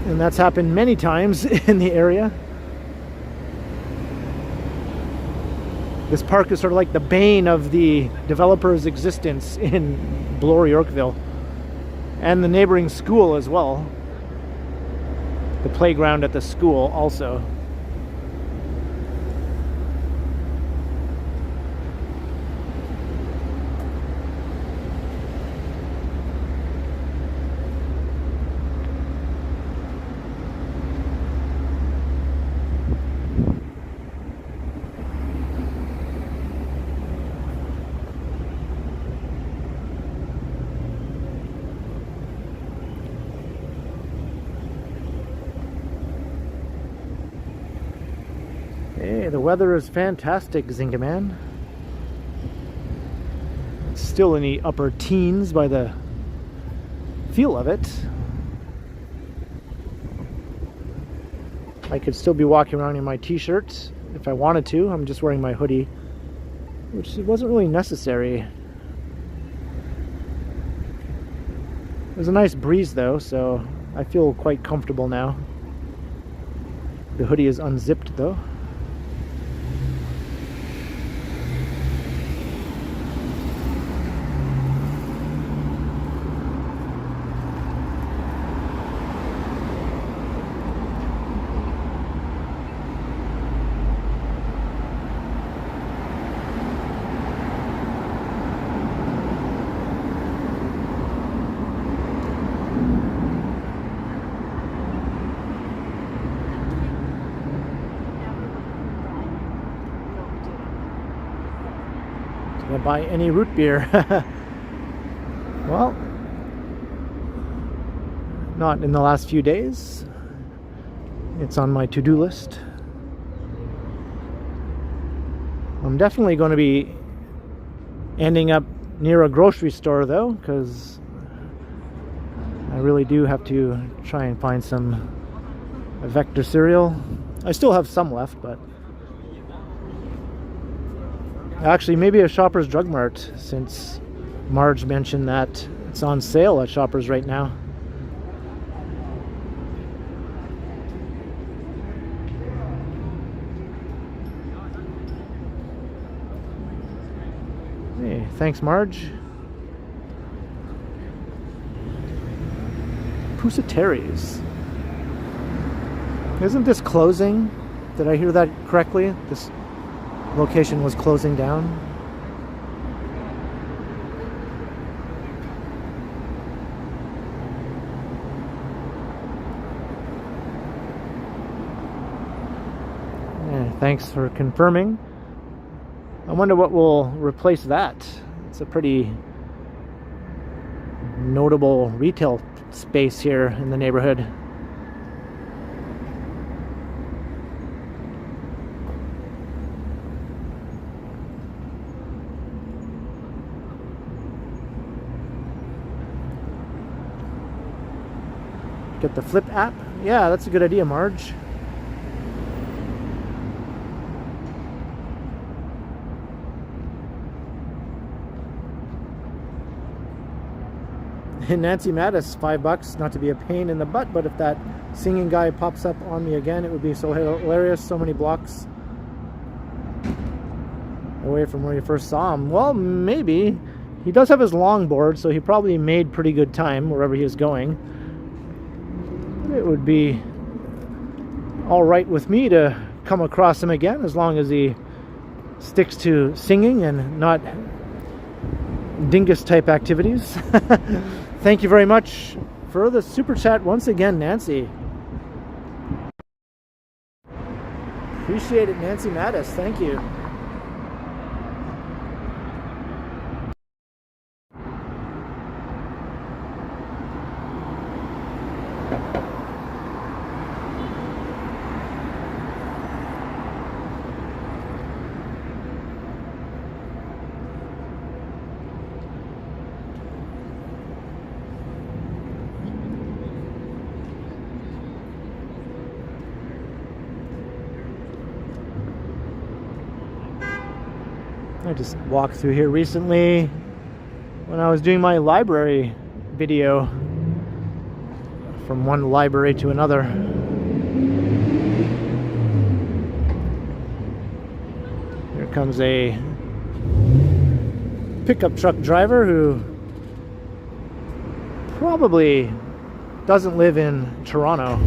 Speaker 1: And that's happened many times in the area. This park is sort of like the bane of the developer's existence in Bloor, Yorkville, and the neighboring school as well. The playground at the school also. Hey, the weather is fantastic, Zinga Man. It's still in the upper teens by the feel of it. I could still be walking around in my t-shirt if I wanted to. I'm just wearing my hoodie, which wasn't really necessary. There's a nice breeze though, so I feel quite comfortable now. The hoodie is unzipped though. Gonna buy any root beer. Well, not in the last few days. It's on my to-do list. I'm definitely going to be ending up near a grocery store though, because I really do have to try and find some Vector cereal. I still have some left, but Actually, maybe a Shoppers Drug Mart, since Marge mentioned that it's on sale at Shoppers right now. Hey, thanks, Marge. Pusatari's. Isn't this closing? Did I hear that correctly? This location was closing down. Yeah, thanks for confirming. I wonder what will replace that. It's a pretty notable retail space here in the neighborhood. Get the Flip app? Yeah, that's a good idea, Marge. And Nancy Mattis, $5, not to be a pain in the butt, but if that singing guy pops up on me again, it would be so hilarious, so many blocks away from where you first saw him. Well, maybe. He does have his longboard, so he probably made pretty good time wherever he is going. It would be all right with me to come across him again, as long as he sticks to singing and not dingus type activities. Thank you very much for the super chat once again, Nancy. Appreciate it, Nancy Mattis. Thank you. I just walked through here recently when I was doing my library video from one library to another. Here comes a pickup truck driver who probably doesn't live in Toronto.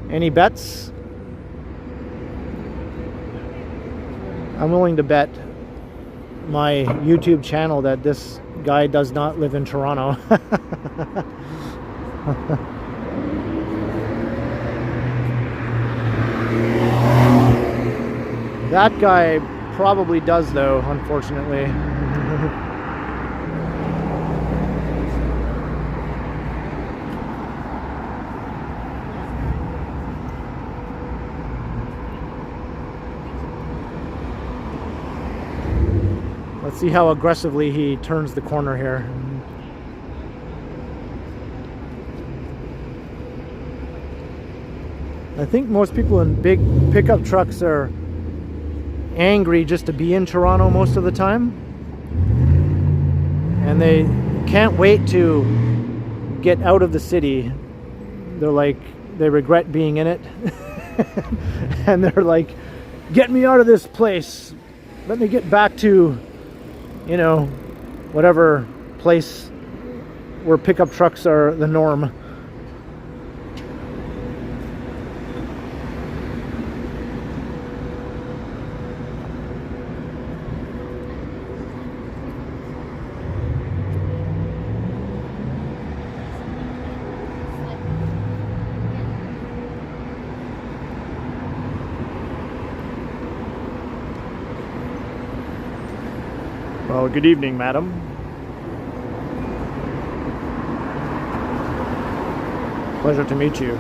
Speaker 1: Any bets? I'm willing to bet my YouTube channel that this guy does not live in Toronto. That guy probably does, though, unfortunately. Let's see how aggressively he turns the corner here. I think most people in big pickup trucks are angry just to be in Toronto most of the time. And they can't wait to get out of the city. They're like, they regret being in it. And they're like, get me out of this place. Let me get back to, you know, whatever place where pickup trucks are the norm. Well, good evening, madam. Pleasure to meet you.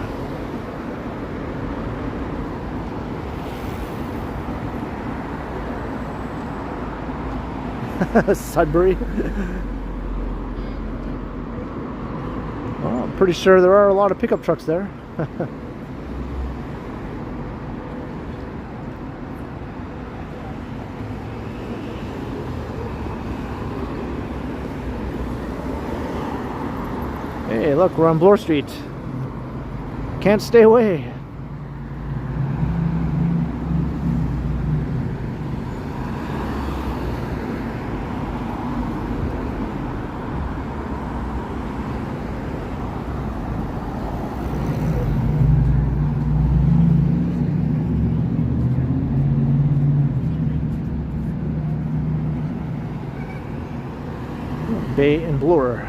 Speaker 1: Sudbury. Well, I'm pretty sure there are a lot of pickup trucks there. Hey, look, we're on Bloor Street. Can't stay away. Bay and Bloor.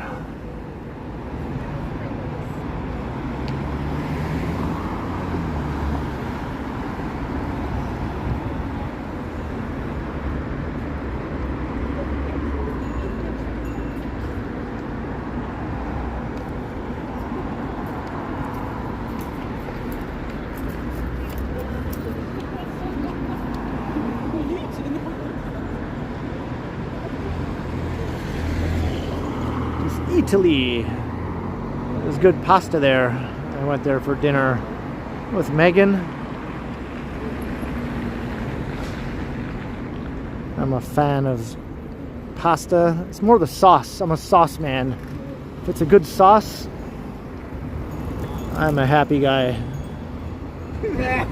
Speaker 1: Italy. There's good pasta there. I went there for dinner with Megan. I'm a fan of pasta. It's more the sauce. I'm a sauce man. If it's a good sauce, I'm a happy guy.
Speaker 3: That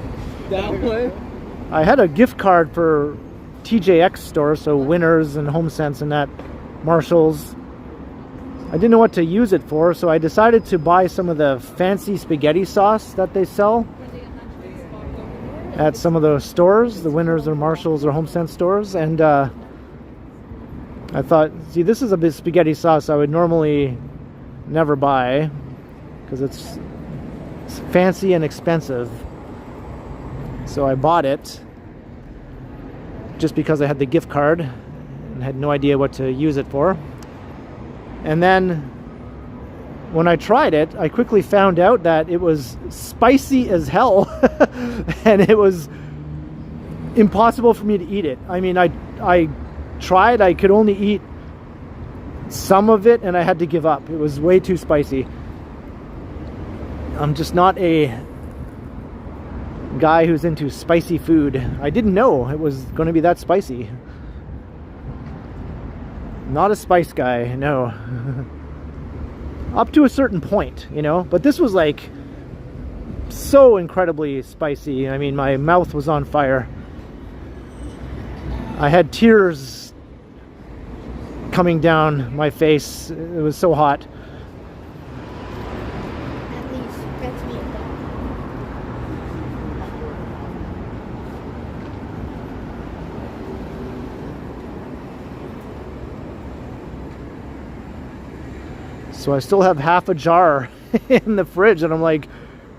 Speaker 3: one?
Speaker 1: I had a gift card for TJX store, so Winners and HomeSense and that, Marshalls. I didn't know what to use it for, so I decided to buy some of the fancy spaghetti sauce that they sell at some of those stores, the Winners or Marshalls or HomeSense stores, and I thought, see, this is a bit spaghetti sauce I would normally never buy because it's fancy and expensive. So I bought it just because I had the gift card and had no idea what to use it for. And then when I tried it, I quickly found out that it was spicy as hell and it was impossible for me to eat it. I mean, I tried, I could only eat some of it and I had to give up. It was way too spicy. I'm just not a guy who's into spicy food. I didn't know it was going to be that spicy. Not a spice guy, no. Up to a certain point, you know, but this was like so incredibly spicy. I mean, my mouth was on fire. I had tears coming down my face. It was so hot.
Speaker 5: At least that's me.
Speaker 1: So I still have half a jar in the fridge and I'm like,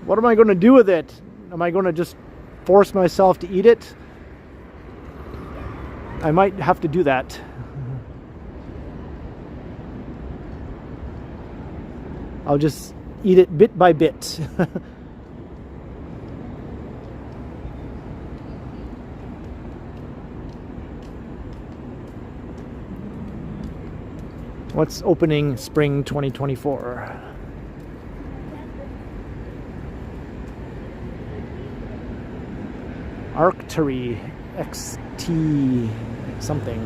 Speaker 1: what am I going to do with it? Am I going to just force myself to eat it? I might have to do that. I'll just eat it bit by bit. What's opening spring 2024? Arctuary XT something.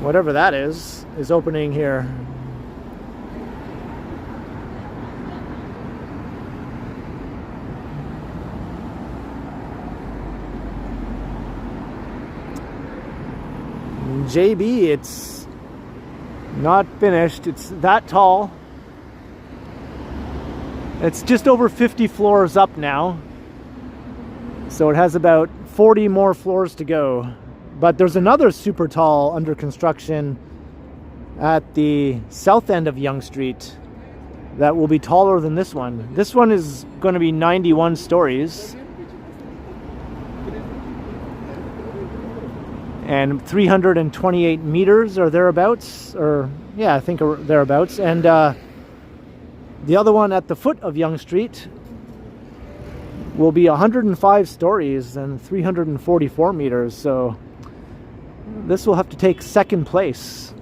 Speaker 1: Whatever that is opening here. JB, it's not finished. It's that tall. It's just over 50 floors up now. So it has about 40 more floors to go. But there's another super tall under construction at the south end of Yonge Street that will be taller than this one. This one is going to be 91 stories. And 328 meters or thereabouts, or yeah, I think thereabouts. And the other one at the foot of Yonge Street will be 105 stories and 344 meters. So this will have to take second place.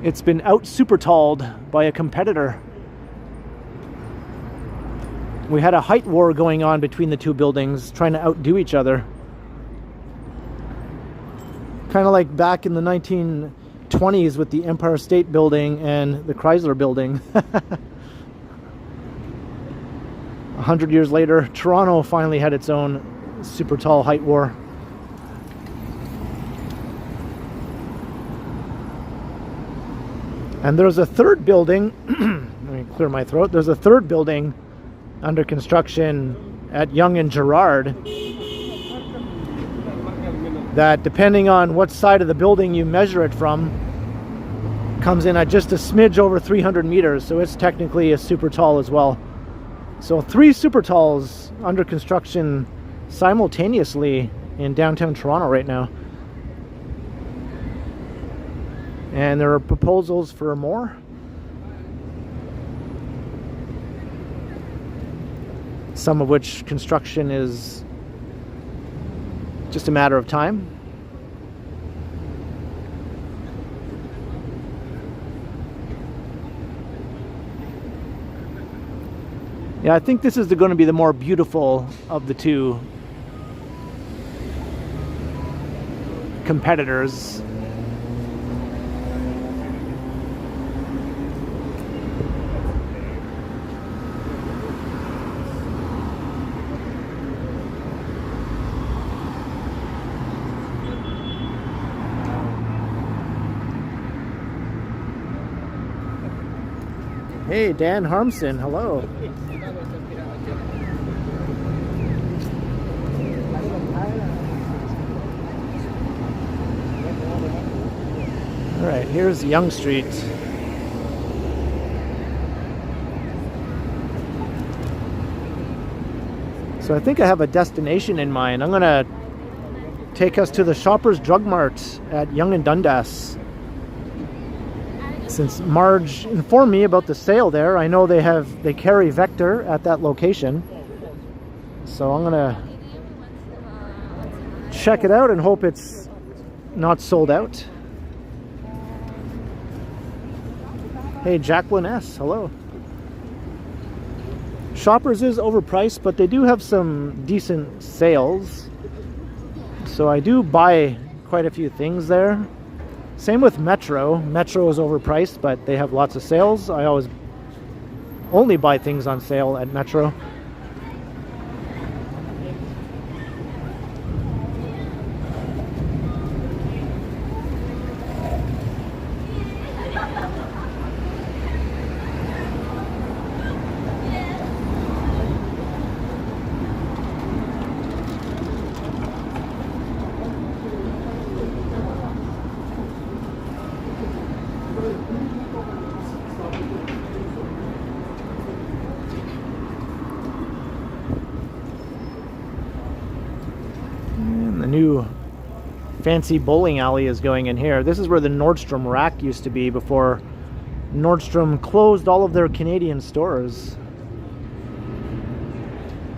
Speaker 1: It's been out super talled by a competitor. We had a height war going on between the two buildings, trying to outdo each other. Kind of like back in the 1920s with the Empire State Building and the Chrysler Building. 100 years later, Toronto finally had its own super tall height war. And there's a third building, let me clear my throat, there's a third building under construction at Yonge and Gerrard that, depending on what side of the building you measure it from, comes in at just a smidge over 300 meters, so it's technically a super tall as well. So 3 super talls under construction simultaneously in downtown Toronto right now. And there are proposals for more. Some of which construction is just a matter of time. Yeah, I think this is going to be the more beautiful of the two competitors. Hey, Dan Harmson, hello. All right, here's Yonge Street. So I think I have a destination in mind. I'm gonna take us to the Shoppers Drug Mart at Yonge and Dundas. Since Marge informed me about the sale there, I know they carry Vector at that location. So I'm gonna check it out and hope it's not sold out. Hey, Jacqueline S, hello. Shoppers is overpriced, but they do have some decent sales. So I do buy quite a few things there. Same with Metro. Metro is overpriced, but they have lots of sales. I always only buy things on sale at Metro. New fancy bowling alley is going in here. This is where the Nordstrom rack used to be before Nordstrom closed all of their Canadian stores.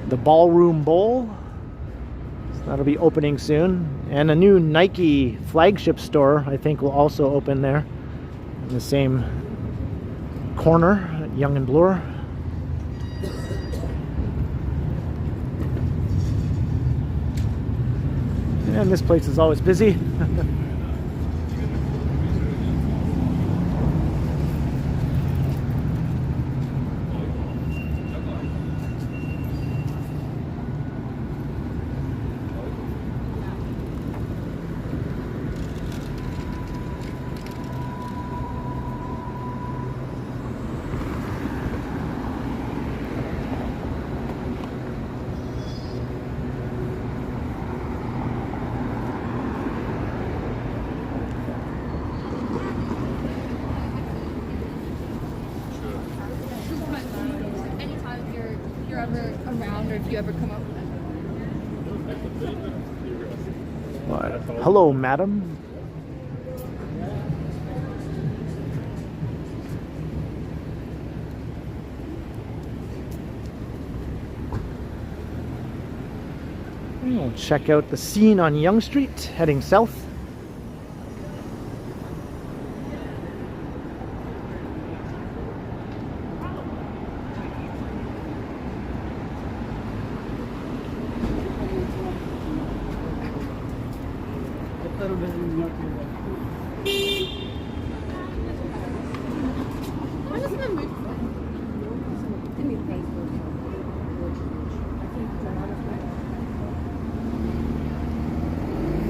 Speaker 1: The Ballroom Bowl, so that'll be opening soon. And a new Nike flagship store, I think, will also open there in the same corner at Yonge and Bloor. And this place is always busy.
Speaker 4: Around, or if you ever come up.
Speaker 1: What? Hello, madam. We'll check out the scene on Yonge Street, heading south.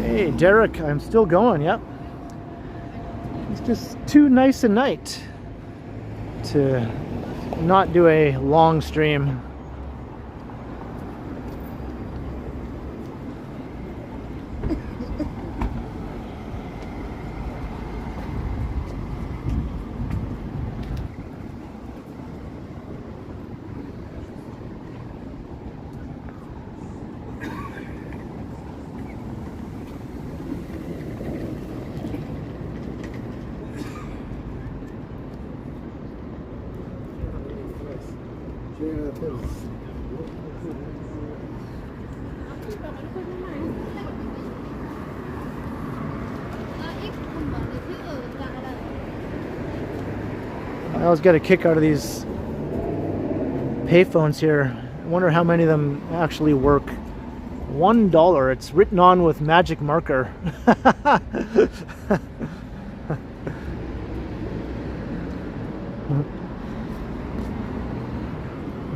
Speaker 1: Hey, Derek, I'm still going, yep. It's just too nice a night to not do a long stream. I always get a kick out of these payphones here. I wonder how many of them actually work. $1. It's written on with magic marker. I'm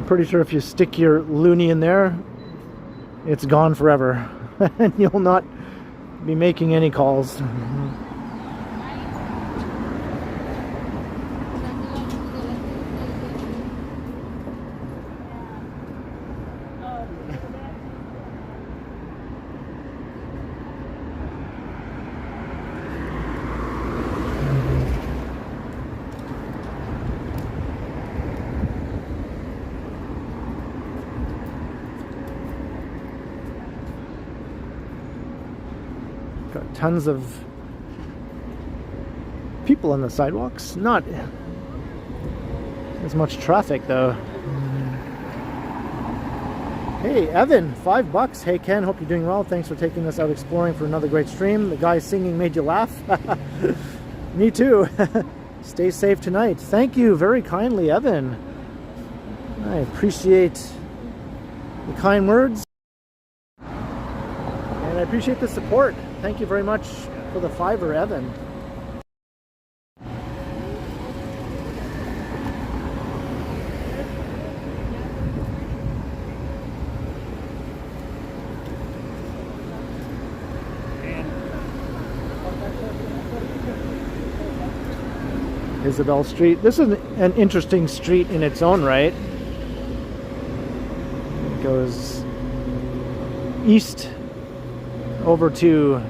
Speaker 1: pretty sure if you stick your loonie in there, it's gone forever. And you'll not be making any calls. Got tons of people on the sidewalks. Not as much traffic though. Hey Evan, $5. Hey Ken, hope you're doing well. Thanks for taking us out exploring for another great stream. The guy singing made you laugh. Me too. Stay safe tonight. Thank you very kindly, Evan. I appreciate the kind words. And I appreciate the support. Thank you very much for the $5, Evan. Isabel Street. This is an interesting street in its own right. It goes east over to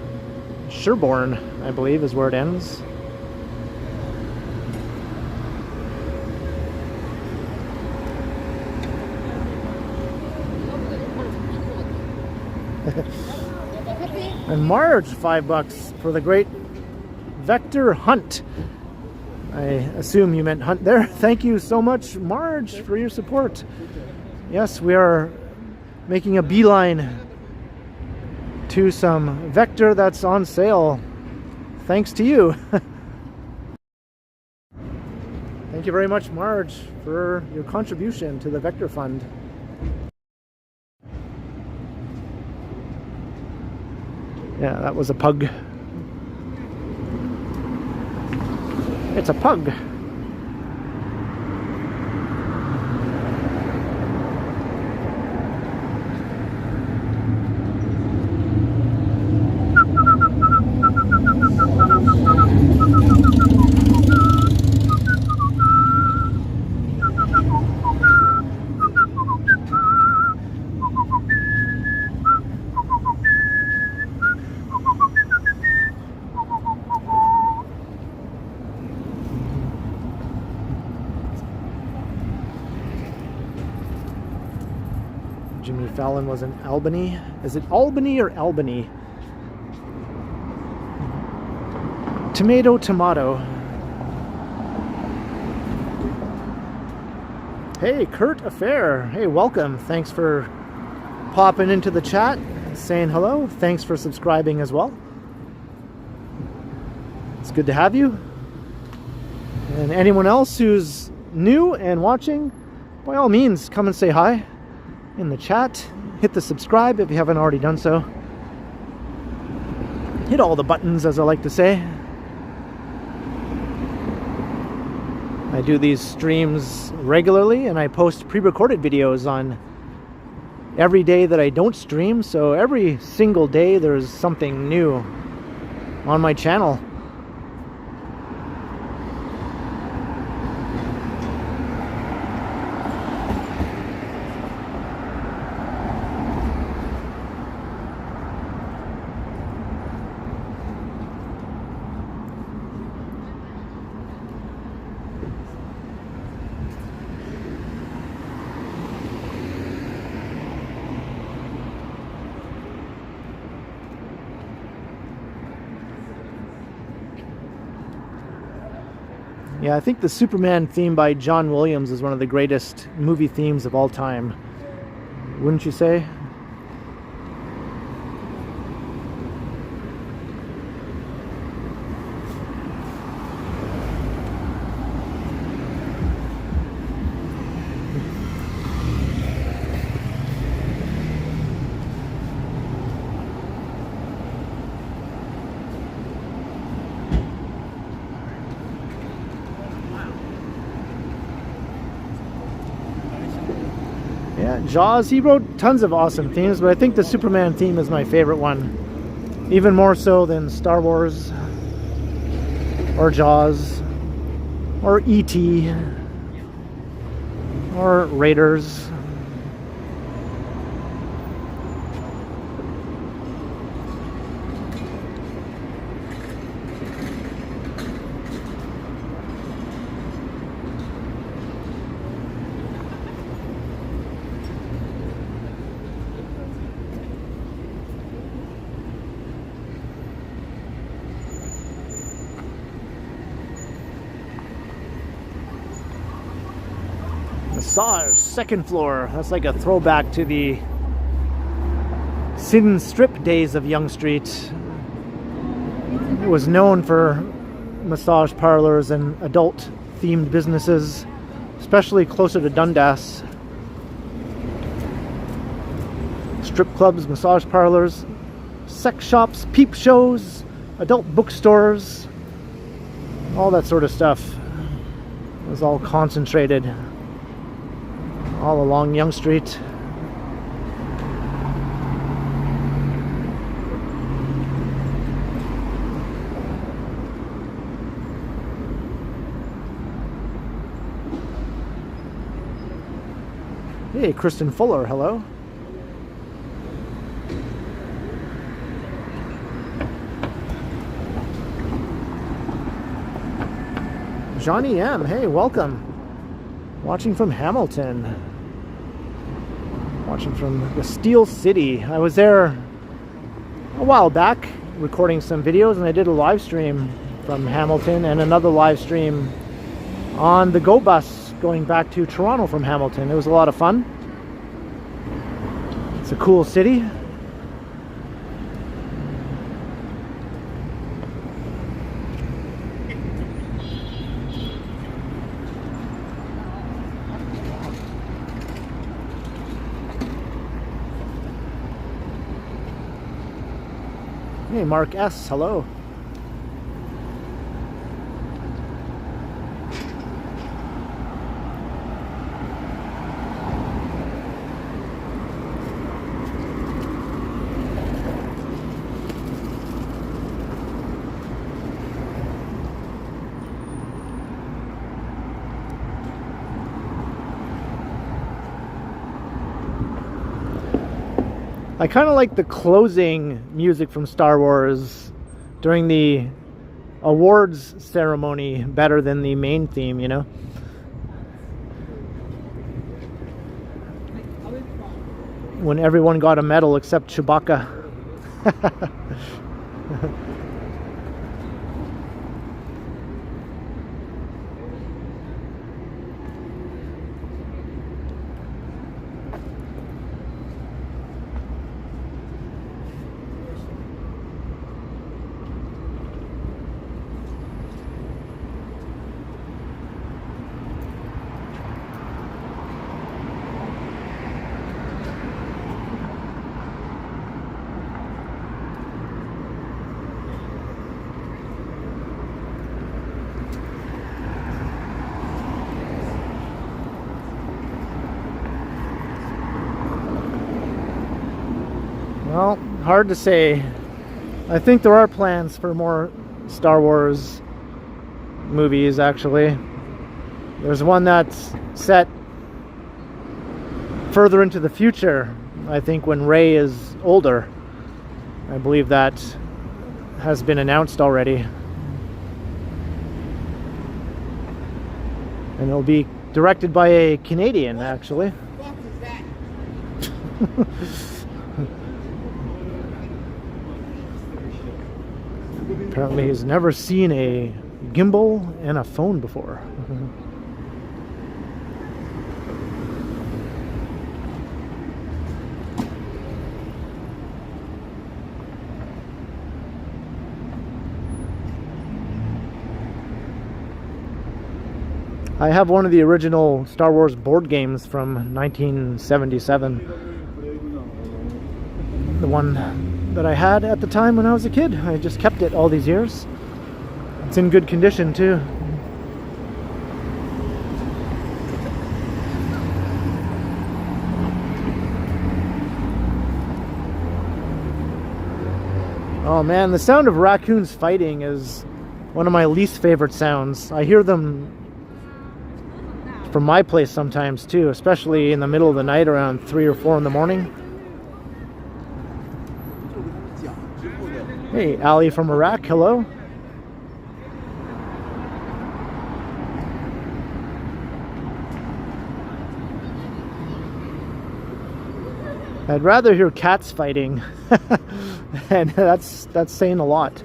Speaker 1: Sherborne, I believe, is where it ends. And Marge, $5 for the great vector hunt. I assume you meant hunt there. Thank you so much, Marge, for your support. Yes, we are making a beeline to some vector that's on sale thanks to you. Thank you very much, Marge, for your contribution to the Vector Fund. Yeah, that was a pug. It's a pug. Jimmy Fallon was in Albany. Is it Albany or Albany? Tomato, tomato. Hey, Kurt Affair. Hey, welcome. Thanks for popping into the chat, saying hello. Thanks for subscribing as well. It's good to have you. And anyone else who's new and watching, by all means, come and say hi in the chat. Hit the subscribe if you haven't already done so. hit all the buttons, as I like to say. I do these streams regularly, and I post pre-recorded videos on every day that I don't stream, so every single day there's something new on my channel. Yeah, I think the Superman theme by John Williams is one of the greatest movie themes of all time. Wouldn't you say? Yeah, Jaws, he wrote tons of awesome themes, but I think the Superman theme is my favorite one. Even more so than Star Wars, or Jaws, or E.T., or Raiders. Massage, second floor. That's like a throwback to the Sin Strip days of Yonge Street. It was known for massage parlors and adult themed businesses, especially closer to Dundas. Strip clubs, massage parlors, sex shops, peep shows, adult bookstores, all that sort of stuff. It was all concentrated all along Yonge Street. Hey, Kristen Fuller, hello. Johnny M, hey, welcome. Watching from Hamilton. Watching from the Steel City. I was there a while back recording some videos, and I did a live stream from Hamilton and another live stream on the Go Bus going back to Toronto from Hamilton. It was a lot of fun. It's a cool city. Hey, Mark S, hello. I kind of like the closing music from Star Wars during the awards ceremony better than the main theme, you know? When everyone got a medal except Chewbacca. Well, hard to say. I think there are plans for more Star Wars movies, actually. There's one that's set further into the future, I think, when Rey is older. I believe that has been announced already. And it'll be directed by a Canadian, actually.
Speaker 3: What is that?
Speaker 1: Apparently he's never seen a gimbal and a phone before. I have one of the original Star Wars board games from 1977. The one that I had at the time when I was a kid. I just kept it all these years. It's in good condition too. Oh man, the sound of raccoons fighting is one of my least favorite sounds. I hear them from my place sometimes too, especially in the middle of the night around 3 or 4 in the morning. Hey, Ali from Iraq, hello. I'd rather hear cats fighting, and that's saying a lot.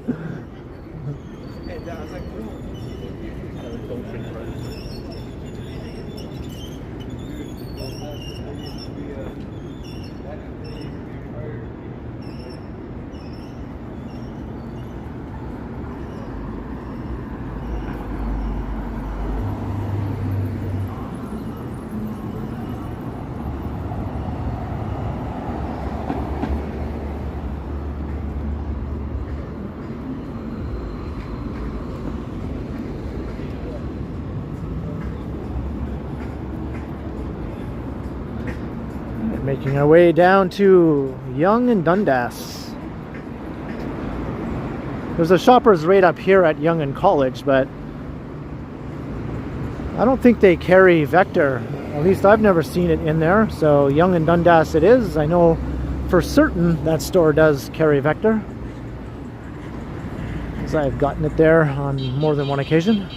Speaker 1: Making our way down to Yonge and Dundas. There's a Shoppers right up here at Yonge and College, but I don't think they carry Vector. At least I've never seen it in there. So Yonge and Dundas it is. I know for certain that store does carry Vector, because I've gotten it there on more than one occasion.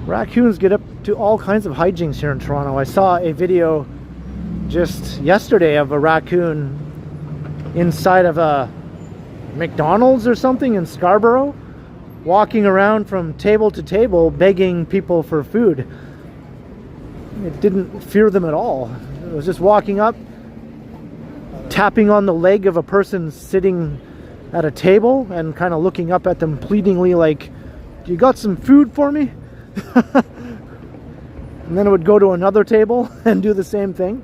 Speaker 1: Raccoons get up to all kinds of hijinks here in Toronto. I saw a video just yesterday of a raccoon inside of a McDonald's or something in Scarborough, walking around from table to table begging people for food. It didn't fear them at all. It was just walking up, tapping on the leg of a person sitting at a table and kind of looking up at them pleadingly like, "You got some food for me?" And then it would go to another table and do the same thing.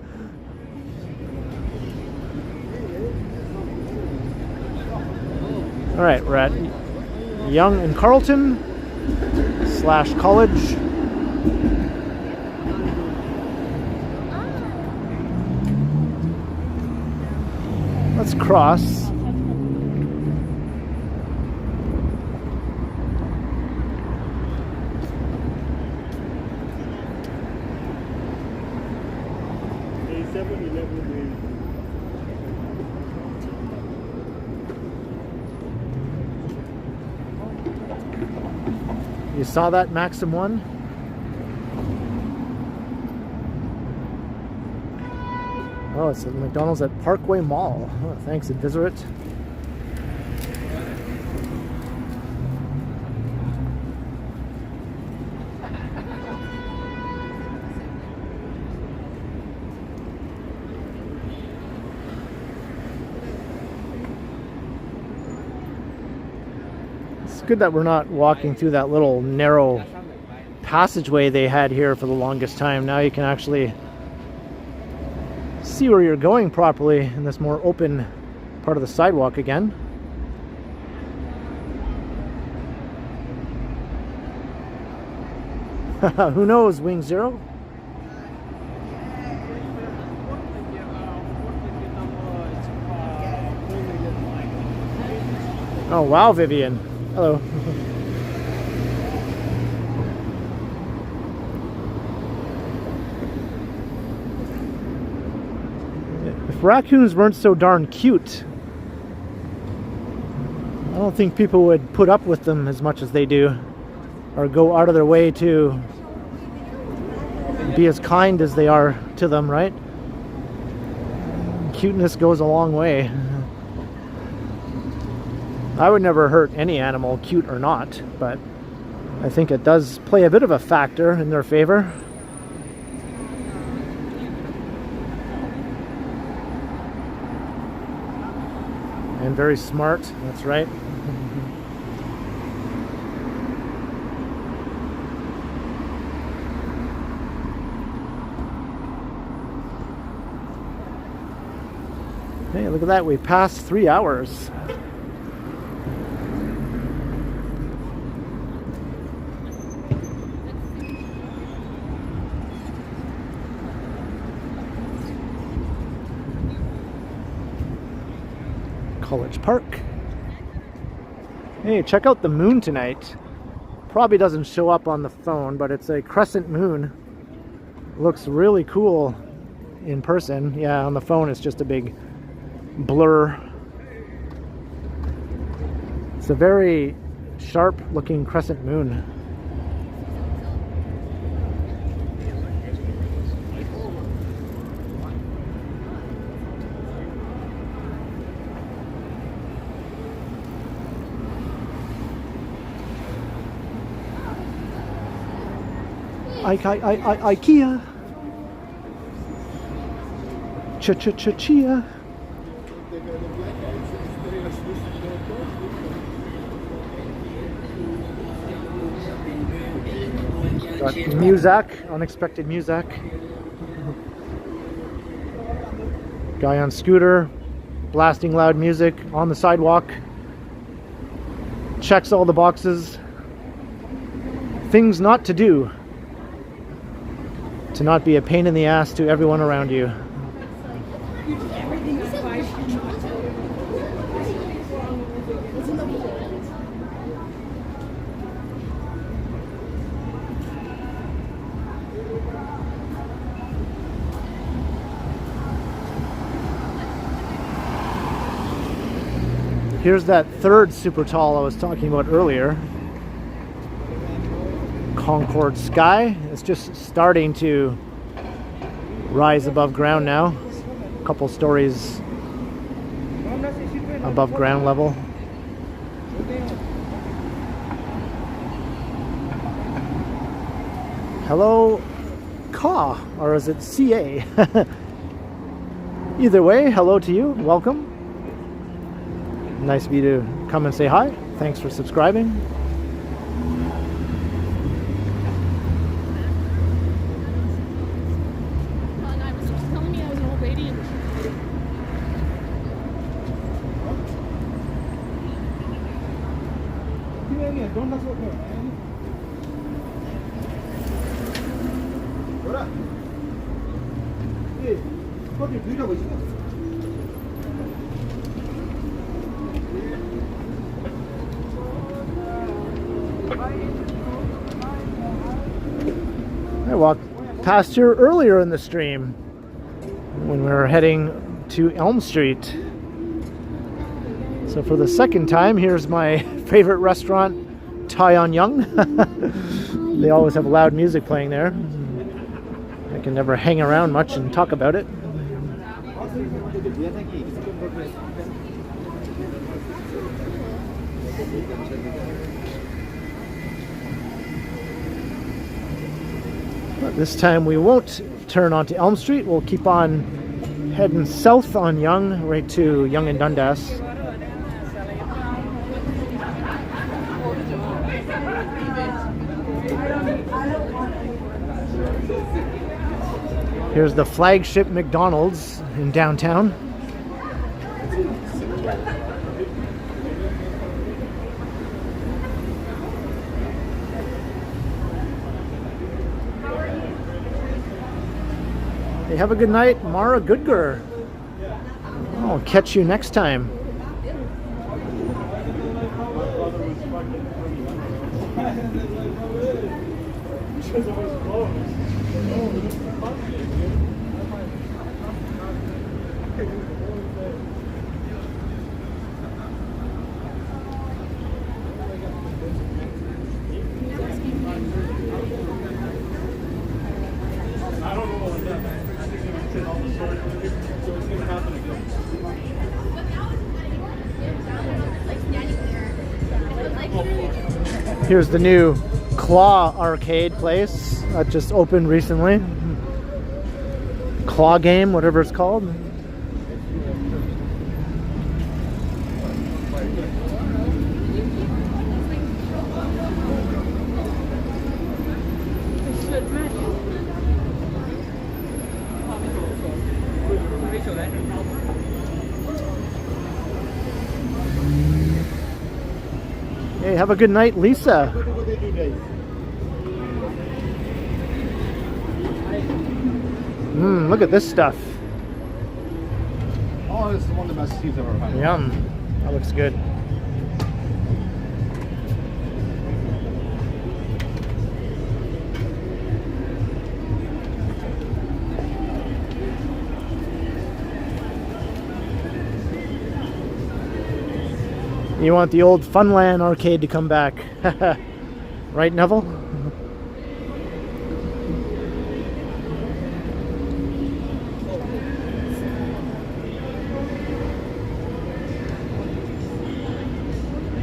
Speaker 1: Alright, we're at Yonge and Carlton / College. Let's cross. You saw that, Maxim 1? Oh, it's at McDonald's at Parkway Mall. Oh, thanks, Advisorit. good that we're not walking through that little narrow passageway they had here for the longest time. Now you can actually see where you're going properly in this more open part of the sidewalk again. Who knows, Wing Zero? Oh wow, Vivian. Hello. If raccoons weren't so darn cute, I don't think people would put up with them as much as they do, or go out of their way to be as kind as they are to them, right? Cuteness goes a long way. I would never hurt any animal, cute or not, but I think it does play a bit of a factor in their favor. And very smart, that's right. Hey, look at that, we passed 3 hours. College Park. Hey, check out the moon tonight. Probably doesn't show up on the phone, but it's a crescent moon. Looks really cool in person. Yeah, on the phone it's just a big blur. It's a very sharp looking crescent moon. IKEA. Chia. Got Muzak, unexpected Muzak. Guy on scooter, blasting loud music on the sidewalk. Checks all the boxes. Things not to do. To not be a pain in the ass to everyone around you. Here's that third super tall I was talking about earlier. Concord Sky. It's just starting to rise above ground now. A couple stories above ground level. Hello, Ka, or is it CA? Either way, hello to you. Welcome. Nice of you to come and say hi. Thanks for subscribing. I walked past here earlier in the stream when we were heading to Elm Street. So for the second time, here's my favorite restaurant, Thai on Yonge. They always have loud music playing there. I can never hang around much and talk about it. But this time we won't turn onto Elm Street. We'll keep on heading south on Yonge, right to Yonge and Dundas. Here's the flagship McDonald's in downtown. Hey, have a good night, Mara Goodger. I'll catch you next time. Here's the new Claw arcade place that just opened recently. Claw game, whatever it's called. Hey, have a good night, Lisa. Look at this stuff.
Speaker 3: Oh, this is one of the best teas I've ever had.
Speaker 1: Yum. That looks good. You want the old Funland arcade to come back. Right, Neville?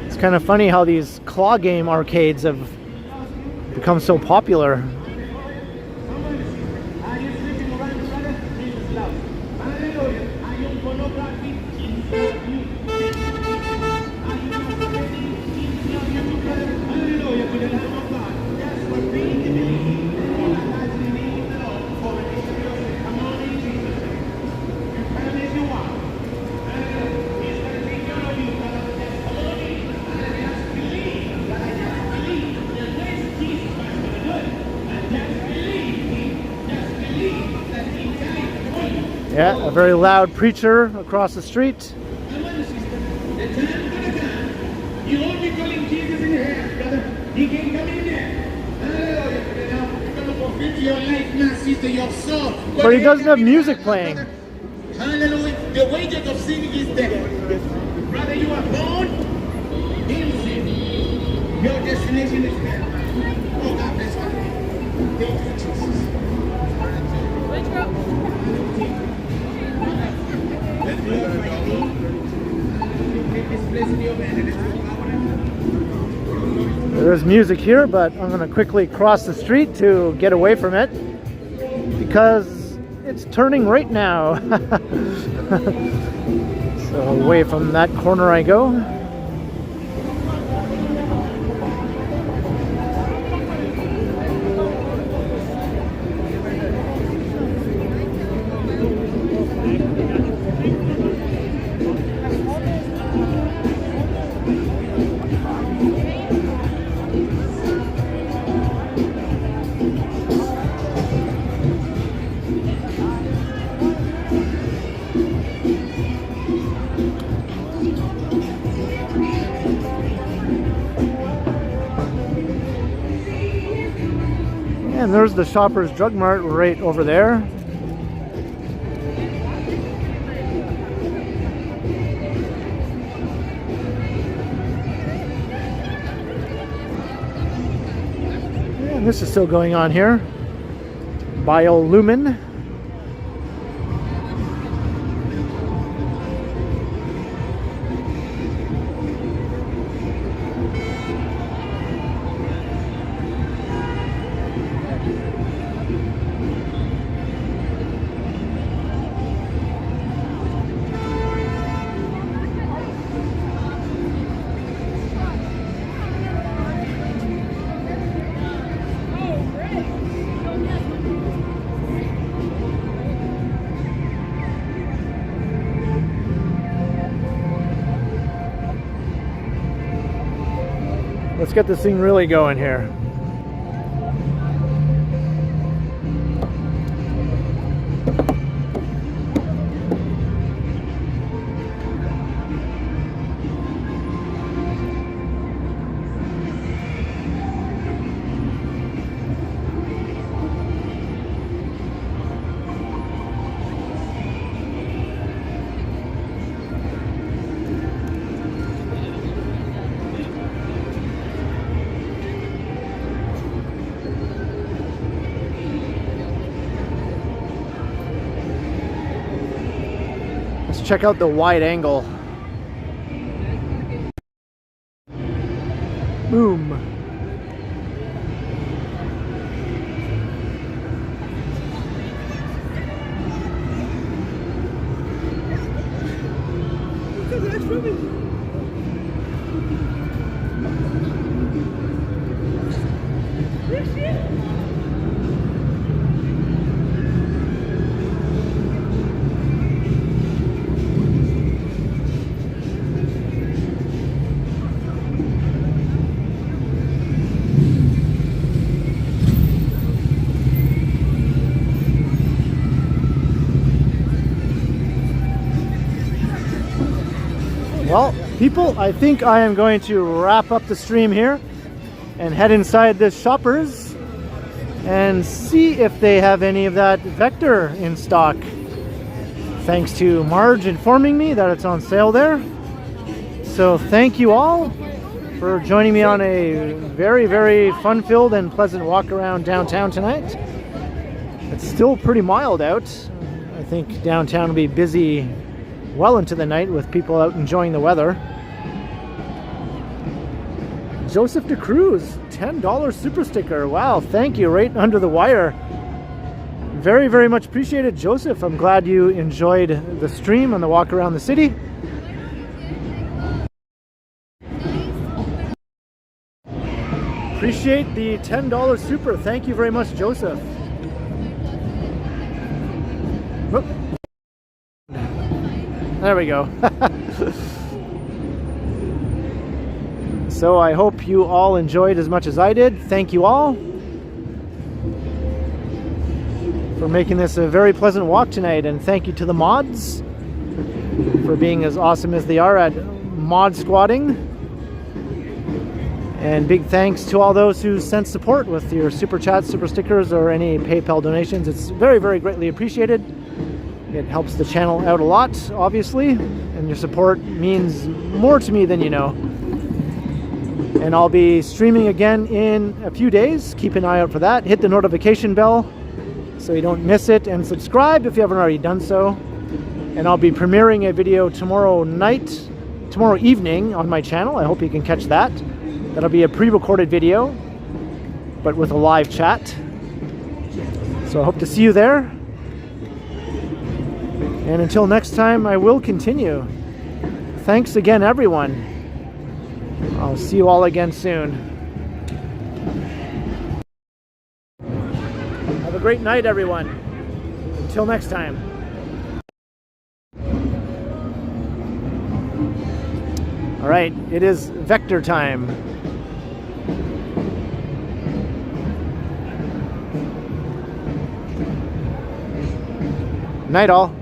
Speaker 1: It's kind of funny how these claw game arcades have become so popular. Yeah, a very loud preacher across the street.
Speaker 6: You won't be calling Jesus in your hand, brother. He can come in there. Hallelujah. You're going to fulfill your life now, sister, your soul.
Speaker 1: But he doesn't have music playing.
Speaker 6: Hallelujah. The wages of sin is death. Brother, you are born in sin. Your destination is death. Oh, God bless you. Thank you, Jesus.
Speaker 1: There's music here, but I'm going to quickly cross the street to get away from it because it's turning right now. So away from that corner I go. And there's the Shoppers Drug Mart right over there. And this is still going on here. Biolumin. get this thing really going here. Let's check out the wide angle. Boom. Well, people, I think I am going to wrap up the stream here and head inside the Shoppers and see if they have any of that Vector in stock. Thanks to Marge informing me that it's on sale there. So thank you all for joining me on a very, very fun-filled and pleasant walk around downtown tonight. It's still pretty mild out. I think downtown will be busy well into the night with people out enjoying the weather. Joseph DeCruz, $10 super sticker. Wow, thank you, right under the wire. Very, very much appreciated, Joseph. I'm glad you enjoyed the stream and the walk around the city. Appreciate the $10 super. Thank you very much, Joseph. Whoop. There we go. So I hope you all enjoyed as much as I did. Thank you all for making this a very pleasant walk tonight, and thank you to the mods for being as awesome as they are at mod squatting. And big thanks to all those who sent support with your super chats, super stickers, or any PayPal donations. It's very, very greatly appreciated. It helps the channel out a lot, obviously, and your support means more to me than you know. And I'll be streaming again in a few days. Keep an eye out for that. Hit the notification bell so you don't miss it, and subscribe if you haven't already done so. And I'll be premiering a video tomorrow evening on my channel. I hope you can catch that. That'll be a pre-recorded video, but with a live chat. So I hope to see you there. And until next time, I will continue. Thanks again, everyone. I'll see you all again soon. Have a great night, everyone. Until next time. All right, it is Vector time. Night all.